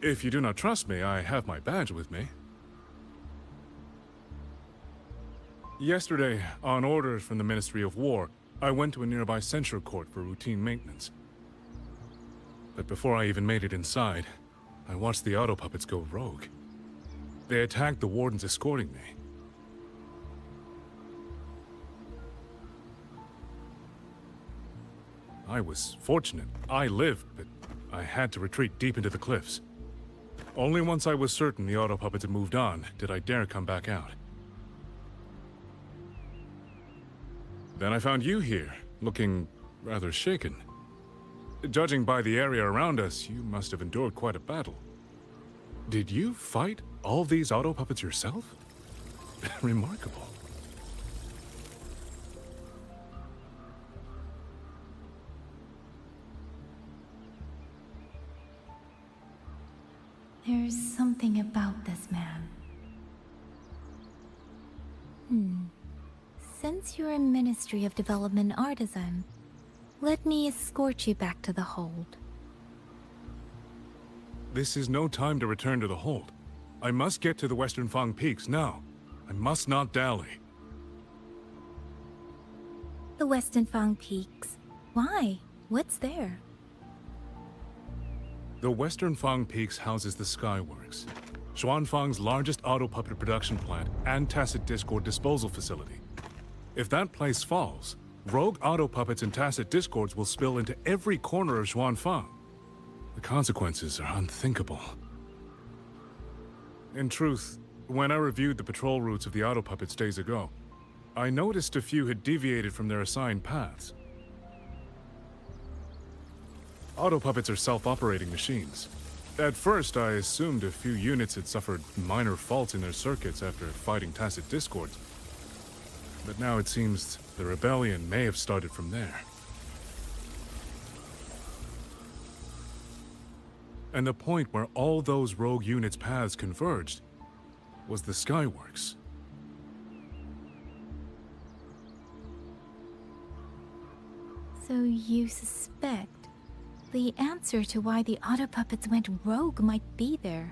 J: If you do not trust me, I have my badge with me. Yesterday, on orders from the Ministry of War, I went to a nearby censure court for routine maintenance. But before I even made it inside, I watched the auto puppets go rogue. They attacked the wardens escorting me. I was fortunate. I lived, but I had to retreat deep into the cliffs. Only once I was certain the auto puppets had moved on did I dare come back out. Then I found you here, looking rather shaken. Judging by the area around us, you must have endured quite a battle. Did you fight all these auto puppets yourself? Remarkable.
E: There's something about this man. Since you're a Ministry of Development artisan, let me escort you back to the hold.
J: This is no time to return to the hold. I must get to the Western Fang Peaks now. I must not dally.
E: The Western Fang Peaks? Why? What's there?
J: The Western Fang Peaks houses the Skyworks, Xuanfang's largest auto puppet production plant and tacit discord disposal facility. If that place falls, rogue auto puppets and tacit discords will spill into every corner of Xuanfang. The consequences are unthinkable. In truth, when I reviewed the patrol routes of the auto puppets days ago, I noticed a few had deviated from their assigned paths. Auto puppets are self-operating machines. At first, I assumed a few units had suffered minor faults in their circuits after fighting tacit discords. But now it seems the rebellion may have started from there. And the point where all those rogue units' paths converged was the Skyworks.
E: So you suspect the answer to why the auto puppets went rogue might be there.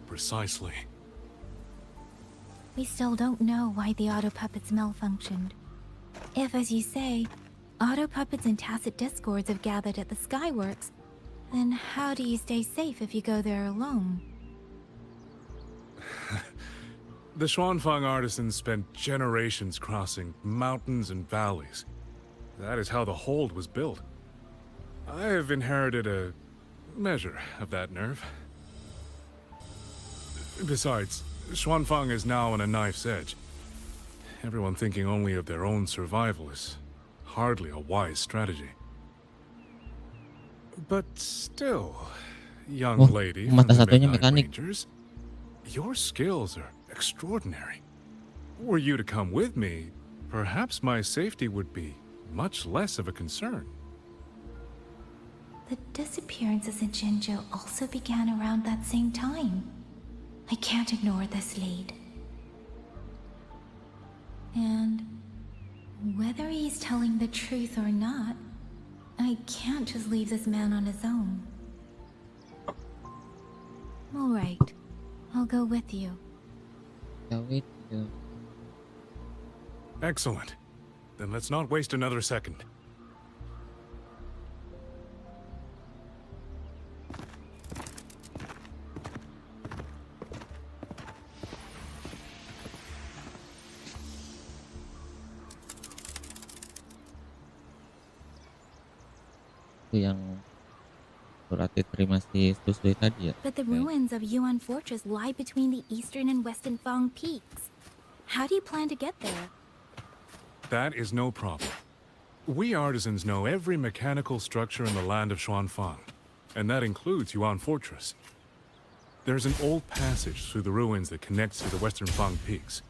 J: Precisely.
E: We still don't know why the auto puppets malfunctioned. If, as you say, auto puppets and tacit discords have gathered at the Skyworks, then how do you stay safe if you go there alone?
J: The Xuanfang artisans spent generations crossing mountains and valleys. That is how the hold was built. I have inherited a measure of that nerve. Besides, Xuanfang is now on a knife's edge. Everyone thinking only of their own survival is hardly a wise strategy. But still, young lady from
B: mata
J: the
B: satunya
J: Midnight
B: mekanik.
J: Rangers, your skills are extraordinary. Were you to come with me, perhaps my safety would be much less of a concern.
E: The disappearances in Jinzhou also began around that same time. I can't ignore this lead. And whether he's telling the truth or not, I can't just leave this man on his own. All right, I'll go with you.
J: Excellent. Then let's not waste another second.
B: Itu yang surat diterima si Susui tadi ya.
E: But the ruins of Yuan Fortress lie between the eastern and western Fang peaks. How do you plan to get there?
J: That is no problem. We artisans know every mechanical structure in the land of Xuanfang, and that includes Yuan Fortress. There's an old passage through the ruins that connects to the western Fang peaks.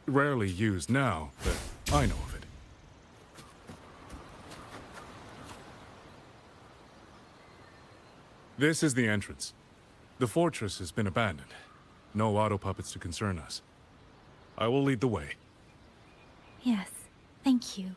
J: Rarely used now, but I know of it. This is the entrance. The fortress has been abandoned. No auto puppets to concern us. I will lead the way.
E: Yes, thank you.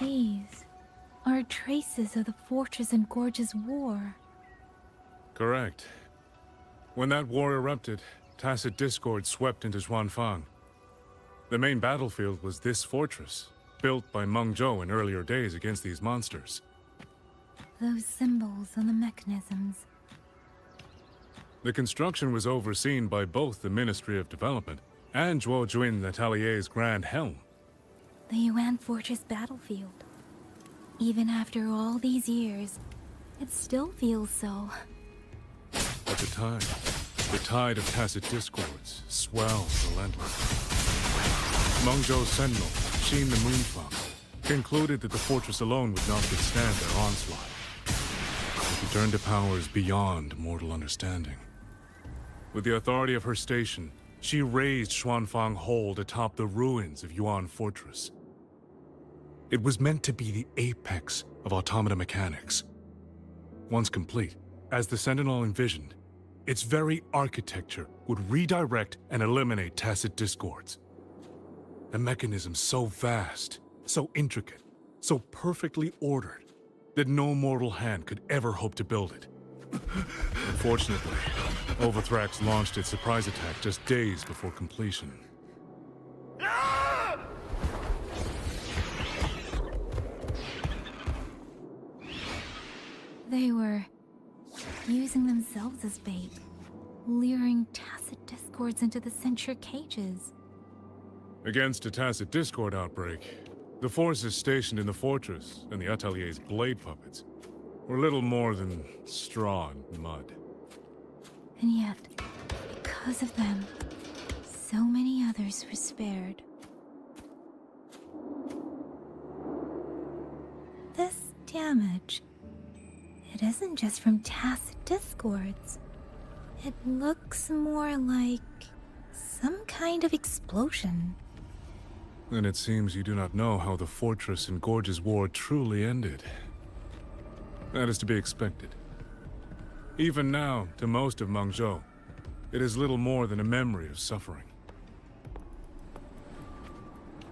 E: These are traces of the Fortress and Gorge's war.
J: Correct. When that war erupted, tacit discord swept into Xuanfang. The main battlefield was this fortress, built by Meng Zhou in earlier days against these monsters.
E: Those symbols on the mechanisms.
J: The construction was overseen by both the Ministry of Development and Zhuo Jun Natalier's Grand Helm.
E: The Yuan Fortress battlefield. Even after all these years, it still feels so.
J: At the tide of tacit discords swells relentlessly. Meng Zhou's sentinel, Xin the Moonfang, concluded that the fortress alone would not withstand their onslaught. She turned to powers beyond mortal understanding. With the authority of her station, she raised Xuanfang Hold atop the ruins of Yuan Fortress. It was meant to be the apex of automata mechanics. Once complete, as the Sentinel envisioned, its very architecture would redirect and eliminate tacit discords. A mechanism so vast, so intricate, so perfectly ordered, that no mortal hand could ever hope to build it. Unfortunately, Overthrax launched its surprise attack just days before completion.
E: They were using themselves as bait, luring Tacit Discords into the Censure cages.
J: Against a Tacit Discord outbreak, the forces stationed in the fortress and the Atelier's blade puppets were little more than straw and mud.
E: And yet, because of them, so many others were spared. This damage, it isn't just from Tacit Discords. It looks more like some kind of explosion.
J: Then it seems you do not know how the fortress and Gorge's war truly ended. That is to be expected. Even now, to most of Mengzhou, it is little more than a memory of suffering.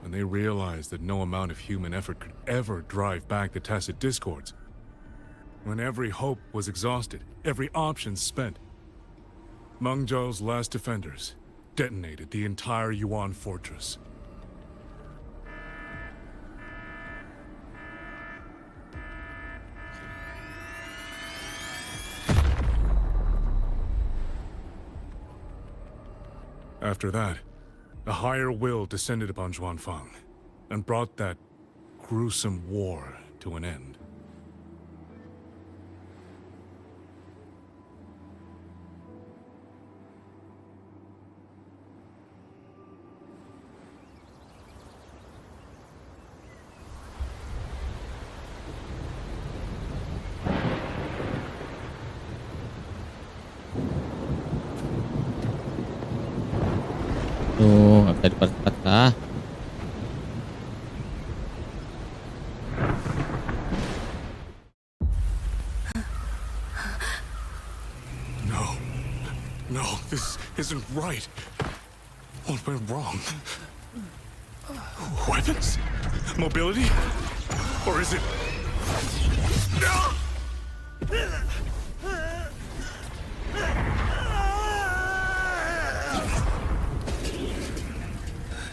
J: When they realized that no amount of human effort could ever drive back the Tacit Discords, when every hope was exhausted, every option spent, Mengzhou's last defenders detonated the entire Yuan fortress. After that, a higher will descended upon Xuanfang and brought that gruesome war to an end.
B: Tuh, nggak bisa dipercepat kah?
J: No, this isn't right. What went wrong? Weapons? Mobility? Or is it...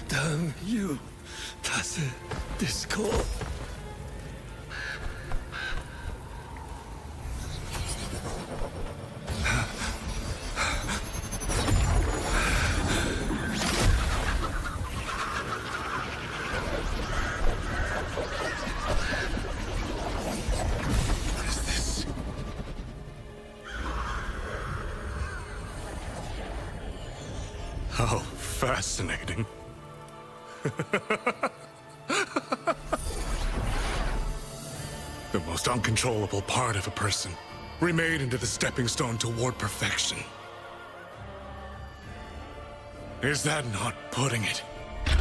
W: Damn you, Tacit Discord.
J: How fascinating. The most uncontrollable part of a person, remade into the stepping stone toward perfection. Is that not putting it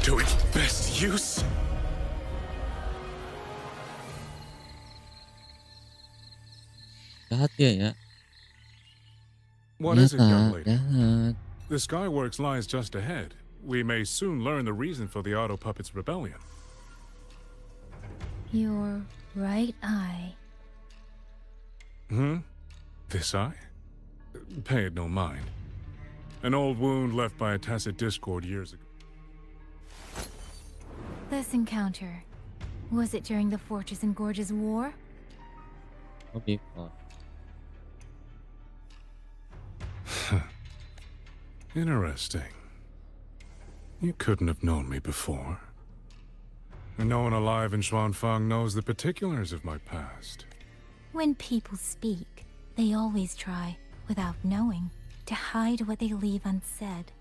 J: to its best use?
B: Jahat dia ya.
J: What is it, young
B: Jahat,
J: lady?
B: jahat.
J: The Skyworks lies just ahead. We may soon learn the reason for the Auto Puppets' rebellion.
E: Your right eye.
J: This eye? Pay it no mind. An old wound left by a Tacit Discord years ago.
E: This encounter, was it during the Fortress and Gorge's war?
B: Oh, before.
J: Interesting. You couldn't have known me before. And no one alive in Xuanfang knows the particulars of my past.
E: When people speak, they always try, without knowing, to hide what they leave unsaid.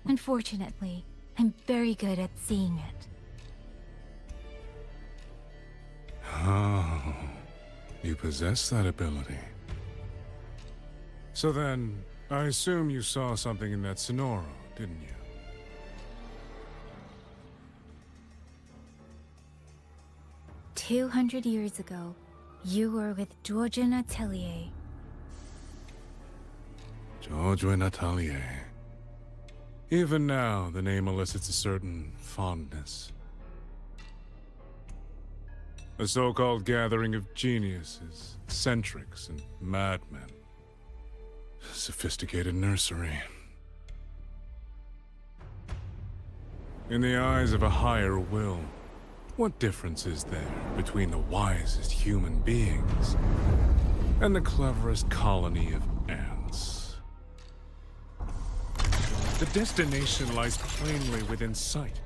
E: Unfortunately, I'm very good at seeing it.
J: Oh, you possess that ability. So then, I assume you saw something in that Sonoro, didn't you?
E: 200 years ago, you were with Georgian Atelier.
J: Georgian Atelier. Even now, the name elicits a certain fondness. A so-called gathering of geniuses, eccentrics, and madmen. Sophisticated nursery. In the eyes of a higher will, what difference is there between the wisest human beings and the cleverest colony of ants? The destination lies plainly within sight,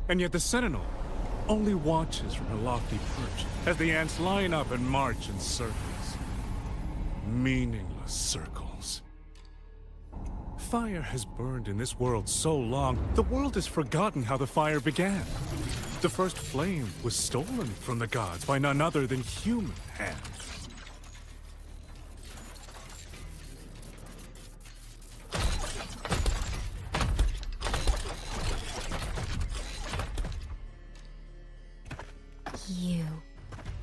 J: and yet the Sentinel only watches from her lofty perch as the ants line up and march in circles. Meaningless circles. Fire has burned in this world so long, the world has forgotten how the fire began. The first flame was stolen from the gods by none other than human hands.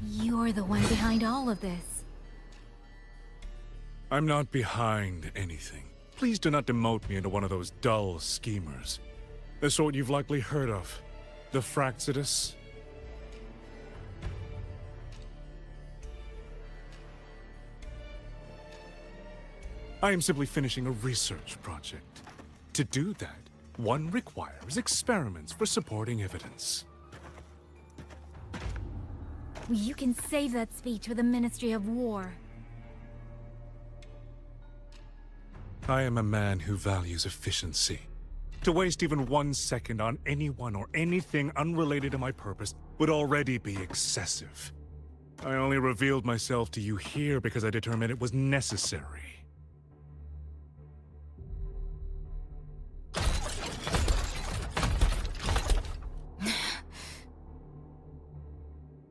E: You're the one behind all of this.
J: I'm not behind anything. Please do not demote me into one of those dull schemers. The sort you've likely heard of. The Fraxidus. I am simply finishing a research project. To do that, one requires experiments for supporting evidence.
E: You can save that speech for the Ministry of War.
J: I am a man who values efficiency. To waste even 1 second on anyone or anything unrelated to my purpose would already be excessive. I only revealed myself to you here because I determined it was necessary.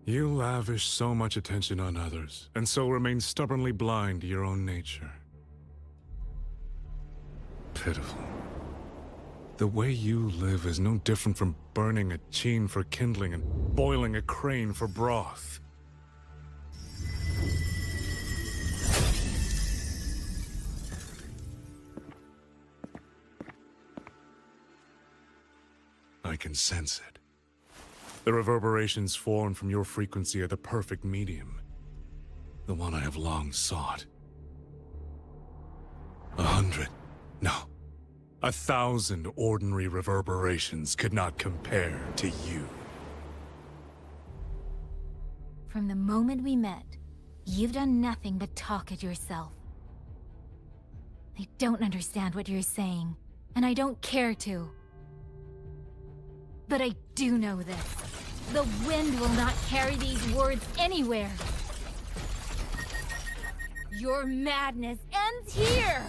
J: You lavish so much attention on others, and so remain stubbornly blind to your own nature. Pitiful. The way you live is no different from burning a cheen for kindling and boiling a crane for broth. I can sense it. The reverberations formed from your frequency are the perfect medium. The one I have long sought. 100, no, 1,000 ordinary reverberations could not compare to you.
E: From the moment we met, you've done nothing but talk at yourself. I don't understand what you're saying, and I don't care to. But I do know this. The wind will not carry these words anywhere. Your madness ends here!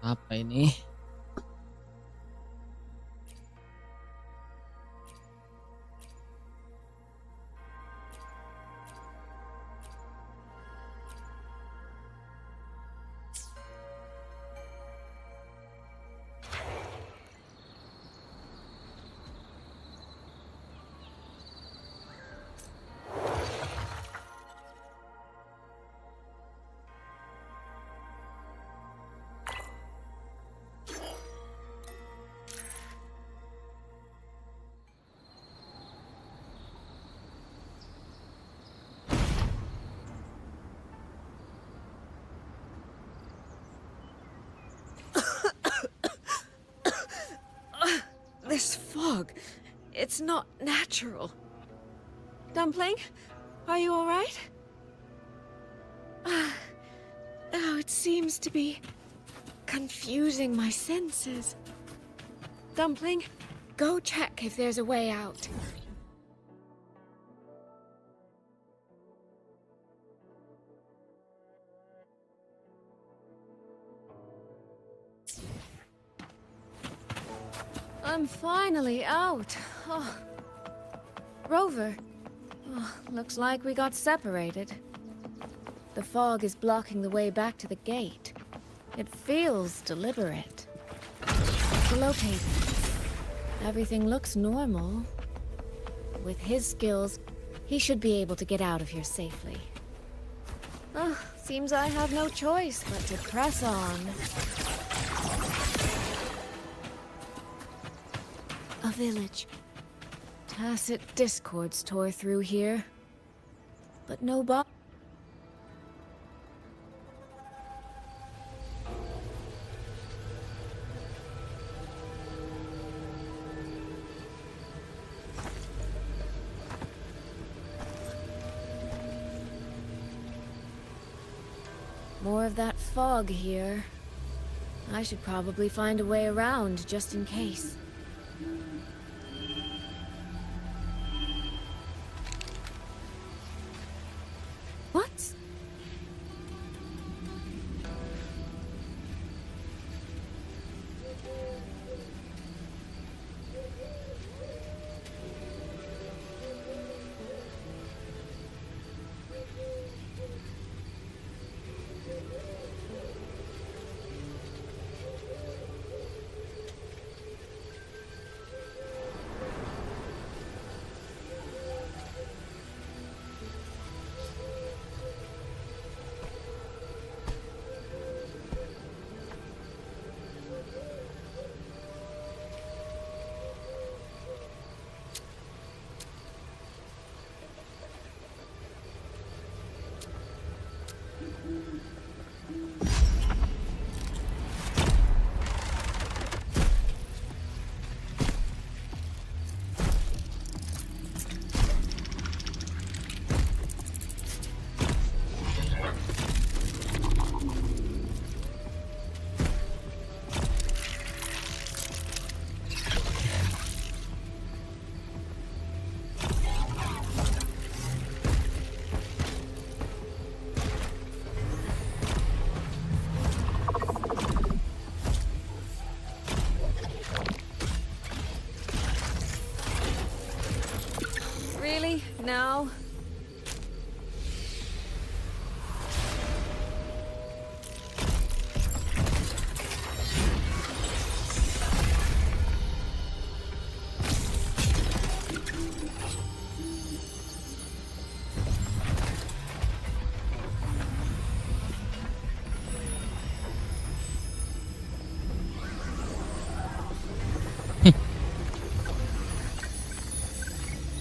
B: Apa ini?
H: fog. It's not natural. Dumpling, are you all right? Oh, it seems to be confusing my senses. Dumpling, go check if there's a way out.
I: I'm finally out. Oh. Rover. Oh, looks like we got separated. The fog is blocking the way back to the gate. It feels deliberate. Located. Everything looks normal. With his skills, he should be able to get out of here safely. Oh, seems I have no choice but to press on. A village. Tacit discords tore through here. But no More of that fog here. I should probably find a way around just in case. What? Really? Now?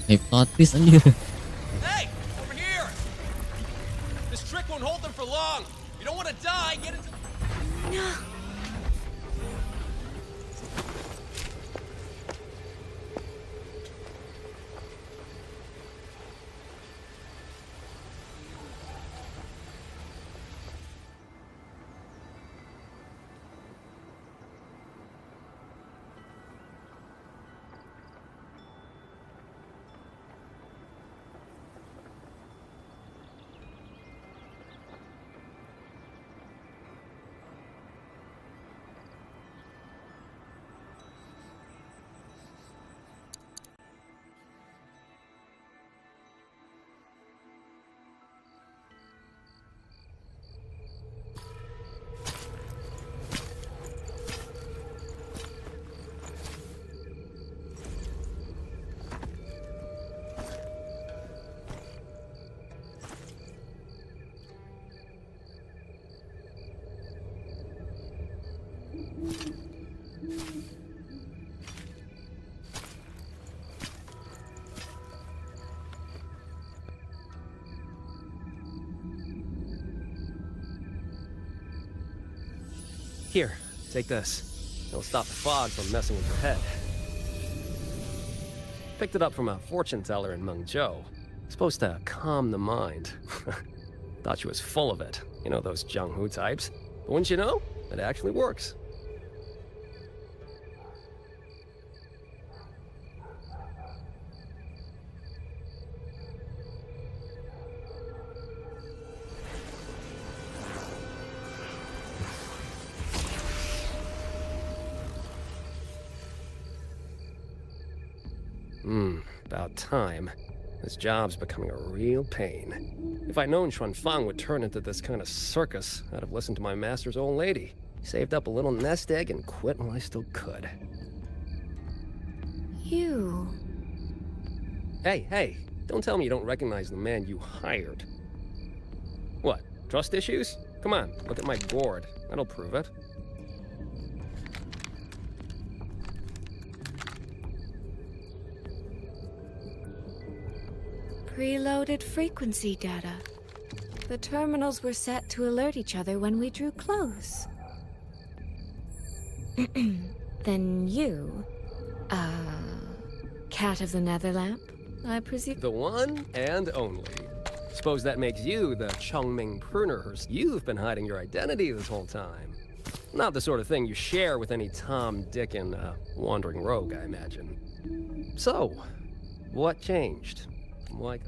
B: May plot twist anjir.
F: Hey! Over here! This trick won't hold them for long. You don't want to die, get into...
H: No.
F: Here, take this. It'll stop the fog from messing with your head.
G: Picked it up from a fortune teller in Mengzhou. Supposed to calm the mind. Thought she was full of it. You know, those Jianghu types. But wouldn't you know, it actually works. About time. This job's becoming a real pain. If I'd known Xuanfang would turn into this kind of circus, I'd have listened to my master's old lady. Saved up a little nest egg and quit while I still could.
I: You...
G: Hey, don't tell me you don't recognize the man you hired. What, trust issues? Come on, look at my gourd. That'll prove it.
I: Preloaded frequency data. The terminals were set to alert each other when we drew close. Then you... Cat of the Netherlamp, I presume?
G: The one and only. Suppose that makes you the Chongming pruner. You've been hiding your identity this whole time. Not the sort of thing you share with any Tom, Dick, and wandering rogue, I imagine. So, what changed? Why?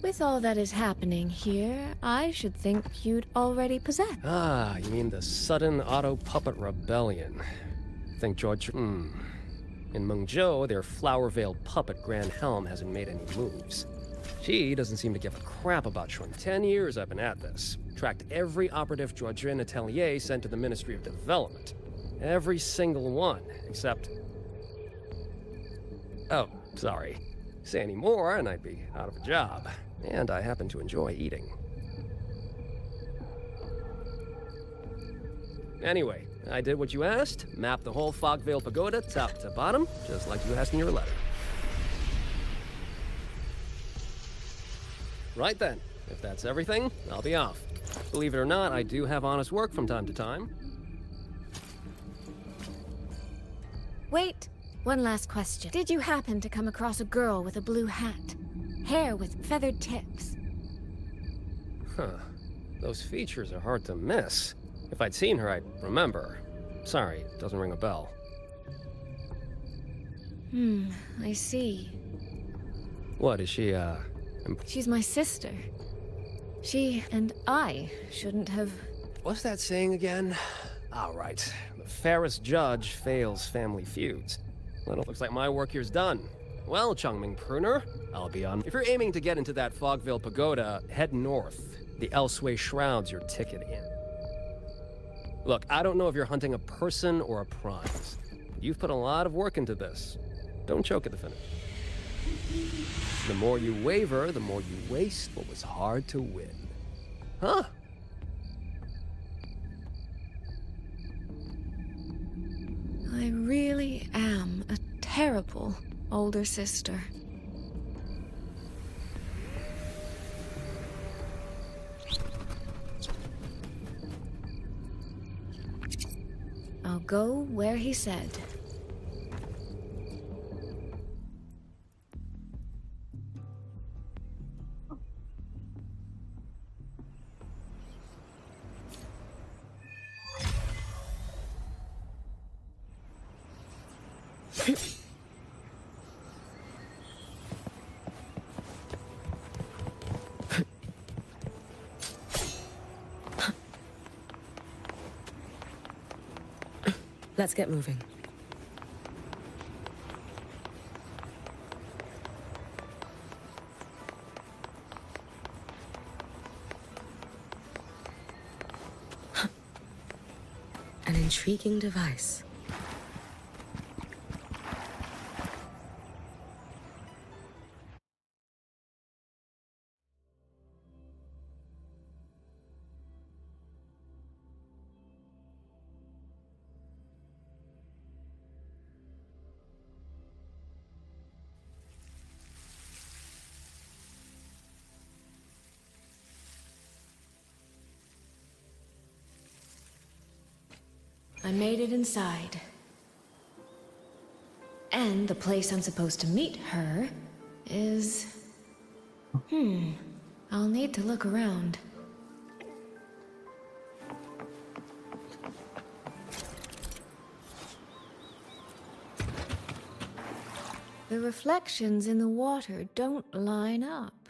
I: With all that is happening here, I should think you'd already possess.
G: Ah, you mean the sudden auto-puppet rebellion. Think George... In Mengzhou, their flower-veiled puppet Grand Helm hasn't made any moves. She doesn't seem to give a crap about Xuan. 10 years I've been at this. Tracked every operative Georgian atelier sent to the Ministry of Development. Every single one, except... Oh, sorry. Say any more and I'd be out of a job. And I happen to enjoy eating. Anyway, I did what you asked. Mapped the whole Fogvale Pagoda top to bottom, just like you asked in your letter. Right then, if that's everything, I'll be off. Believe it or not, I do have honest work from time to time.
I: Wait, one last question. Did you happen to come across a girl with a blue hat? Hair with feathered tips?
G: Huh. Those features are hard to miss. If I'd seen her, I'd remember. Sorry, doesn't ring a bell.
I: I see.
G: What, is she,
I: She's my sister. She and I shouldn't have...
G: What's that saying again? All right. The fairest judge fails family feuds. Well, it looks like my work here's done. Well, Chongming Pruner, I'll be on. If you're aiming to get into that Fogvale Pagoda, head north. The Elseway Shroud's your ticket in. Look, I don't know if you're hunting a person or a prize. You've put a lot of work into this. Don't choke at the finish. The more you waver, the more you waste what was hard to win. Huh?
I: I really am a terrible older sister. I'll go where he said.
P: Let's get moving. An intriguing device.
I: I made it inside. And the place I'm supposed to meet her is... I'll need to look around. The reflections in the water don't line up.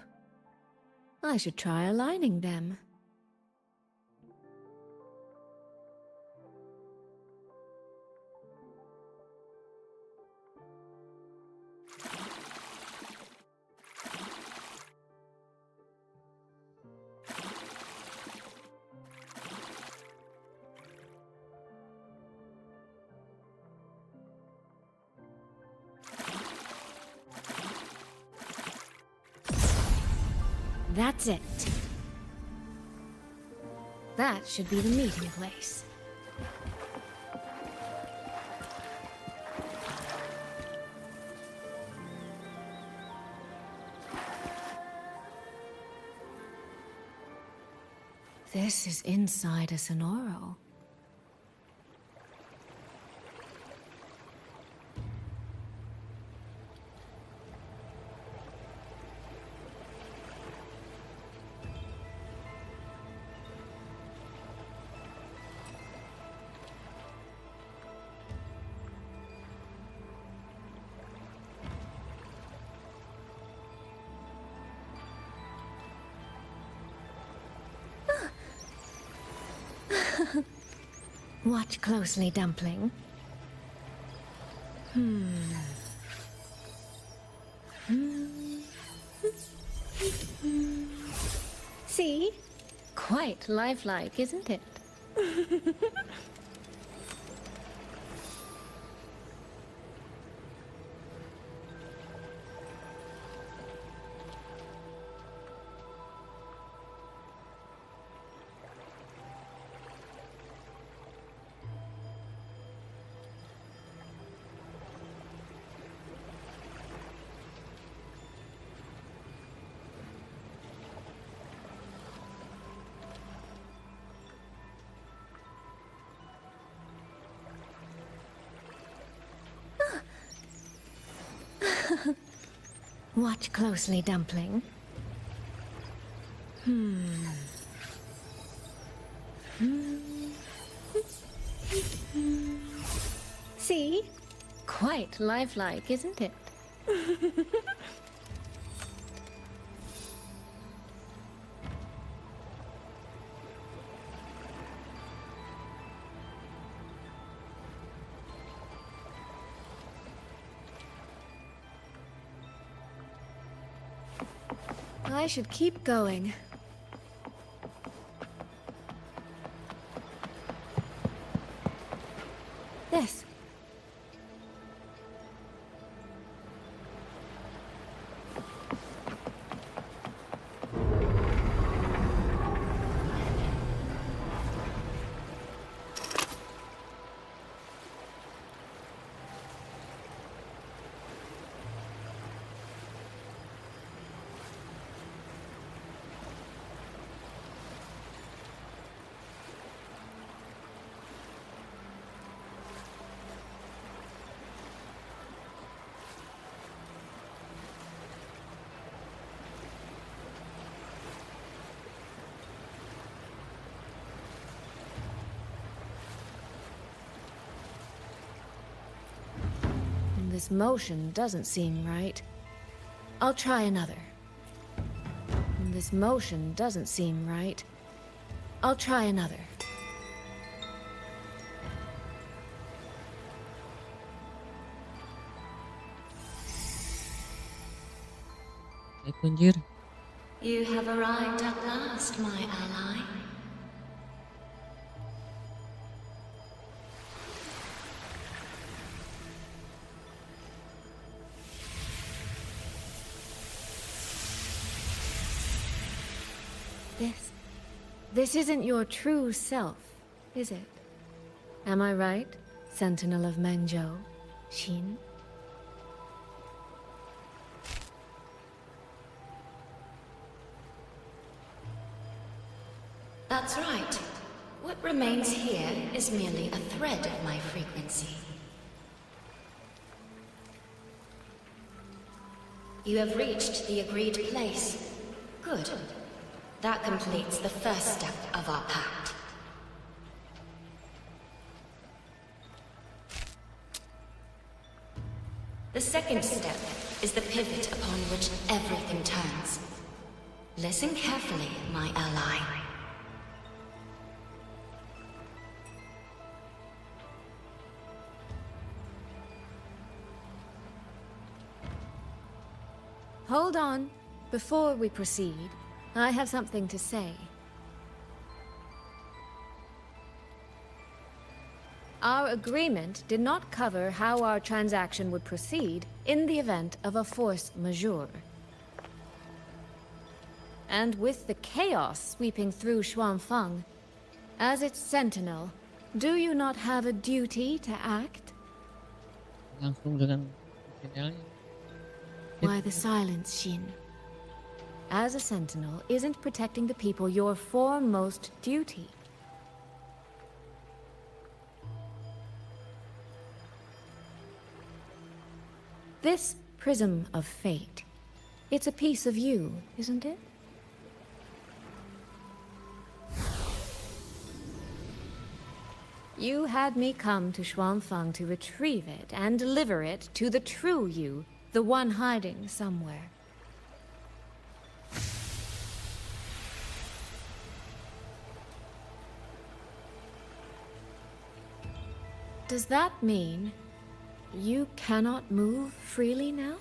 I: I should try aligning them. That's it. That should be the meeting place. This is inside a Sonoro. Watch closely, Dumpling. See? Quite lifelike, isn't it? Watch closely, Dumpling. See? Quite lifelike, isn't it? I should keep going. This. This motion doesn't seem right. I'll try another. This motion doesn't seem right. I'll try another.
B: Anjir.
O: You have arrived at last, my ally.
I: This isn't your true self, is it? Am I right, Sentinel of Mengzhou, Xin?
O: That's right. What remains here is merely a thread of my frequency. You have reached the agreed place. Good. That completes the first step of our pact. The second step is the pivot upon which everything turns. Listen carefully, my ally.
I: Hold on. Before we proceed, I have something to say. Our agreement did not cover how our transaction would proceed in the event of a force majeure. And with the chaos sweeping through Xuanfeng, as its sentinel, do you not have a duty to act?
B: Langsung dengan
I: Why the silence, Xin? As a sentinel, isn't protecting the people your foremost duty? This prism of fate, it's a piece of you, isn't it? You had me come to Xuanfeng to retrieve it and deliver it to the true you, the one hiding somewhere. Does that mean you cannot move freely now?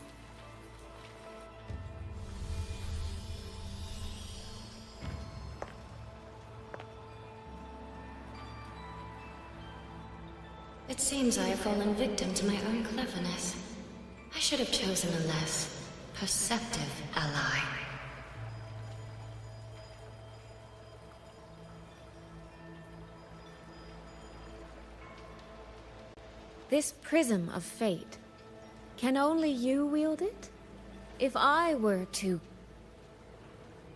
O: It seems I have fallen victim to my own cleverness. I should have chosen a less perceptive ally.
I: This prism of fate, can only you wield it? If I were to...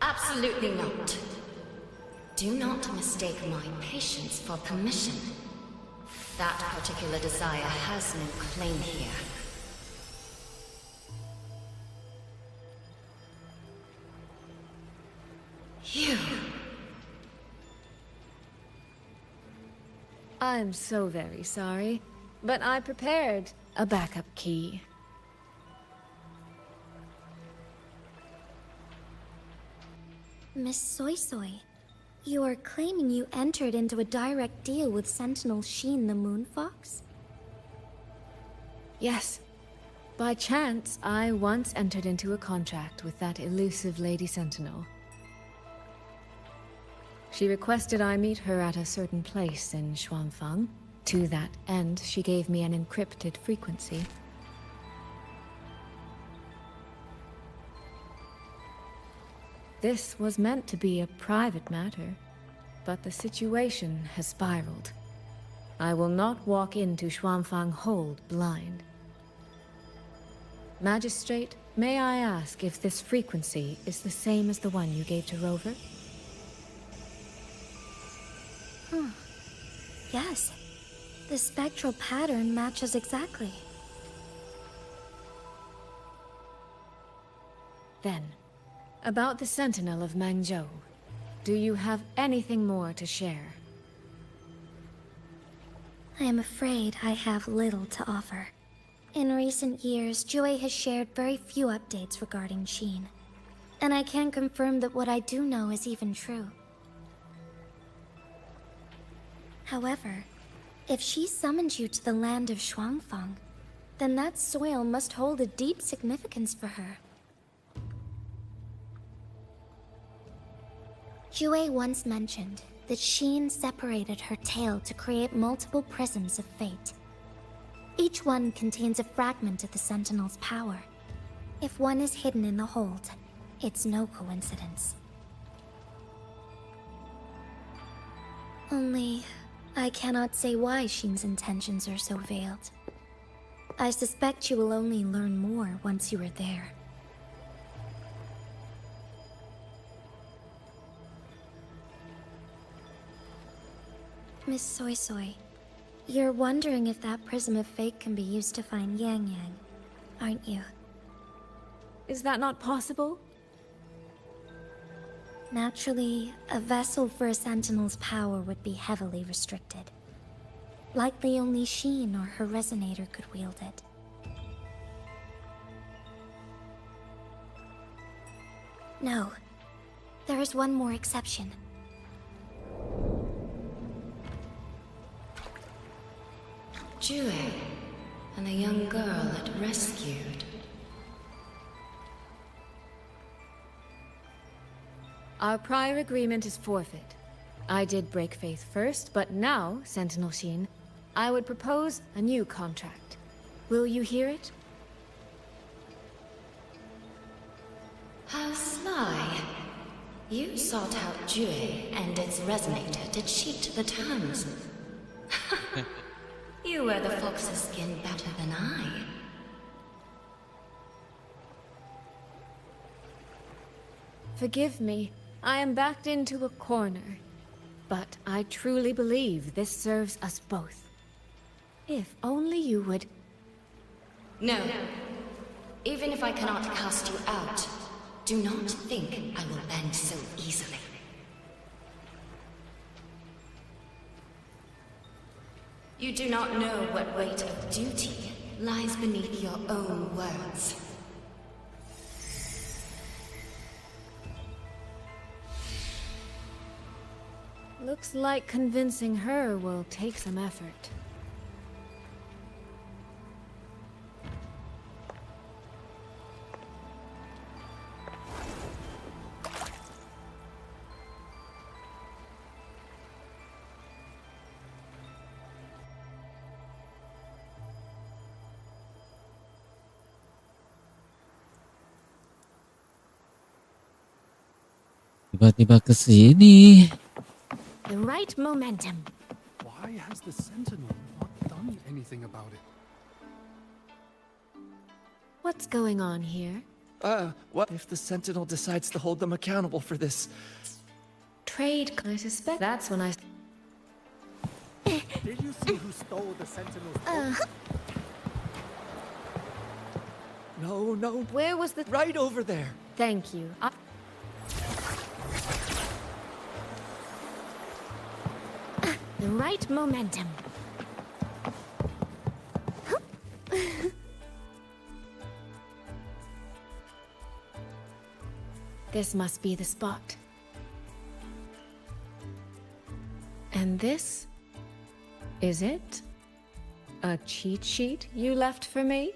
O: Absolutely not. Do not mistake my patience for permission. That particular desire has no claim here. You...
I: I'm so very sorry, but I prepared a backup key.
O: Miss Soy Soy, you are claiming you entered into a direct deal with Sentinel Sheen the Moon Fox?
I: Yes. By chance, I once entered into a contract with that elusive Lady Sentinel. She requested I meet her at a certain place in Xuanfeng. To that end, she gave me an encrypted frequency. This was meant to be a private matter, but the situation has spiraled. I will not walk into Xuanfeng Hold blind. Magistrate, may I ask if this frequency is the same as the one you gave to Rover?
O: Yes. The spectral pattern matches exactly.
I: Then, about the Sentinel of Mangzhou, do you have anything more to share?
O: I am afraid I have little to offer. In recent years, Jue has shared very few updates regarding Sheen. And I can confirm that what I do know is even true. However, if she summoned you to the land of Xuanfeng, then that soil must hold a deep significance for her. Jue once mentioned that Sheen separated her tail to create multiple prisms of fate. Each one contains a fragment of the Sentinel's power. If one is hidden in the hold, it's no coincidence. Only, I cannot say why Sheen's intentions are so veiled. I suspect you will only learn more once you are there. Miss Soy Soy, you're wondering if that prism of fate can be used to find Yang Yang, aren't you?
I: Is that not possible?
O: Naturally, a vessel for a sentinel's power would be heavily restricted. Likely only Sheen or her resonator could wield it. No. There is one more exception.
D: Jue, and a young girl it rescued.
I: Our prior agreement is forfeit. I did break faith first, but now, Sentinel Sheen, I would propose a new contract. Will you hear it?
D: How sly. You sought out Jue and its resonator to cheat the terms. You wear the fox's skin better than I.
I: Forgive me. I am backed into a corner. But I truly believe this serves us both. If only you would...
D: No. Even if I cannot cast you out, do not think I will bend so easily. You do not know what weight of duty lies beneath your own words.
I: Looks like convincing her will take some effort.
B: Tiba-tiba ke sini.
I: The right momentum.
L: Why has the Sentinel not done anything about it?
I: What's going on here?
Q: What if the Sentinel decides to hold them accountable for this?
I: Trade. I suspect that's when I...
F: Did you see who stole the Sentinel's book?
Q: No.
I: Where was the...
Q: Right over there.
I: Thank you. The right momentum. This must be the spot. And this? Is it? A cheat sheet you left for me?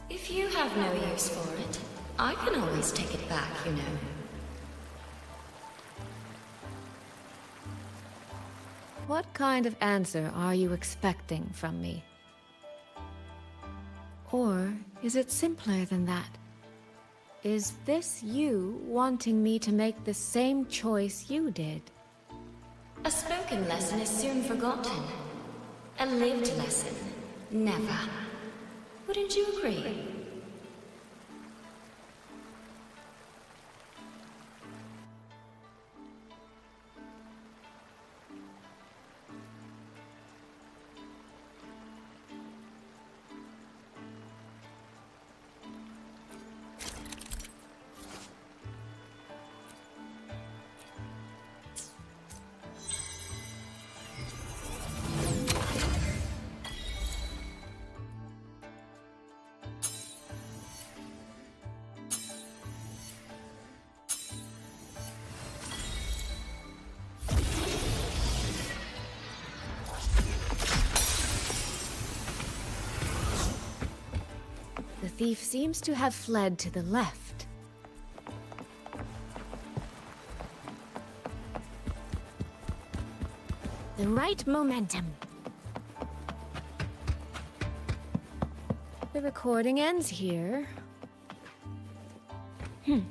D: If you have no use for it, I can always take it back, you know.
I: What kind of answer are you expecting from me? Or is it simpler than that? Is this you wanting me to make the same choice you did?
D: A spoken lesson is soon forgotten. A lived lesson, never. Wouldn't you agree?
I: The thief seems to have fled to the left. The right momentum. The recording ends here. Oh,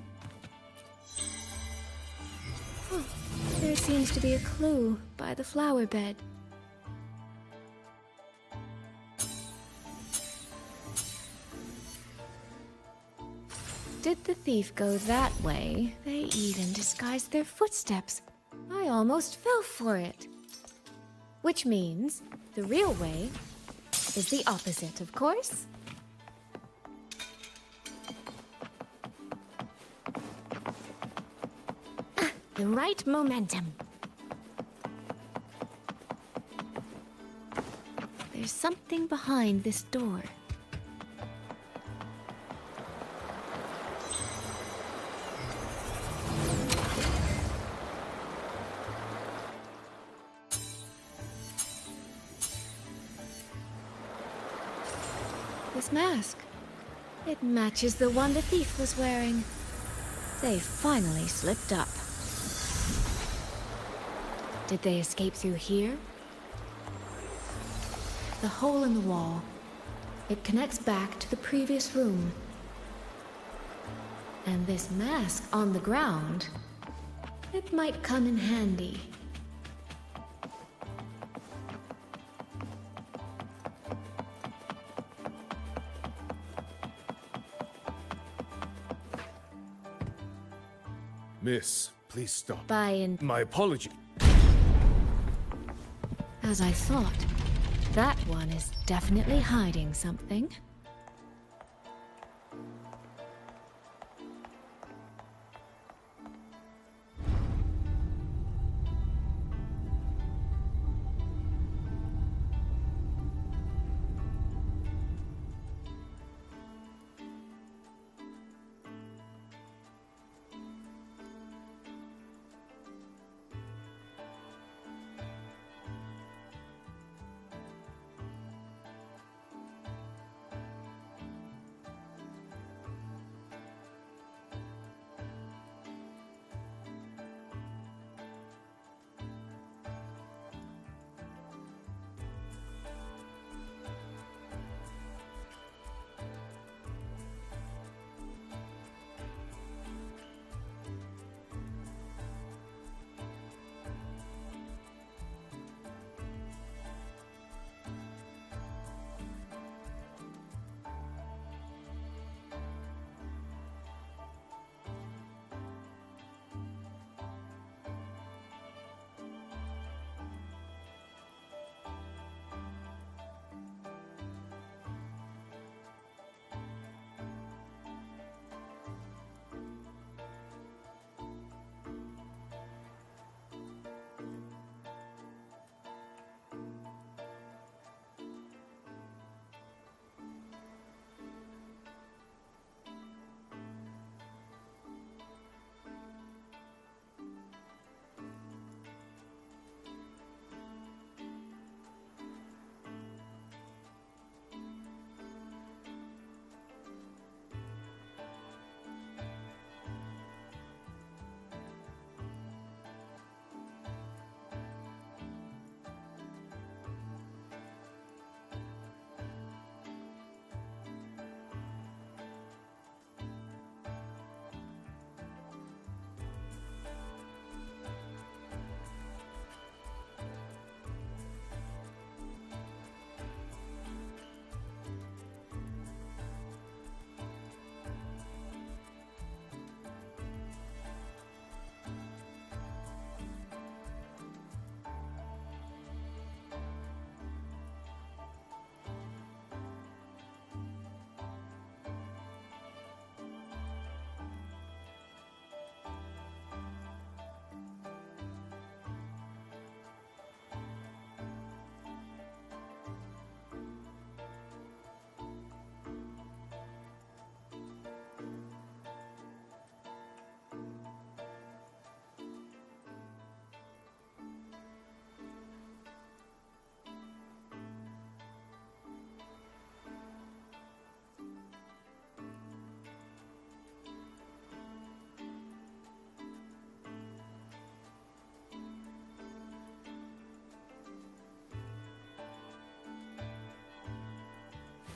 I: there seems to be a clue by the flower bed. Did the thief go that way? They even disguised their footsteps. I almost fell for it. Which means the real way is the opposite, of course. the right momentum. There's something behind this door. This mask. It matches the one the thief was wearing. They finally slipped up. Did they escape through here? The hole in the wall. It connects back to the previous room. And this mask on the ground, it might come in handy.
A: Miss, please stop.
I: My
A: apology.
I: As I thought, that one is definitely hiding something.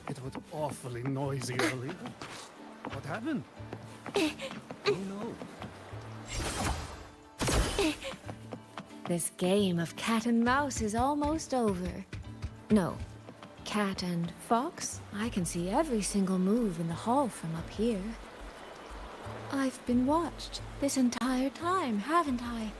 L: It was awfully noisy earlier. What happened? Oh no.
I: This game of cat and mouse is almost over. No, cat and fox? I can see every single move in the hall from up here. I've been watched this entire time, haven't I?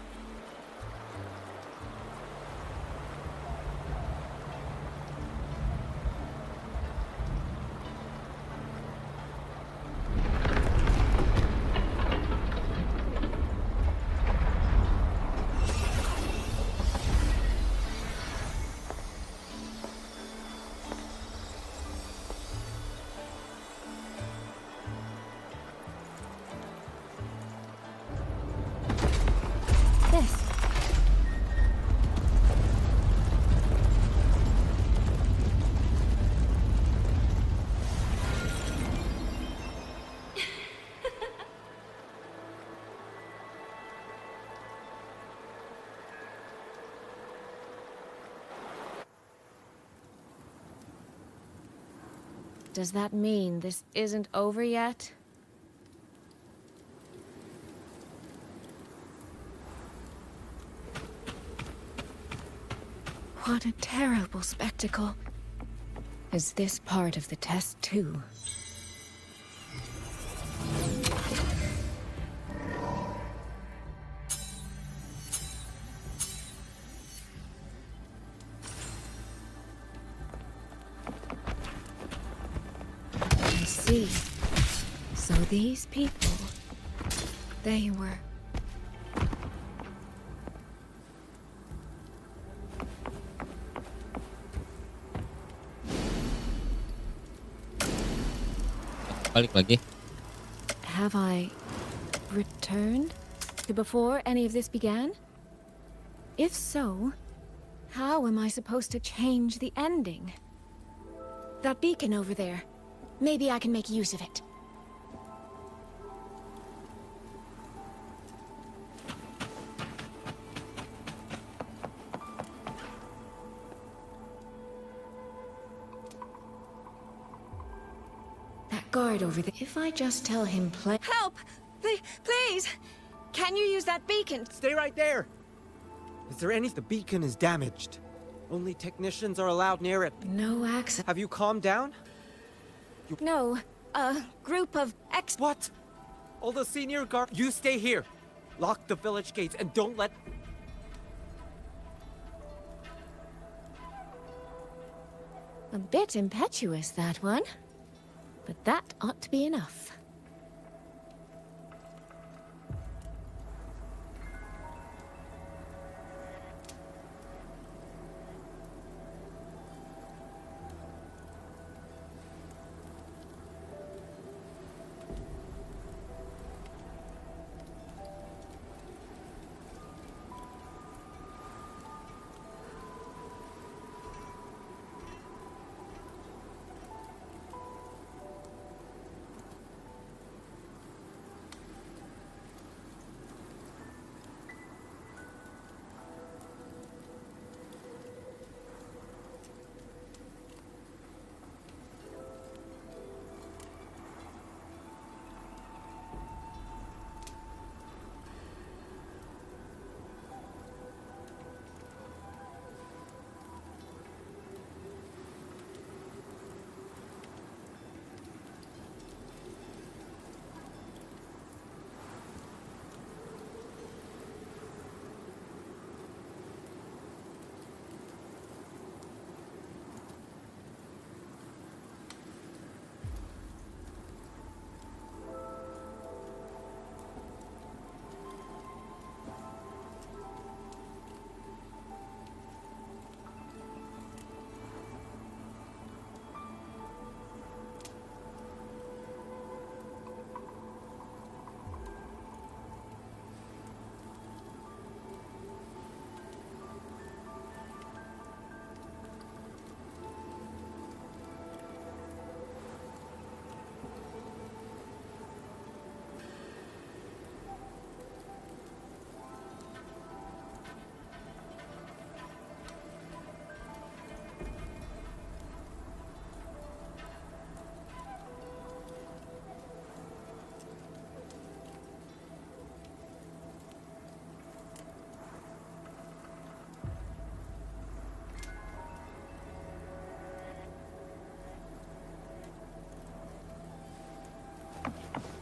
I: Does that mean this isn't over yet? What a terrible spectacle. Is this part of the test too? I see. So these people, they were...
B: Balik lagi.
I: Have I returned to before any of this began? If so, how am I supposed to change the ending? That beacon over there. Maybe I can make use of it. That guard over there. If I just tell him
C: Help! Please! Can you use that beacon?
R: Stay right there! Is there any... The beacon is damaged. Only technicians are allowed near it.
I: No access.
R: Have you calmed down?
C: No. A group of
R: What? All the senior guard... You stay here. Lock the village gates and don't let...
I: A bit impetuous, that one. But that ought to be enough.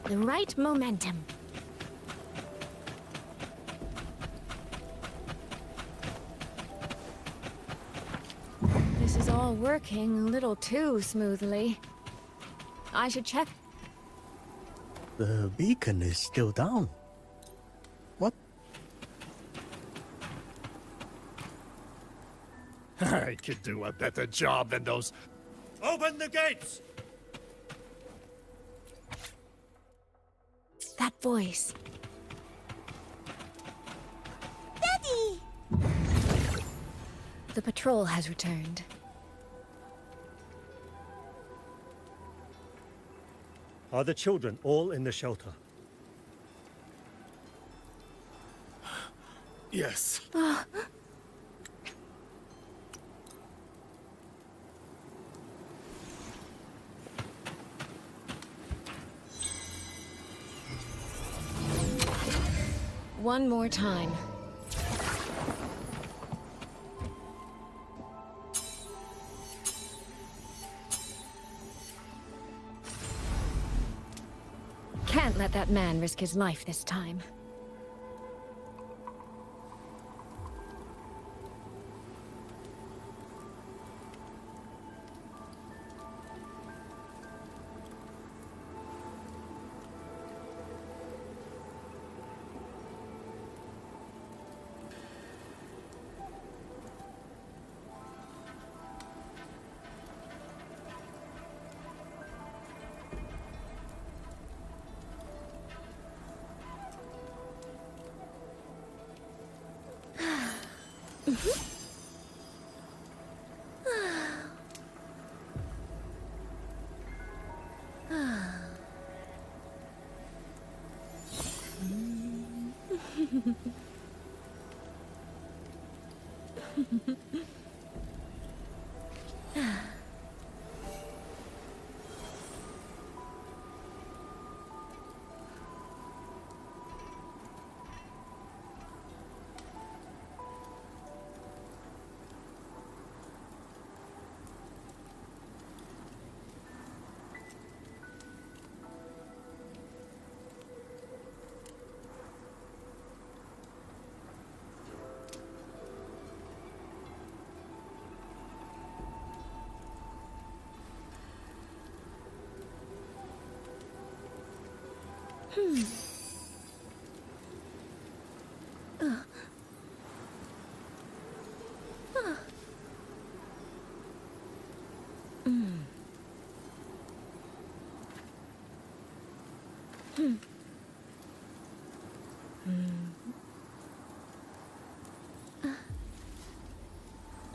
I: The right momentum. This is all working a little too smoothly. I should check.
T: The beacon is still down. What?
F: I could do a better job than those. Open the gates!
I: That voice.
C: Daddy!
I: The patrol has returned.
T: Are the children all in the shelter?
F: Yes.
I: one more time. Can't let that man risk his life this time.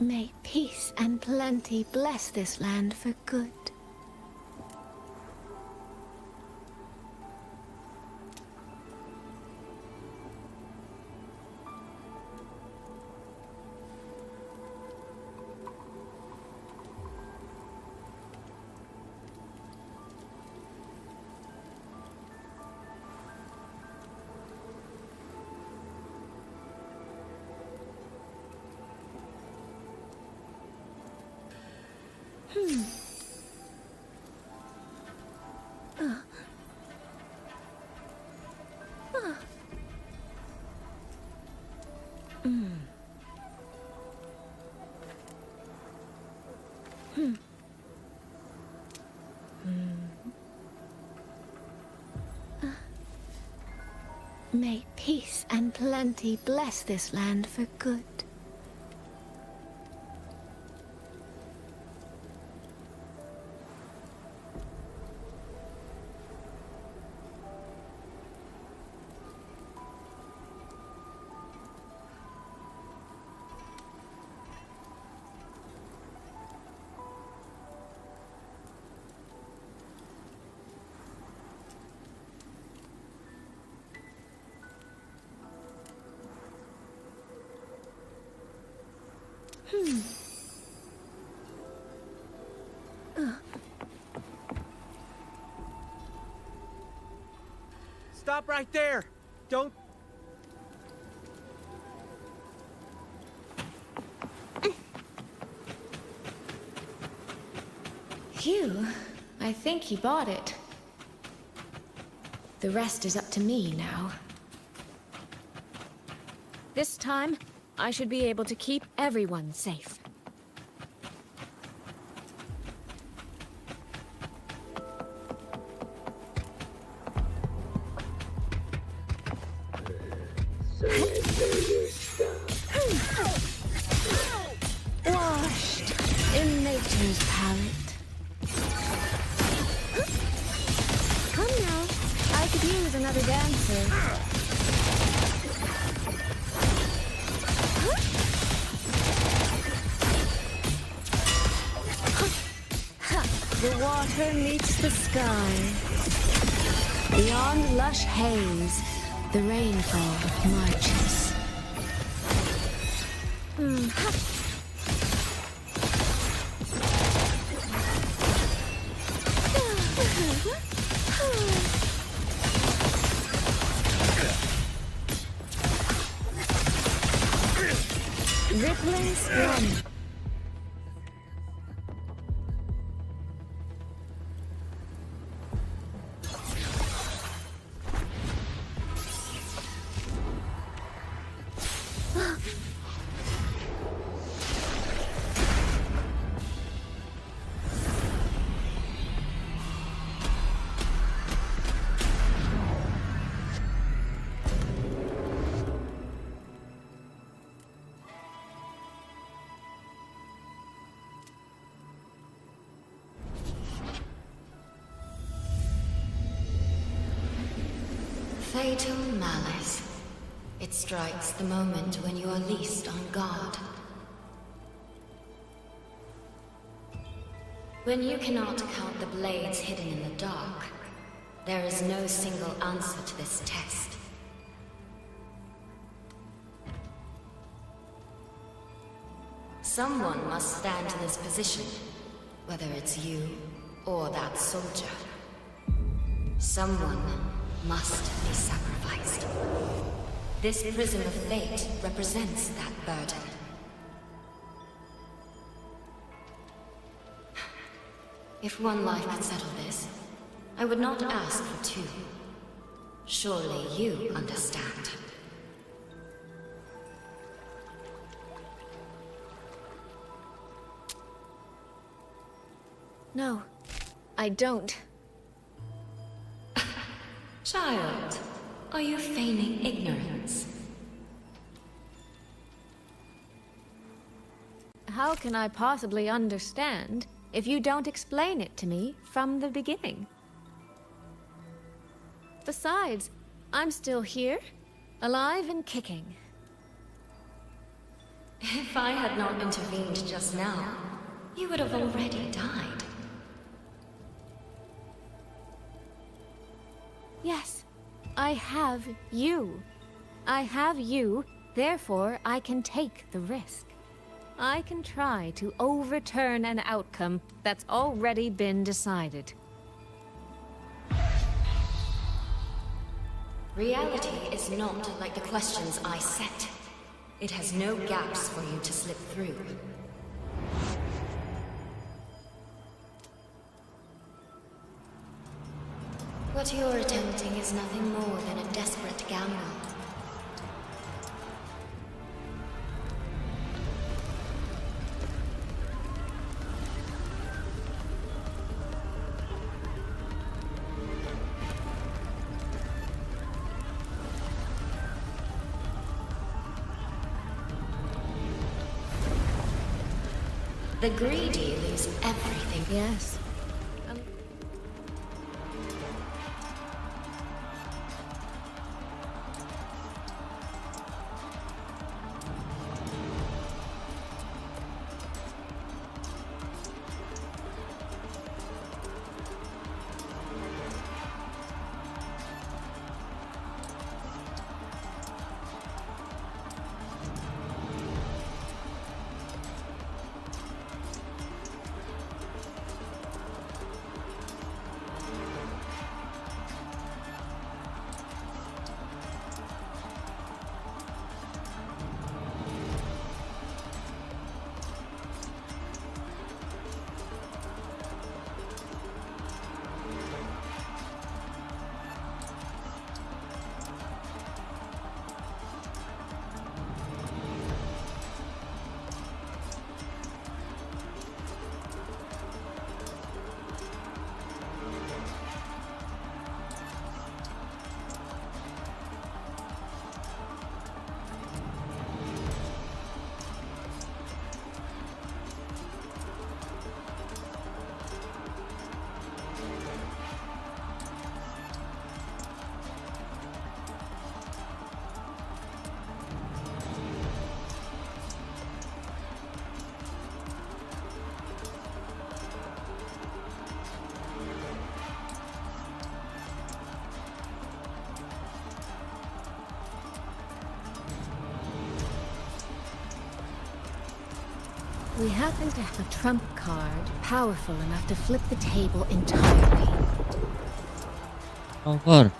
I: May peace and plenty bless this land for good. May peace and plenty bless this land for good.
R: Stop right there! Don't...
I: Phew, I think he bought it. The rest is up to me now. This time, I should be able to keep everyone safe. Washed in nature's palette. Come now, I could use another dancer. The water meets the sky. Beyond lush haze, the rainfall marches. Please run.
D: Fatal malice. It strikes the moment when you are least on guard. When you cannot count the blades hidden in the dark, there is no single answer to this test. Someone must stand in this position, whether it's you or that soldier. Someone must be sacrificed. This prism of fate represents that burden. If one life could settle this, I would not ask for two. Surely you understand.
I: No, I don't.
D: Child, are you feigning ignorance?
I: How can I possibly understand if you don't explain it to me from the beginning? Besides, I'm still here, alive and kicking.
D: If I had not intervened just now, you would have already died.
I: Yes, I have you. I have you, therefore I can take the risk. I can try to overturn an outcome that's already been decided.
D: Reality is not like the questions I set. It has no gaps for you to slip through. What you're attempting is nothing more than a desperate gamble. The greedy lose everything.
I: Yes. We happen to have a trump card powerful enough to flip the table entirely.
B: Over.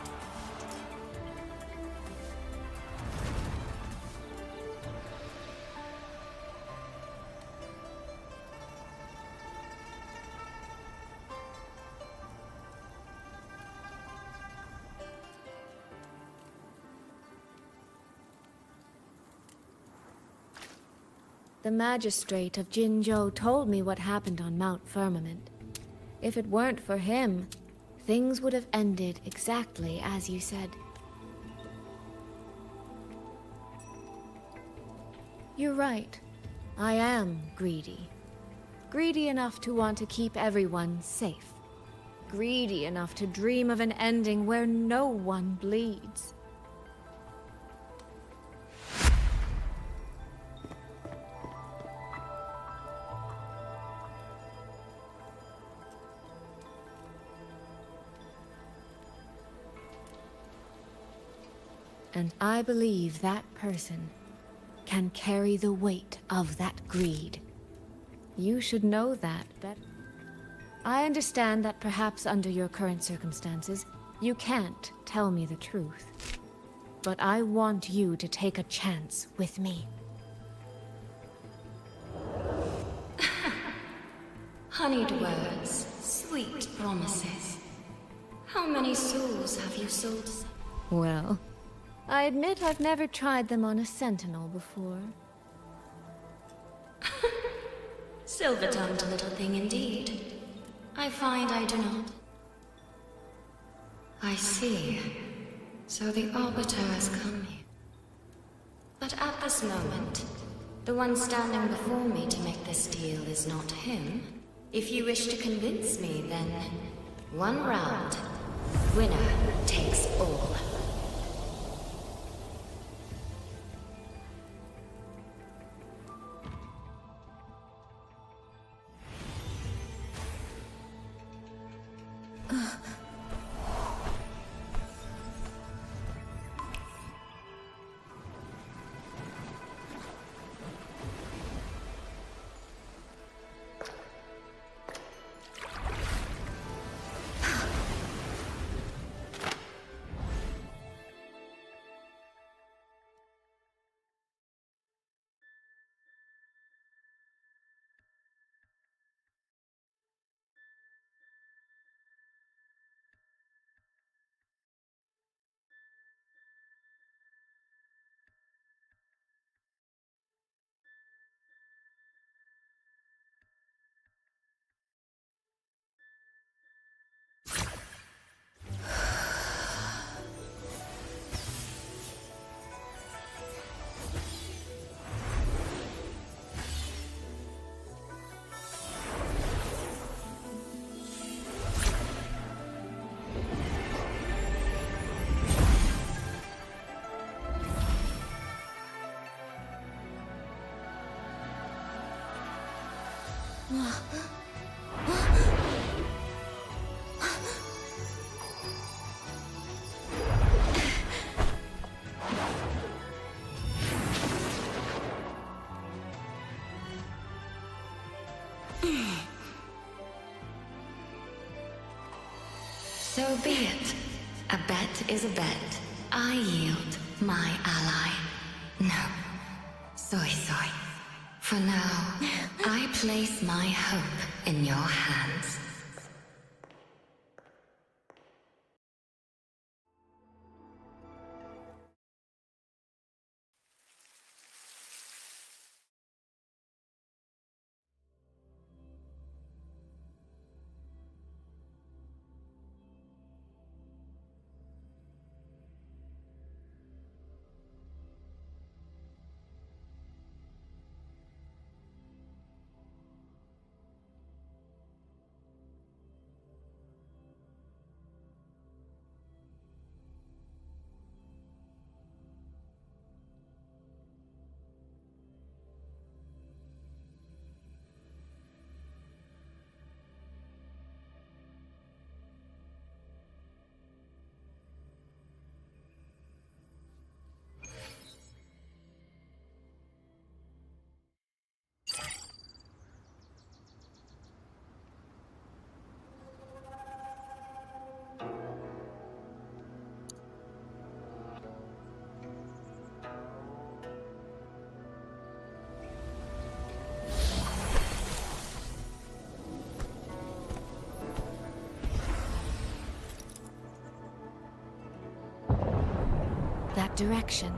I: The magistrate of Jinzhou told me what happened on Mount Firmament. If it weren't for him, things would have ended exactly as you said. You're right. I am greedy. Greedy enough to want to keep everyone safe. Greedy enough to dream of an ending where no one bleeds. And I believe that person can carry the weight of that greed. You should know that better. I understand that perhaps under your current circumstances, you can't tell me the truth. But I want you to take a chance with me.
D: Honeyed words, sweet promises. How many souls have you sold?
I: Well, I admit I've never tried them on a sentinel before.
D: Silver-tongued little thing indeed. I find I do not. I see. So the Arbiter has come here. But at this moment, the one standing before me to make this deal is not him. If you wish to convince me, then one round. Winner takes all. So be it. A bet is a bet. I yield my ally. No. Soy. For now, I place my hope in your hands.
I: That direction.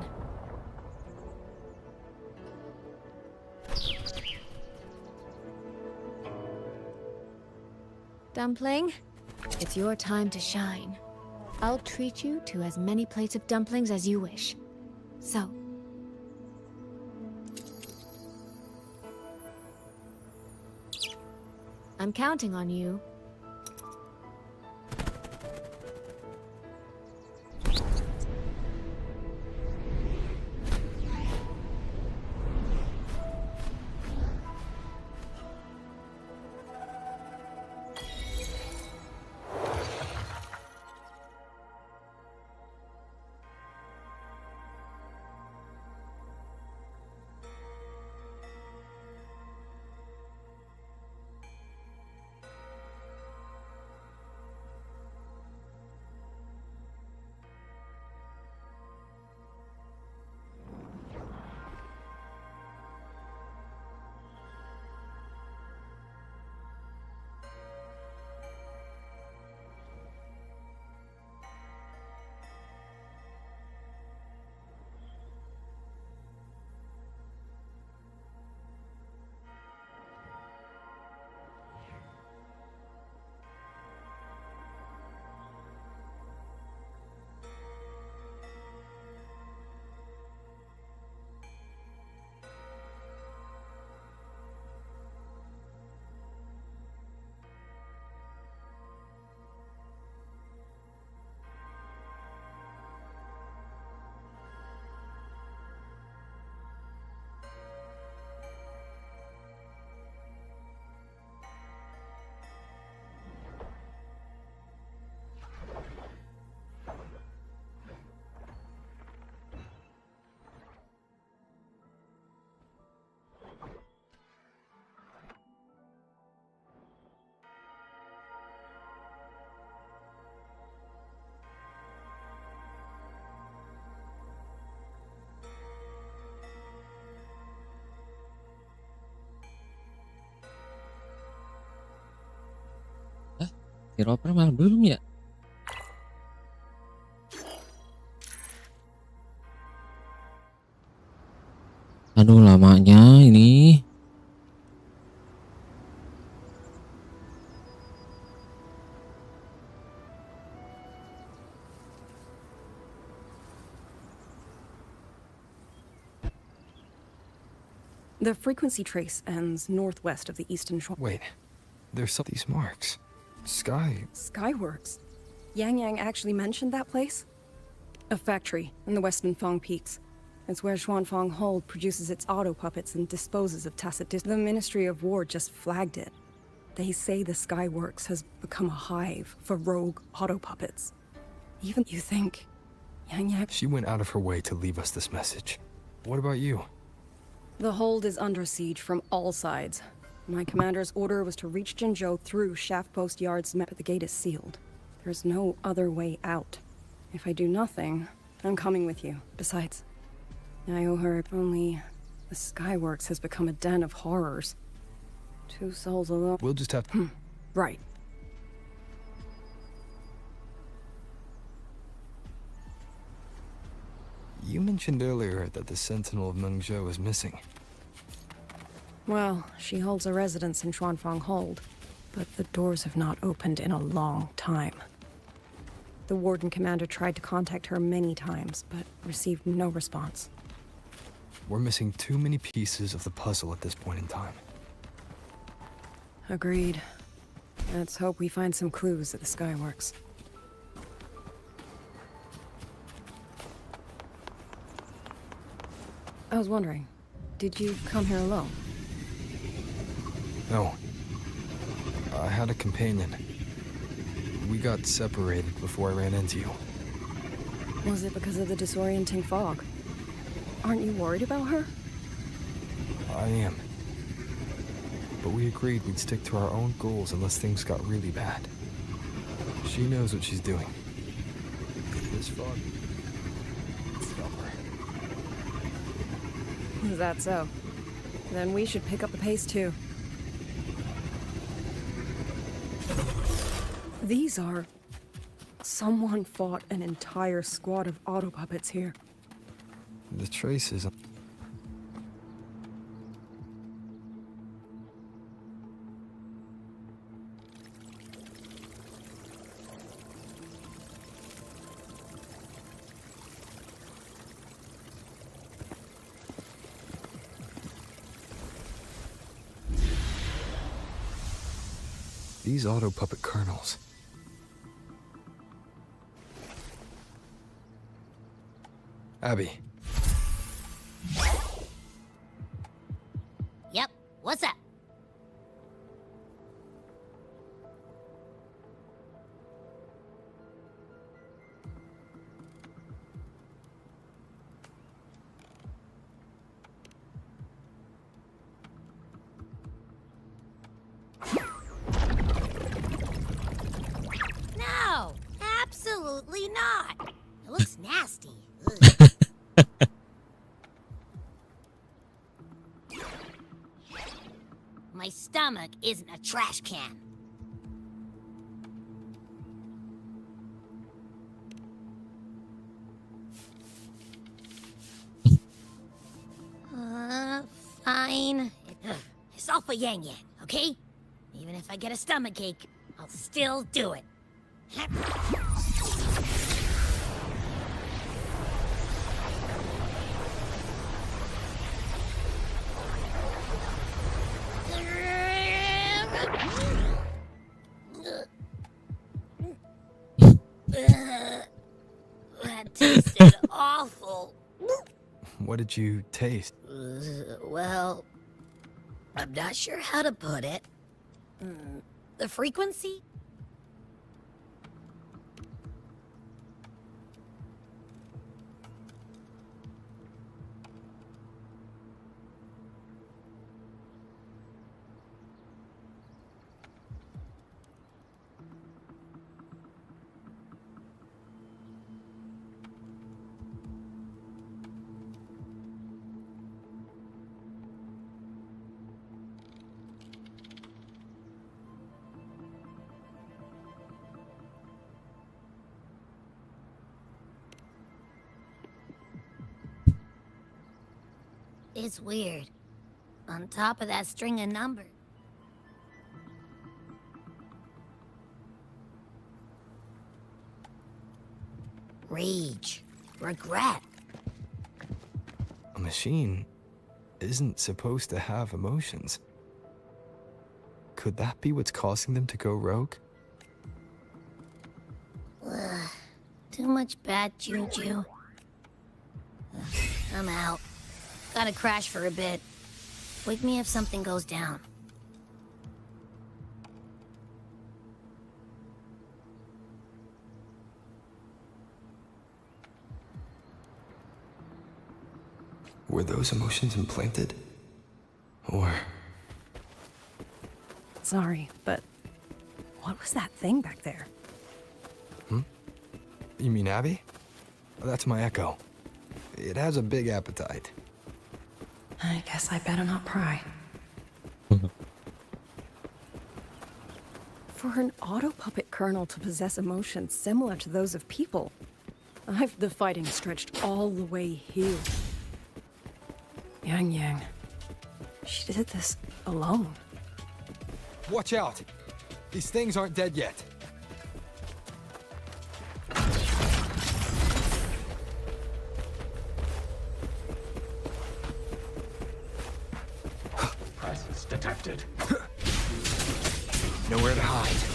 I: Dumpling, it's your time to shine. I'll treat you to as many plates of dumplings as you wish. So, I'm counting on you.
B: Si Roper malah belum ya? Aduh lamanya ini.
K: The frequency trace ends northwest of the eastern shore.
S: Wait, there's some these marks.
K: Skyworks? Yang Yang actually mentioned that place? A factory in the western Fang Peaks. It's where Xuanfang Hold produces its auto puppets and disposes of Tacit Discord. The Ministry of War just flagged it. They say the Skyworks has become a hive for rogue auto puppets. Even you think Yang Yang...
S: She went out of her way to leave us this message. What about you?
K: The hold is under siege from all sides. My commander's order was to reach Jinzhou through Shaft Post Yard's but the gate is sealed. There's no other way out. If I do nothing, I'm coming with you. Besides, I owe her only... The Skyworks has become a den of horrors. 2 souls alone.
S: We'll just have...
K: Right.
S: You mentioned earlier that the Sentinel of Mengzhou is missing.
K: Well, she holds a residence in Xuanfang Hold, but the doors have not opened in a long time. The Warden Commander tried to contact her many times, but received no response.
S: We're missing too many pieces of the puzzle at this point in time.
K: Agreed. Let's hope we find some clues at the Skyworks. I was wondering, did you come here alone?
S: No. I had a companion. We got separated before I ran into you.
K: Was it because of the disorienting fog? Aren't you worried about her?
S: I am. But we agreed we'd stick to our own goals unless things got really bad. She knows what she's doing. This fog... Stop her.
K: Is that so? Then we should pick up the pace too. These are... Someone fought an entire squad of auto puppets here.
S: The traces... These auto puppet kernels. Abby,
N: Yep, what's up? No, absolutely not. It looks nasty. Ugh. My stomach isn't a trash can. Fine. It's all for Yang Yang, okay? Even if I get a stomachache, I'll still do it. That tasted awful.
S: what did you taste?
N: Well, I'm not sure how to put it. The frequency? It's weird. On top of that string of numbers. Rage. Regret.
S: A machine isn't supposed to have emotions. Could that be what's causing them to go rogue?
N: Ugh, too much bad juju. I'm out. Gotta crash for a bit. Wake me if something goes down.
S: Were those emotions implanted? Or...
K: Sorry, but what was that thing back there?
S: You mean Abby? That's my echo. It has a big appetite.
K: I guess I better not pry. For an auto-puppet kernel to possess emotions similar to those of people, I've the fighting stretched all the way here. Yang Yang, she did this alone.
S: Watch out! These things aren't dead yet.
W: Presence detected.
S: Nowhere to hide.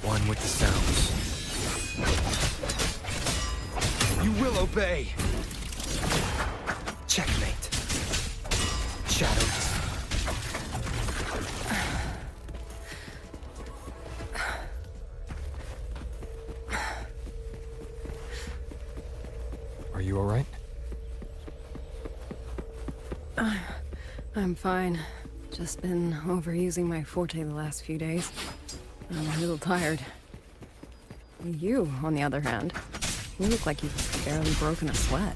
S: One with the sounds. You will obey. Checkmate. Shadows. Are you all right?
K: I'm fine. Just been overusing my forte the last few days. I'm a little tired. You, on the other hand, you look like you've barely broken a sweat.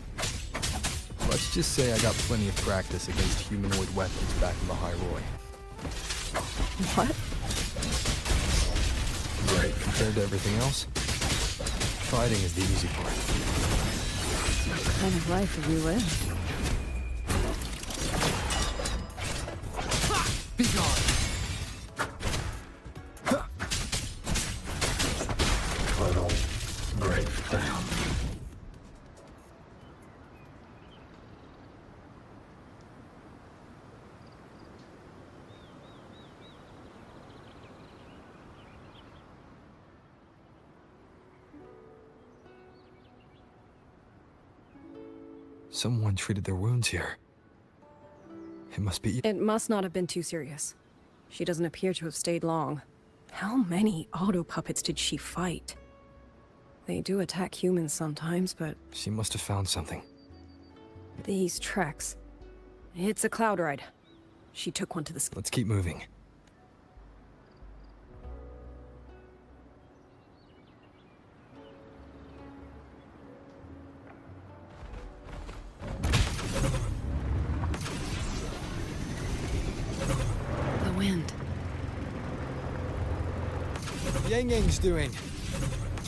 S: Let's just say I got plenty of practice against humanoid weapons back in the High Roy.
K: What?
S: Compared to everything else, fighting is the easy part.
K: What kind of life have you lived?
S: Be gone! Someone treated their wounds here. It must be...
K: It must not have been too serious. She doesn't appear to have stayed long. How many auto puppets did she fight? They do attack humans sometimes, but...
S: She must have found something.
K: These treks. It's a cloud ride. She took one to the...
S: Let's keep moving.
K: The wind.
R: Yang Yang's doing.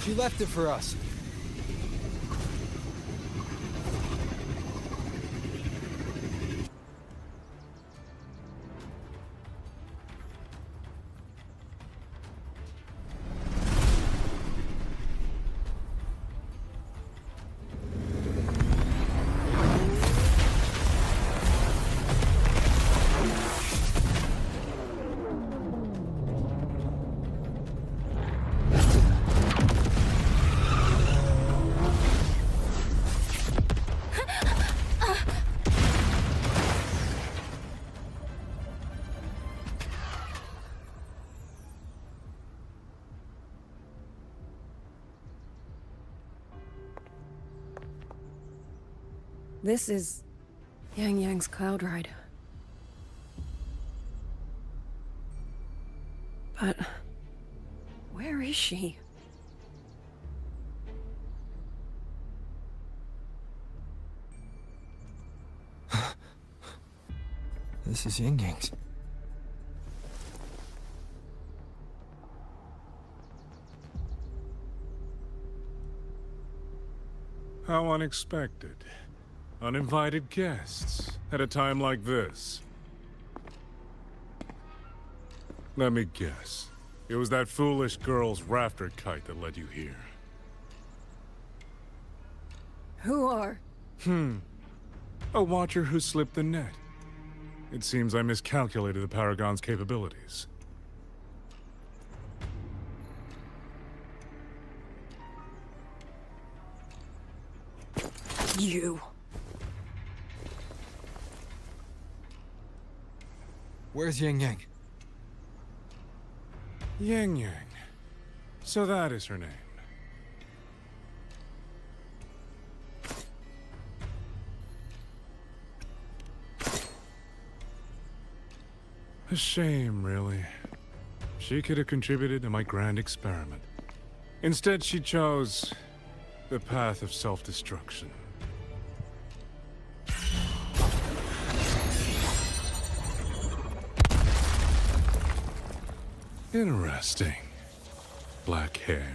R: She left it for us.
K: This is Yang Yang's cloud ride. But where is she?
S: This is Yang Yang's.
J: How unexpected. Uninvited guests at a time like this. Let me guess. It was that foolish girl's rafter kite that led you here.
K: Who are?
J: A watcher who slipped the net. It seems I miscalculated the Paragon's capabilities.
K: You.
S: Where's Yang Yang?
J: Yang Yang. So that is her name. A shame, really. She could have contributed to my grand experiment. Instead, she chose the path of self-destruction. Interesting. Black hair,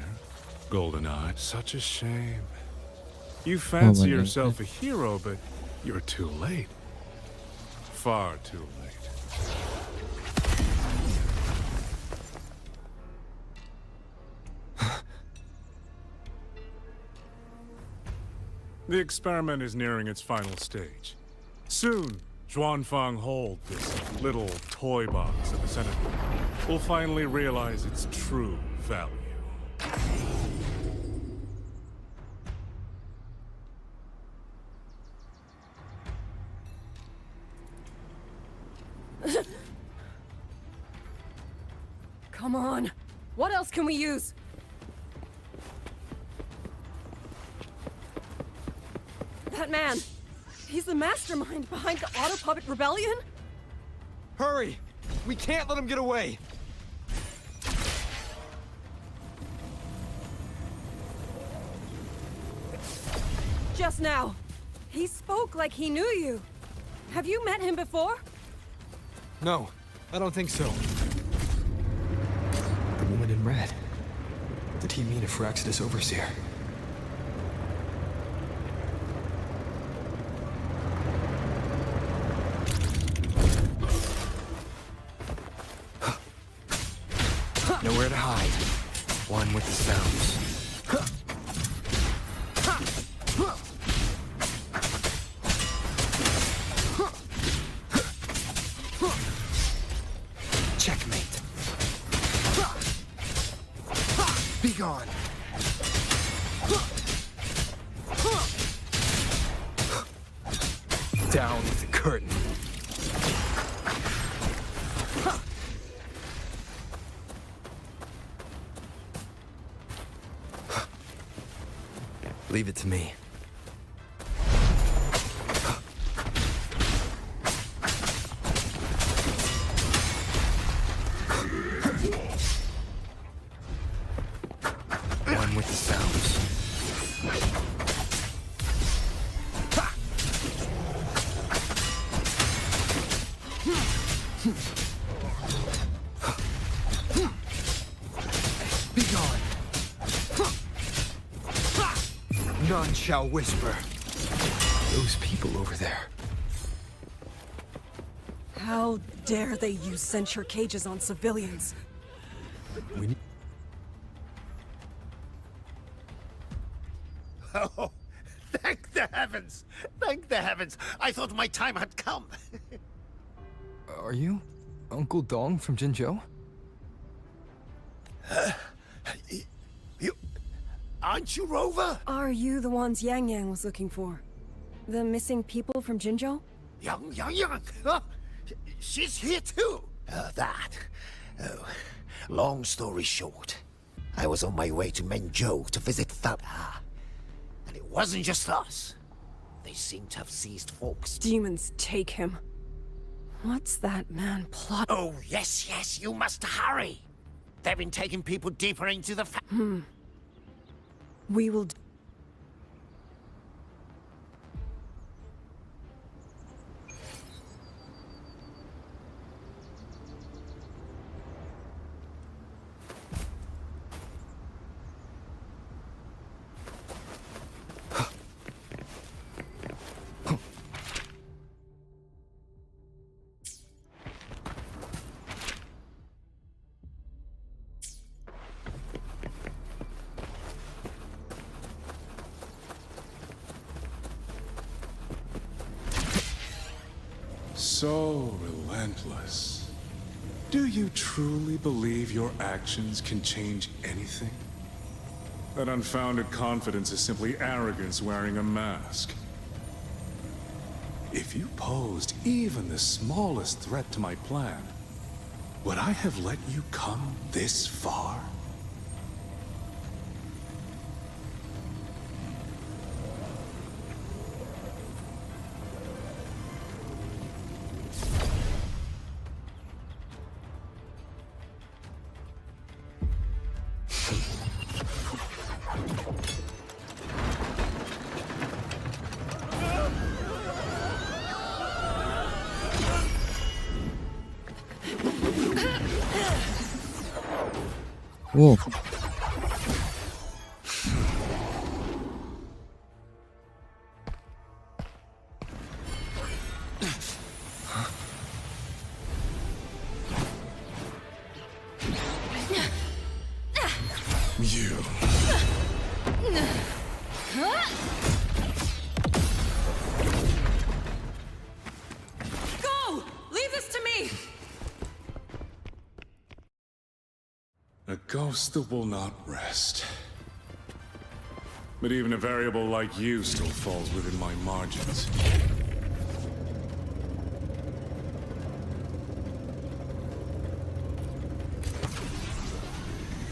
J: golden eyes. Such a shame. You fancy yourself a hero, but you're too late. Far too late. The experiment is nearing its final stage. Soon, Xuanfang Hold, this little toy box at the center, will finally realize its true value.
K: Come on. What else can we use? That man. He's the mastermind behind the Auto Puppet Rebellion?
R: Hurry! We can't let him get away!
K: Just now. He spoke like he knew you. Have you met him before?
S: No, I don't think so. The woman in red. Did he mean a Phyraxidus overseer? Nowhere to hide. One with the sounds. Checkmate. Be gone. Down with the curtain. Leave it to me. One with the sounds. Be gone. None shall whisper. Those people over there.
K: How dare they use censure cages on civilians?
S: We need...
F: Oh, thank the heavens! Thank the heavens! I thought my time had come.
S: Are you Uncle Dong from Jinzhou?
F: You... Aren't you Rover?
K: Are you the ones Yang Yang was looking for? The missing people from Jinzhou?
F: Yang. Huh? She's here too. Oh, long story short, I was on my way to Menzhou to visit Fabha. And it wasn't just us. They seem to have seized folks.
K: Demons take him. What's that man plot?
F: Oh, yes, you must hurry. They've been taking people deeper into the
K: We will...
J: So relentless. Do you truly believe your actions can change anything? That unfounded confidence is simply arrogance wearing a mask. If you posed even the smallest threat to my plan, would I have let you come this far?
B: Whoa.
J: You.
C: Go! Leave this to me!
J: A ghost that will not rest. But even a variable like you still falls within my margins.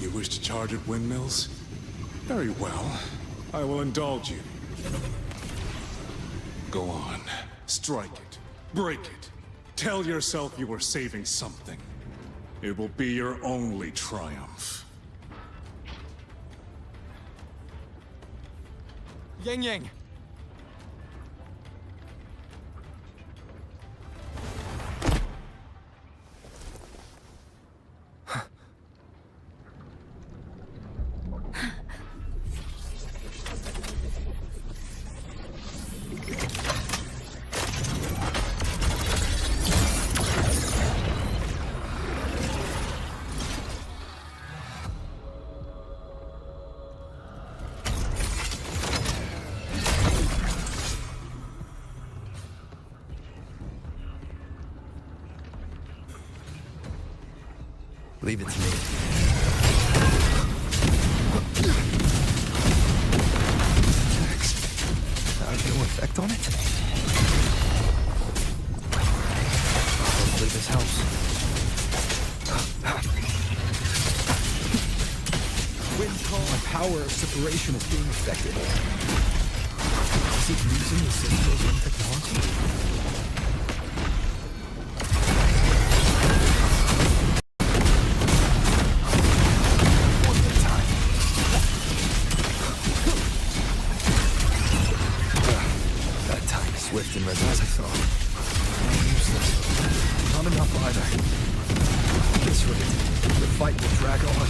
J: You wish to charge at windmills? Very well. I will indulge you. Go on. Strike it. Break it. Tell yourself you were saving something. It will be your only triumph.
S: Yang Yang! Leave it to me. Next. No effect on it? My power of separation is being affected. Is it using the Citadel's own technology? One more time. That time is swift and resolute as I thought. Useless. Not enough either. This rate, the fight will drag on.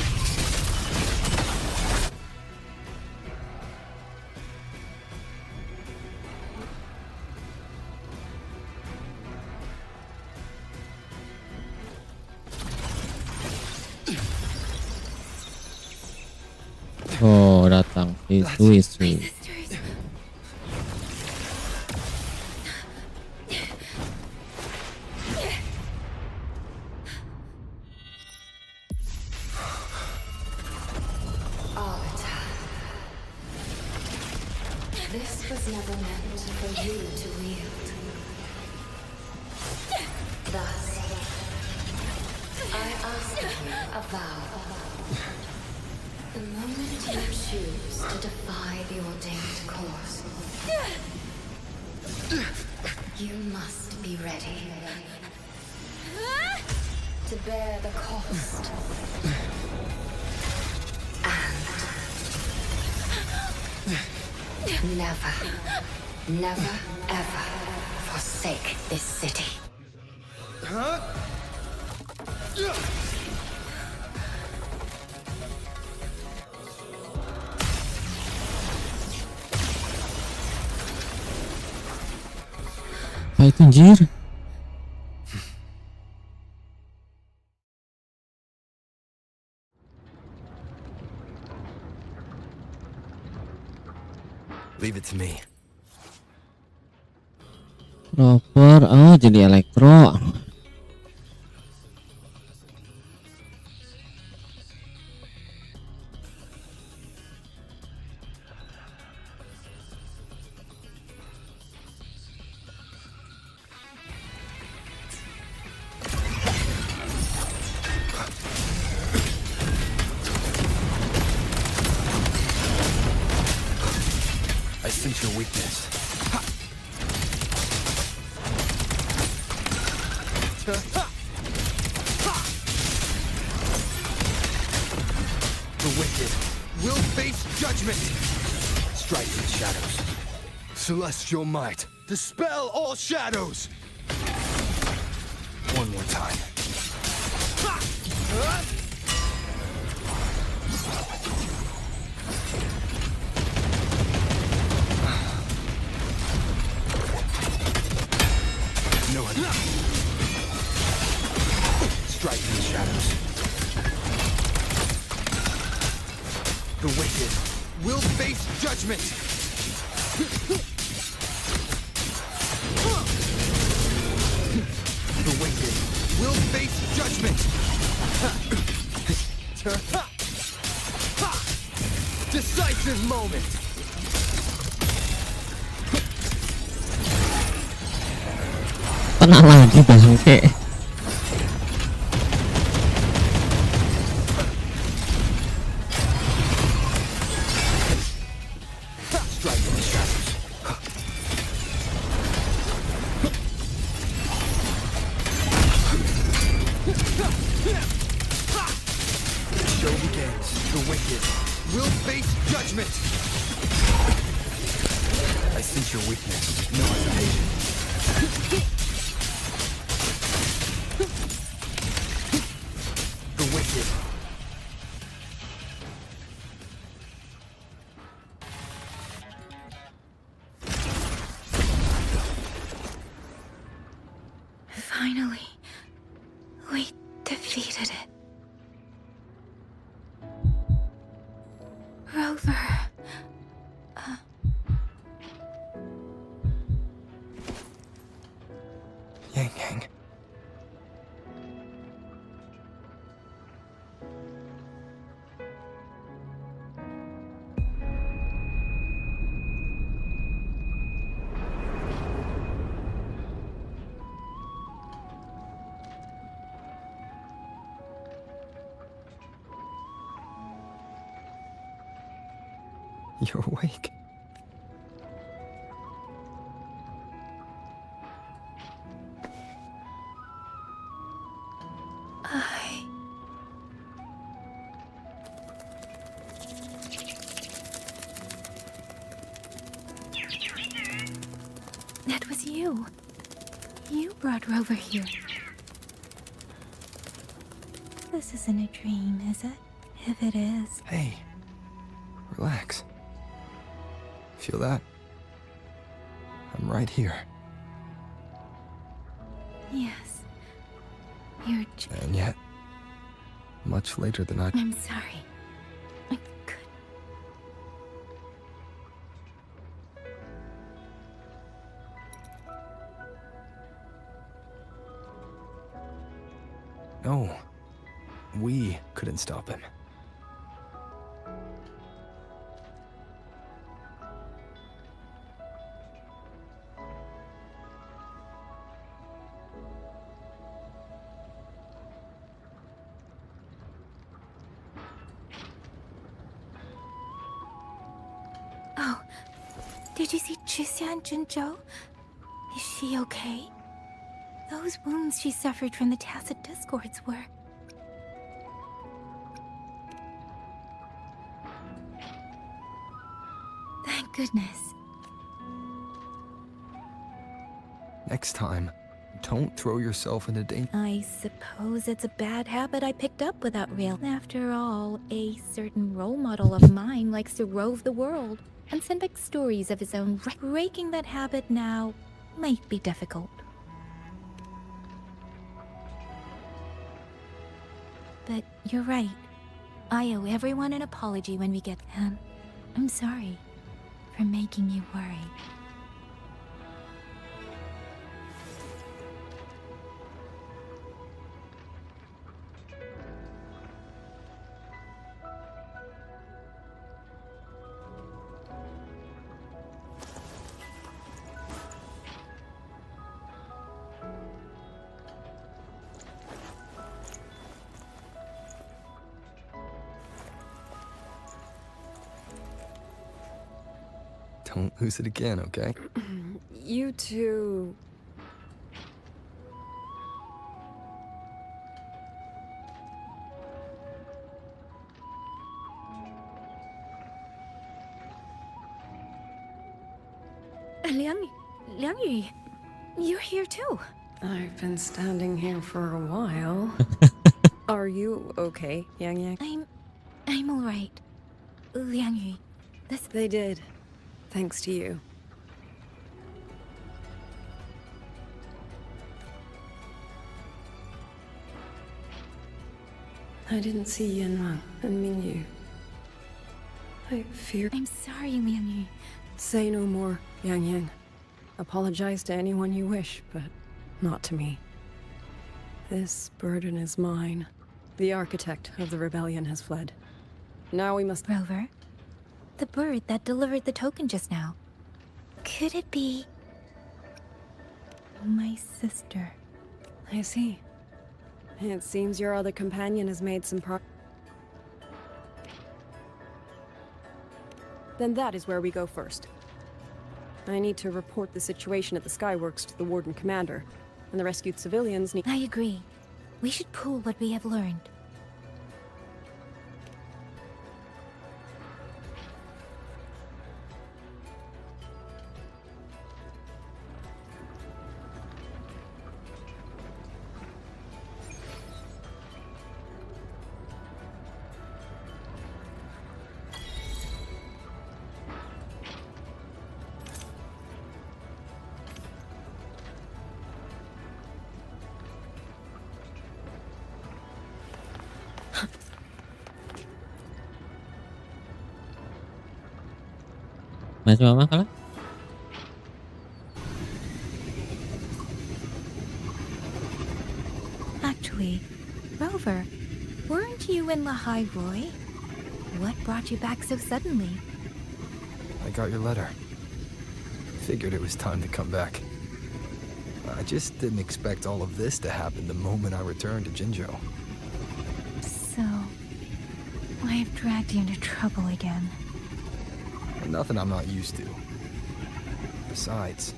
B: Oh, datang isu-isu.
D: This was never meant for you to wield. Thus, I ask of you a vow. The moment you choose to defy the ordained course, you must be ready to bear the cost and never, never, ever forsake this city.
B: Apa itu anjir?
S: Leave it to me.
B: Rover, oh jadi elektro.
S: I sense your weakness. The wicked will face judgment. Strike the shadows. Celestial might, dispel all shadows. One more time. No other. Strike in the shadows. The wicked will face judgment. The wicked will face judgment. Decisive moment.
B: Tenang lagi bangke.
S: Strike in the shadows. The show begins. The wicked will face judgment. I sense your weakness. No hesitation. The wicked.
E: Finally, we defeated it. Rover.
S: Yang Yang. You're awake.
E: That was you. You brought Rover here. This isn't a dream, is it? If it is...
S: Hey, relax. Feel that? I'm right here.
E: Yes. You're
S: And yet, much later than I...
E: I'm sorry.
S: No. We couldn't stop him.
E: Oh, did you see Chixia and Jinzhou? Is she okay? Those wounds she suffered from the Tacit Discords were... Thank goodness.
S: Next time, don't throw yourself into danger.
E: I suppose it's a bad habit I picked up without real. After all, a certain role model of mine likes to rove the world and send back stories of his own. Breaking that habit now might be difficult. But you're right. I owe everyone an apology when we get... I'm sorry for making you worry.
S: Don't lose it again, okay?
H: You two...
E: Liang Yu, you're here too.
K: I've been standing here for a while. Are you okay, Yang Yang?
E: I'm all right. Liang Yu,
K: They did. Thanks to you. I didn't see Yanran and Mingyu. I fear...
E: I'm sorry, Liang Yu.
K: Say no more, Yang Yang. Apologize to anyone you wish, but not to me. This burden is mine. The architect of the rebellion has fled. Now we must...
E: Rover, the bird that delivered the token just now. Could it be... my sister?
K: I see. It seems your other companion has made some Then that is where we go first. I need to report the situation at the Skyworks to the Warden Commander, and the rescued civilians need...
E: I agree. We should pool what we have learned.
B: Maju mama kalau?
E: Actually, Rover, weren't you in Lahai Roy? What brought you back so suddenly?
S: I got your letter. Figured it was time to come back. I just didn't expect all of this to happen the moment I returned to Jinzhou.
E: So, I have dragged you into trouble again.
S: Nothing I'm not used to. Besides,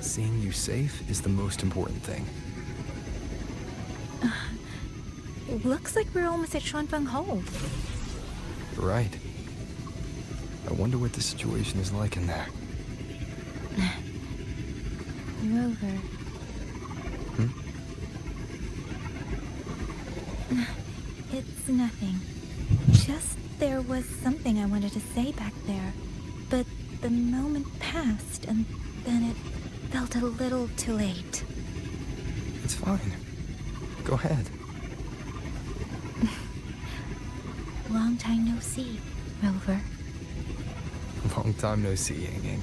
S: seeing you safe is the most important thing.
E: Looks like we're almost at Xuanfeng Hold.
S: You're right. I wonder what the situation is like in there.
E: Rover. It's nothing. Just there was something I wanted to say back there. But the moment passed, and then it felt a little too late.
S: It's fine. Go ahead.
E: Long time no see, Rover.
S: Long time no see, Yang Yang.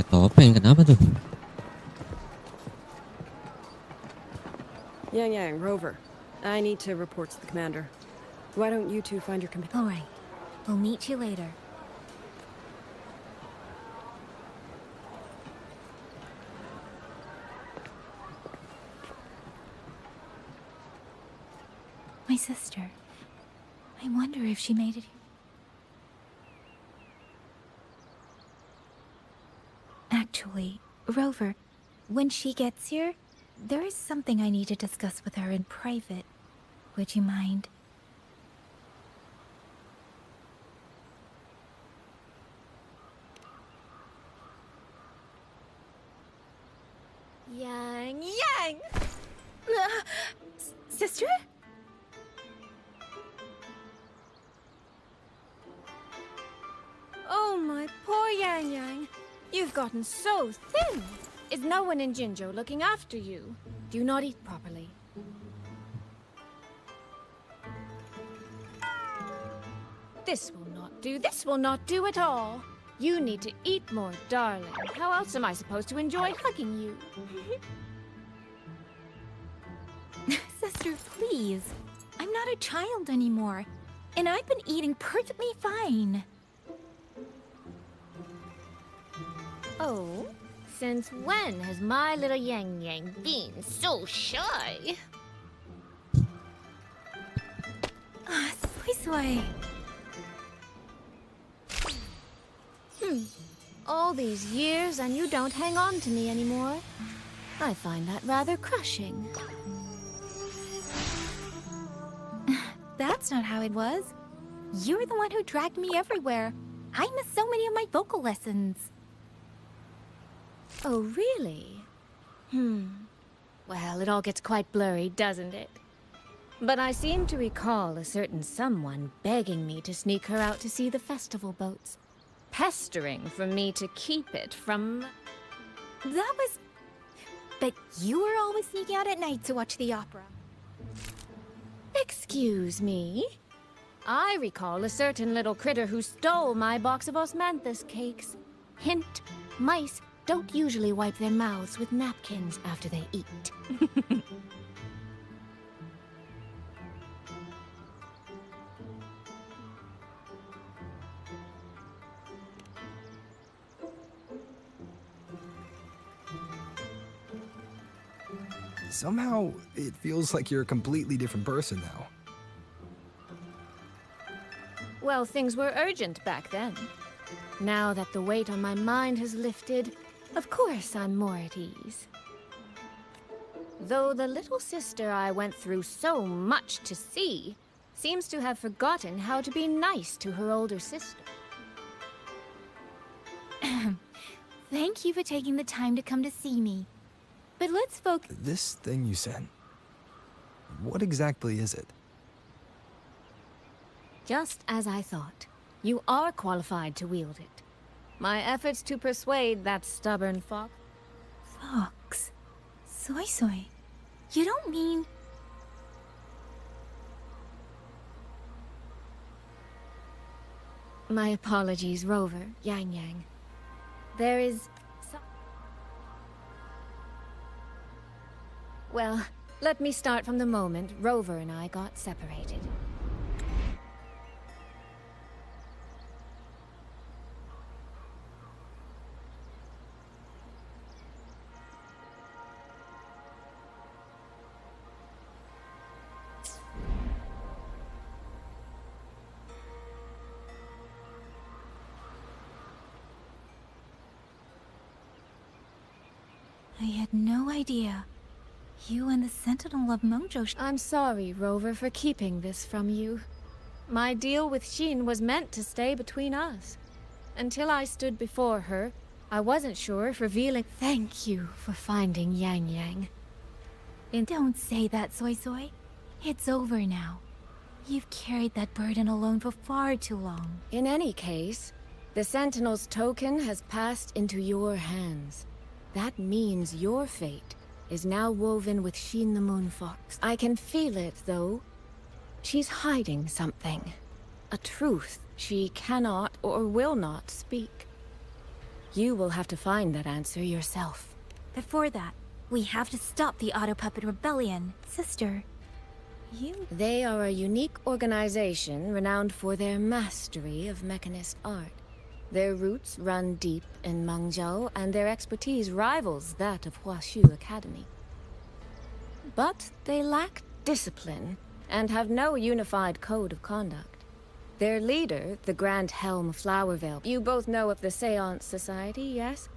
B: Topeng kenapa tuh?
K: Yang Yang, Rover. I need to report to the commander. Why don't you two find your
E: All right. We'll meet you later. My sister. I wonder if she made it here. Actually, Rover, when she gets here, there is something I need to discuss with her in private. Would you mind?
I: Yang Yang!
E: Sister?
I: Oh, my poor Yang Yang. You've gotten so thin. Is no one in Jinzhou looking after you? Do you not eat properly? This will not do. This will not do at all. You need to eat more, darling. How else am I supposed to enjoy hugging you?
E: Sister, please. I'm not a child anymore. And I've been eating perfectly fine.
I: Oh? Since when has my little Yang Yang been so shy?
E: Soy.
I: All these years and you don't hang on to me anymore. I find that rather crushing.
E: That's not how it was. You're the one who dragged me everywhere. I missed so many of my vocal lessons.
I: Oh, really? Well, it all gets quite blurry, doesn't it? But I seem to recall a certain someone begging me to sneak her out to see the festival boats. Pestering for me to keep it from...
E: That was... But you were always sneaking out at night to watch the opera.
I: Excuse me? I recall a certain little critter who stole my box of osmanthus cakes. Hint, mice don't usually wipe their mouths with napkins after they eat.
S: Somehow, it feels like you're a completely different person now.
I: Well, things were urgent back then. Now that the weight on my mind has lifted, of course I'm more at ease. Though the little sister I went through so much to see seems to have forgotten how to be nice to her older sister.
E: Thank you for taking the time to come to see me. But let's focus.
S: This thing you sent, What exactly is it?
I: Just as I thought. You are qualified to wield it. My efforts to persuade that stubborn fox...
E: Fox? Soy Soy? You don't mean...
I: My apologies, Rover, Yang Yang. There is... Well, let me start from the moment Rover and I got separated.
E: I had no idea. You and the Sentinel of Mengzhou...
I: I'm sorry, Rover, for keeping this from you. My deal with Xin was meant to stay between us. Until I stood before her, I wasn't sure if revealing... Thank you for finding Yang Yang.
E: Don't say that, Soy Soy. It's over now. You've carried that burden alone for far too long.
I: In any case, the Sentinel's token has passed into your hands. That means your fate is now woven with Xin the Moon Fox. I can feel it, though. She's hiding something. A truth she cannot or will not speak. You will have to find that answer yourself.
E: Before that, we have to stop the Auto Puppet Rebellion. Sister, you...
I: They are a unique organization renowned for their mastery of mechanist art. Their roots run deep in Mengzhou, and their expertise rivals that of Huashu Academy. But they lack discipline, and have no unified code of conduct. Their leader, the Grand Helm Flowervale... You both know of the Seance Society, yes?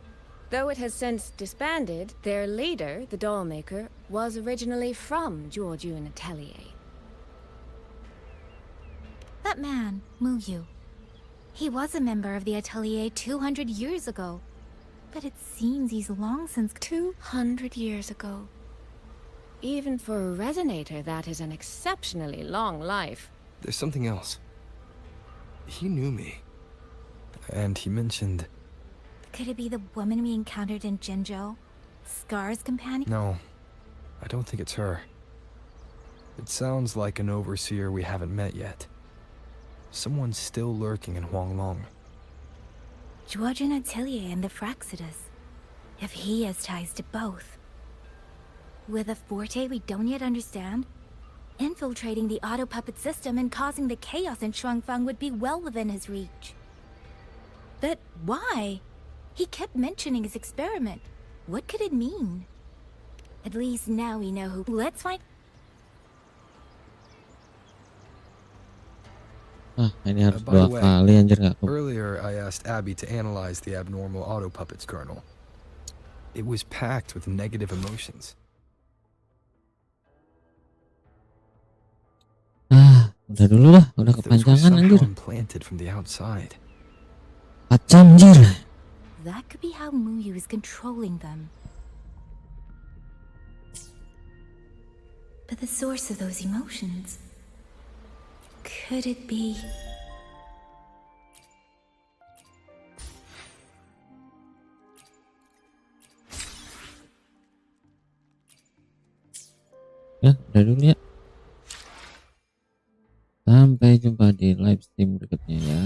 I: Though it has since disbanded, their leader, the Dollmaker, was originally from Jiujun Atelier.
E: That man, Mu Yu. He was a member of the Atelier 200 years ago. But it seems he's long since...
I: 200 years ago. Even for a resonator, that is an exceptionally long life.
S: There's something else. He knew me. And he mentioned...
E: Could it be the woman we encountered in Jinzhou? Scar's companion?
S: No, I don't think it's her. It sounds like an overseer we haven't met yet. Someone's still lurking in Huanglong.
E: Jiujun Atelier and the Fraxidus. If he has ties to both. With a forte we don't yet understand, infiltrating the auto puppet system and causing the chaos in Shuangfang would be well within his reach. But why? He kept mentioning his experiment. What could it mean? At least now we know who... Let's find...
B: Ini harus
S: By the
B: dua
S: way,
B: kali anjir gak aku.
S: earlier I asked Abby to analyze the abnormal auto puppet's kernel. It was packed with negative emotions.
B: Udah dulu lah, udah
S: Those were
B: kepanjangan
S: somehow
B: anjir.
S: implanted from the outside.
B: 4 jam anjir.
E: That could be how Muyu is controlling them. But the source of those emotions... Could it be...
B: Ya, udah dulu ya. Sampai jumpa di live stream berikutnya ya.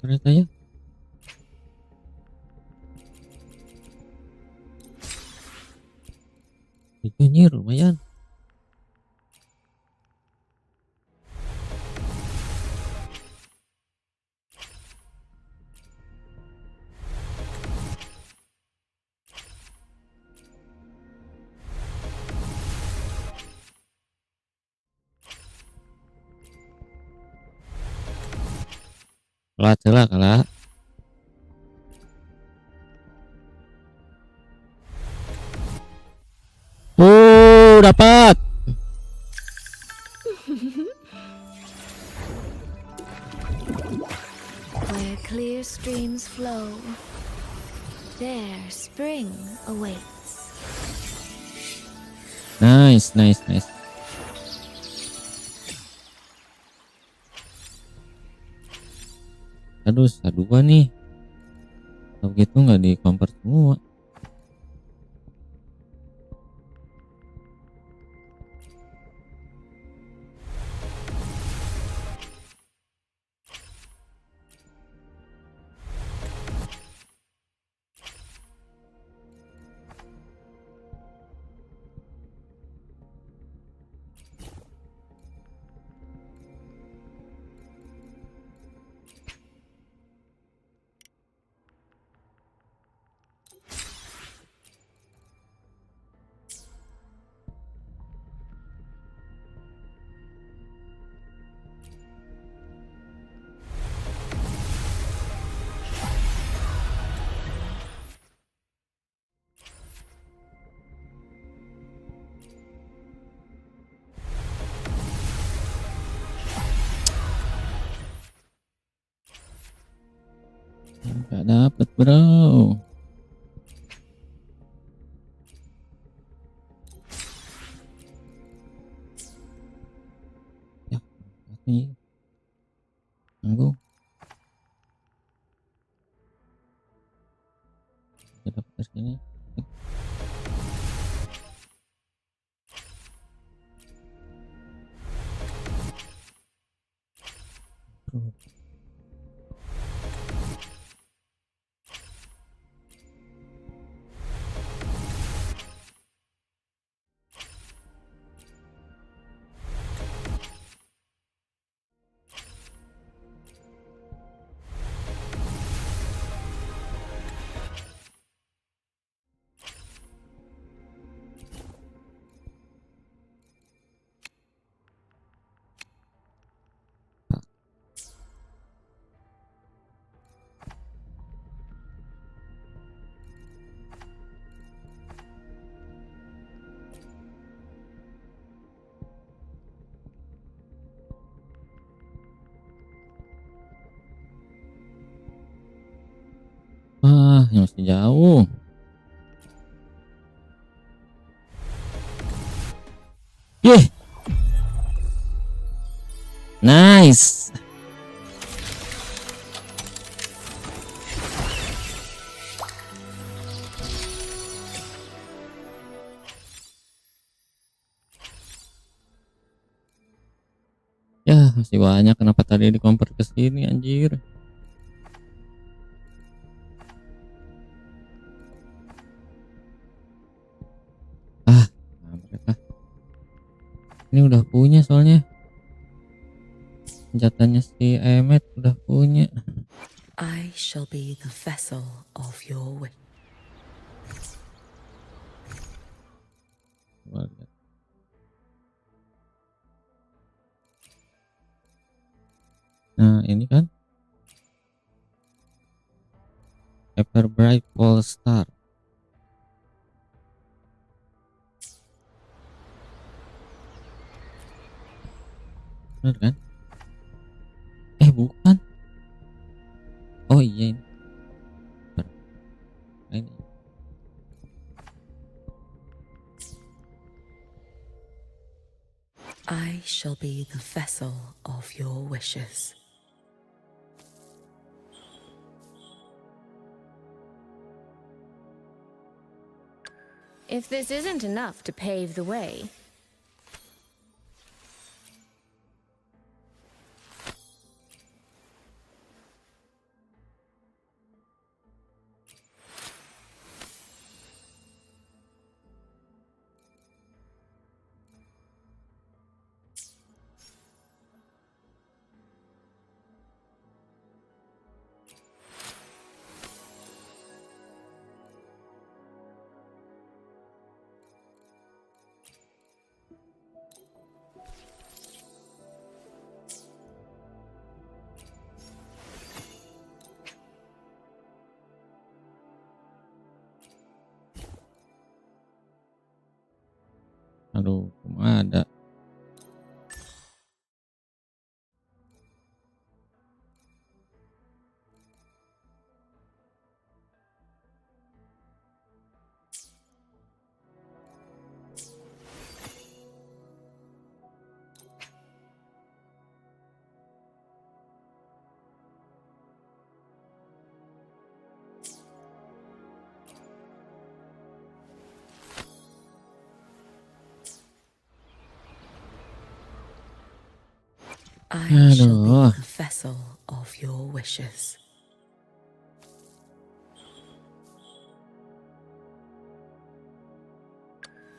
B: ternyata ya. Itu nyir lumayan. Kalah. Dapat.
O: Where clear streams flow, there spring awaits.
B: Nice. Aduh, dua nih. Kalau gitu nggak di convert semua. Nggak dapet bro. Ya, ini tunggu. Kita dapet sini. Yang masih jauh. Nice. Ya, masih banyak. Kenapa tadi di convert ke sini anjir? Mereka ini udah punya soalnya. Senjatanya si Emmet udah punya.
P: I shall be the vessel of your wish.
B: Nah ini kan Ever Bright Polestar. Bener kan? Bukan. Oh iya ini. Ini.
P: I shall be the vessel of your wishes.
I: If this isn't enough to pave the way,
B: Aduh, cuma ada.
P: I shall be the vessel of your wishes.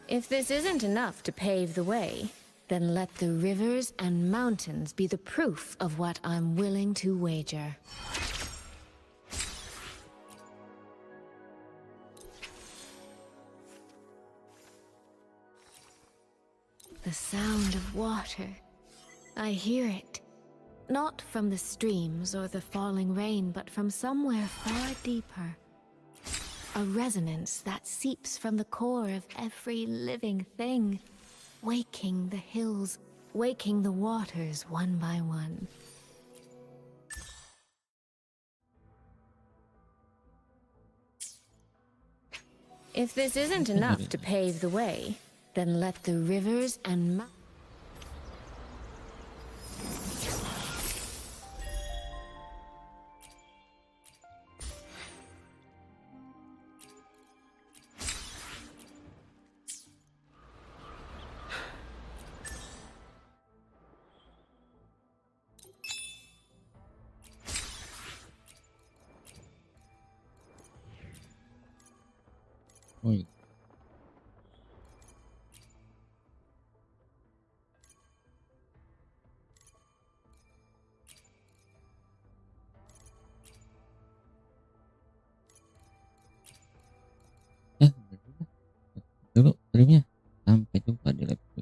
I: If this isn't enough to pave the way, then let the rivers and mountains be the proof of what I'm willing to wager. The sound of water. I hear it. Not from the streams or the falling rain, but from somewhere far deeper. A resonance that seeps from the core of every living thing, waking the hills, waking the waters one by one. If this isn't enough to pave the way, then let the rivers and mountains.
B: Oi. Dulu filmnya. Sampai jumpa di episode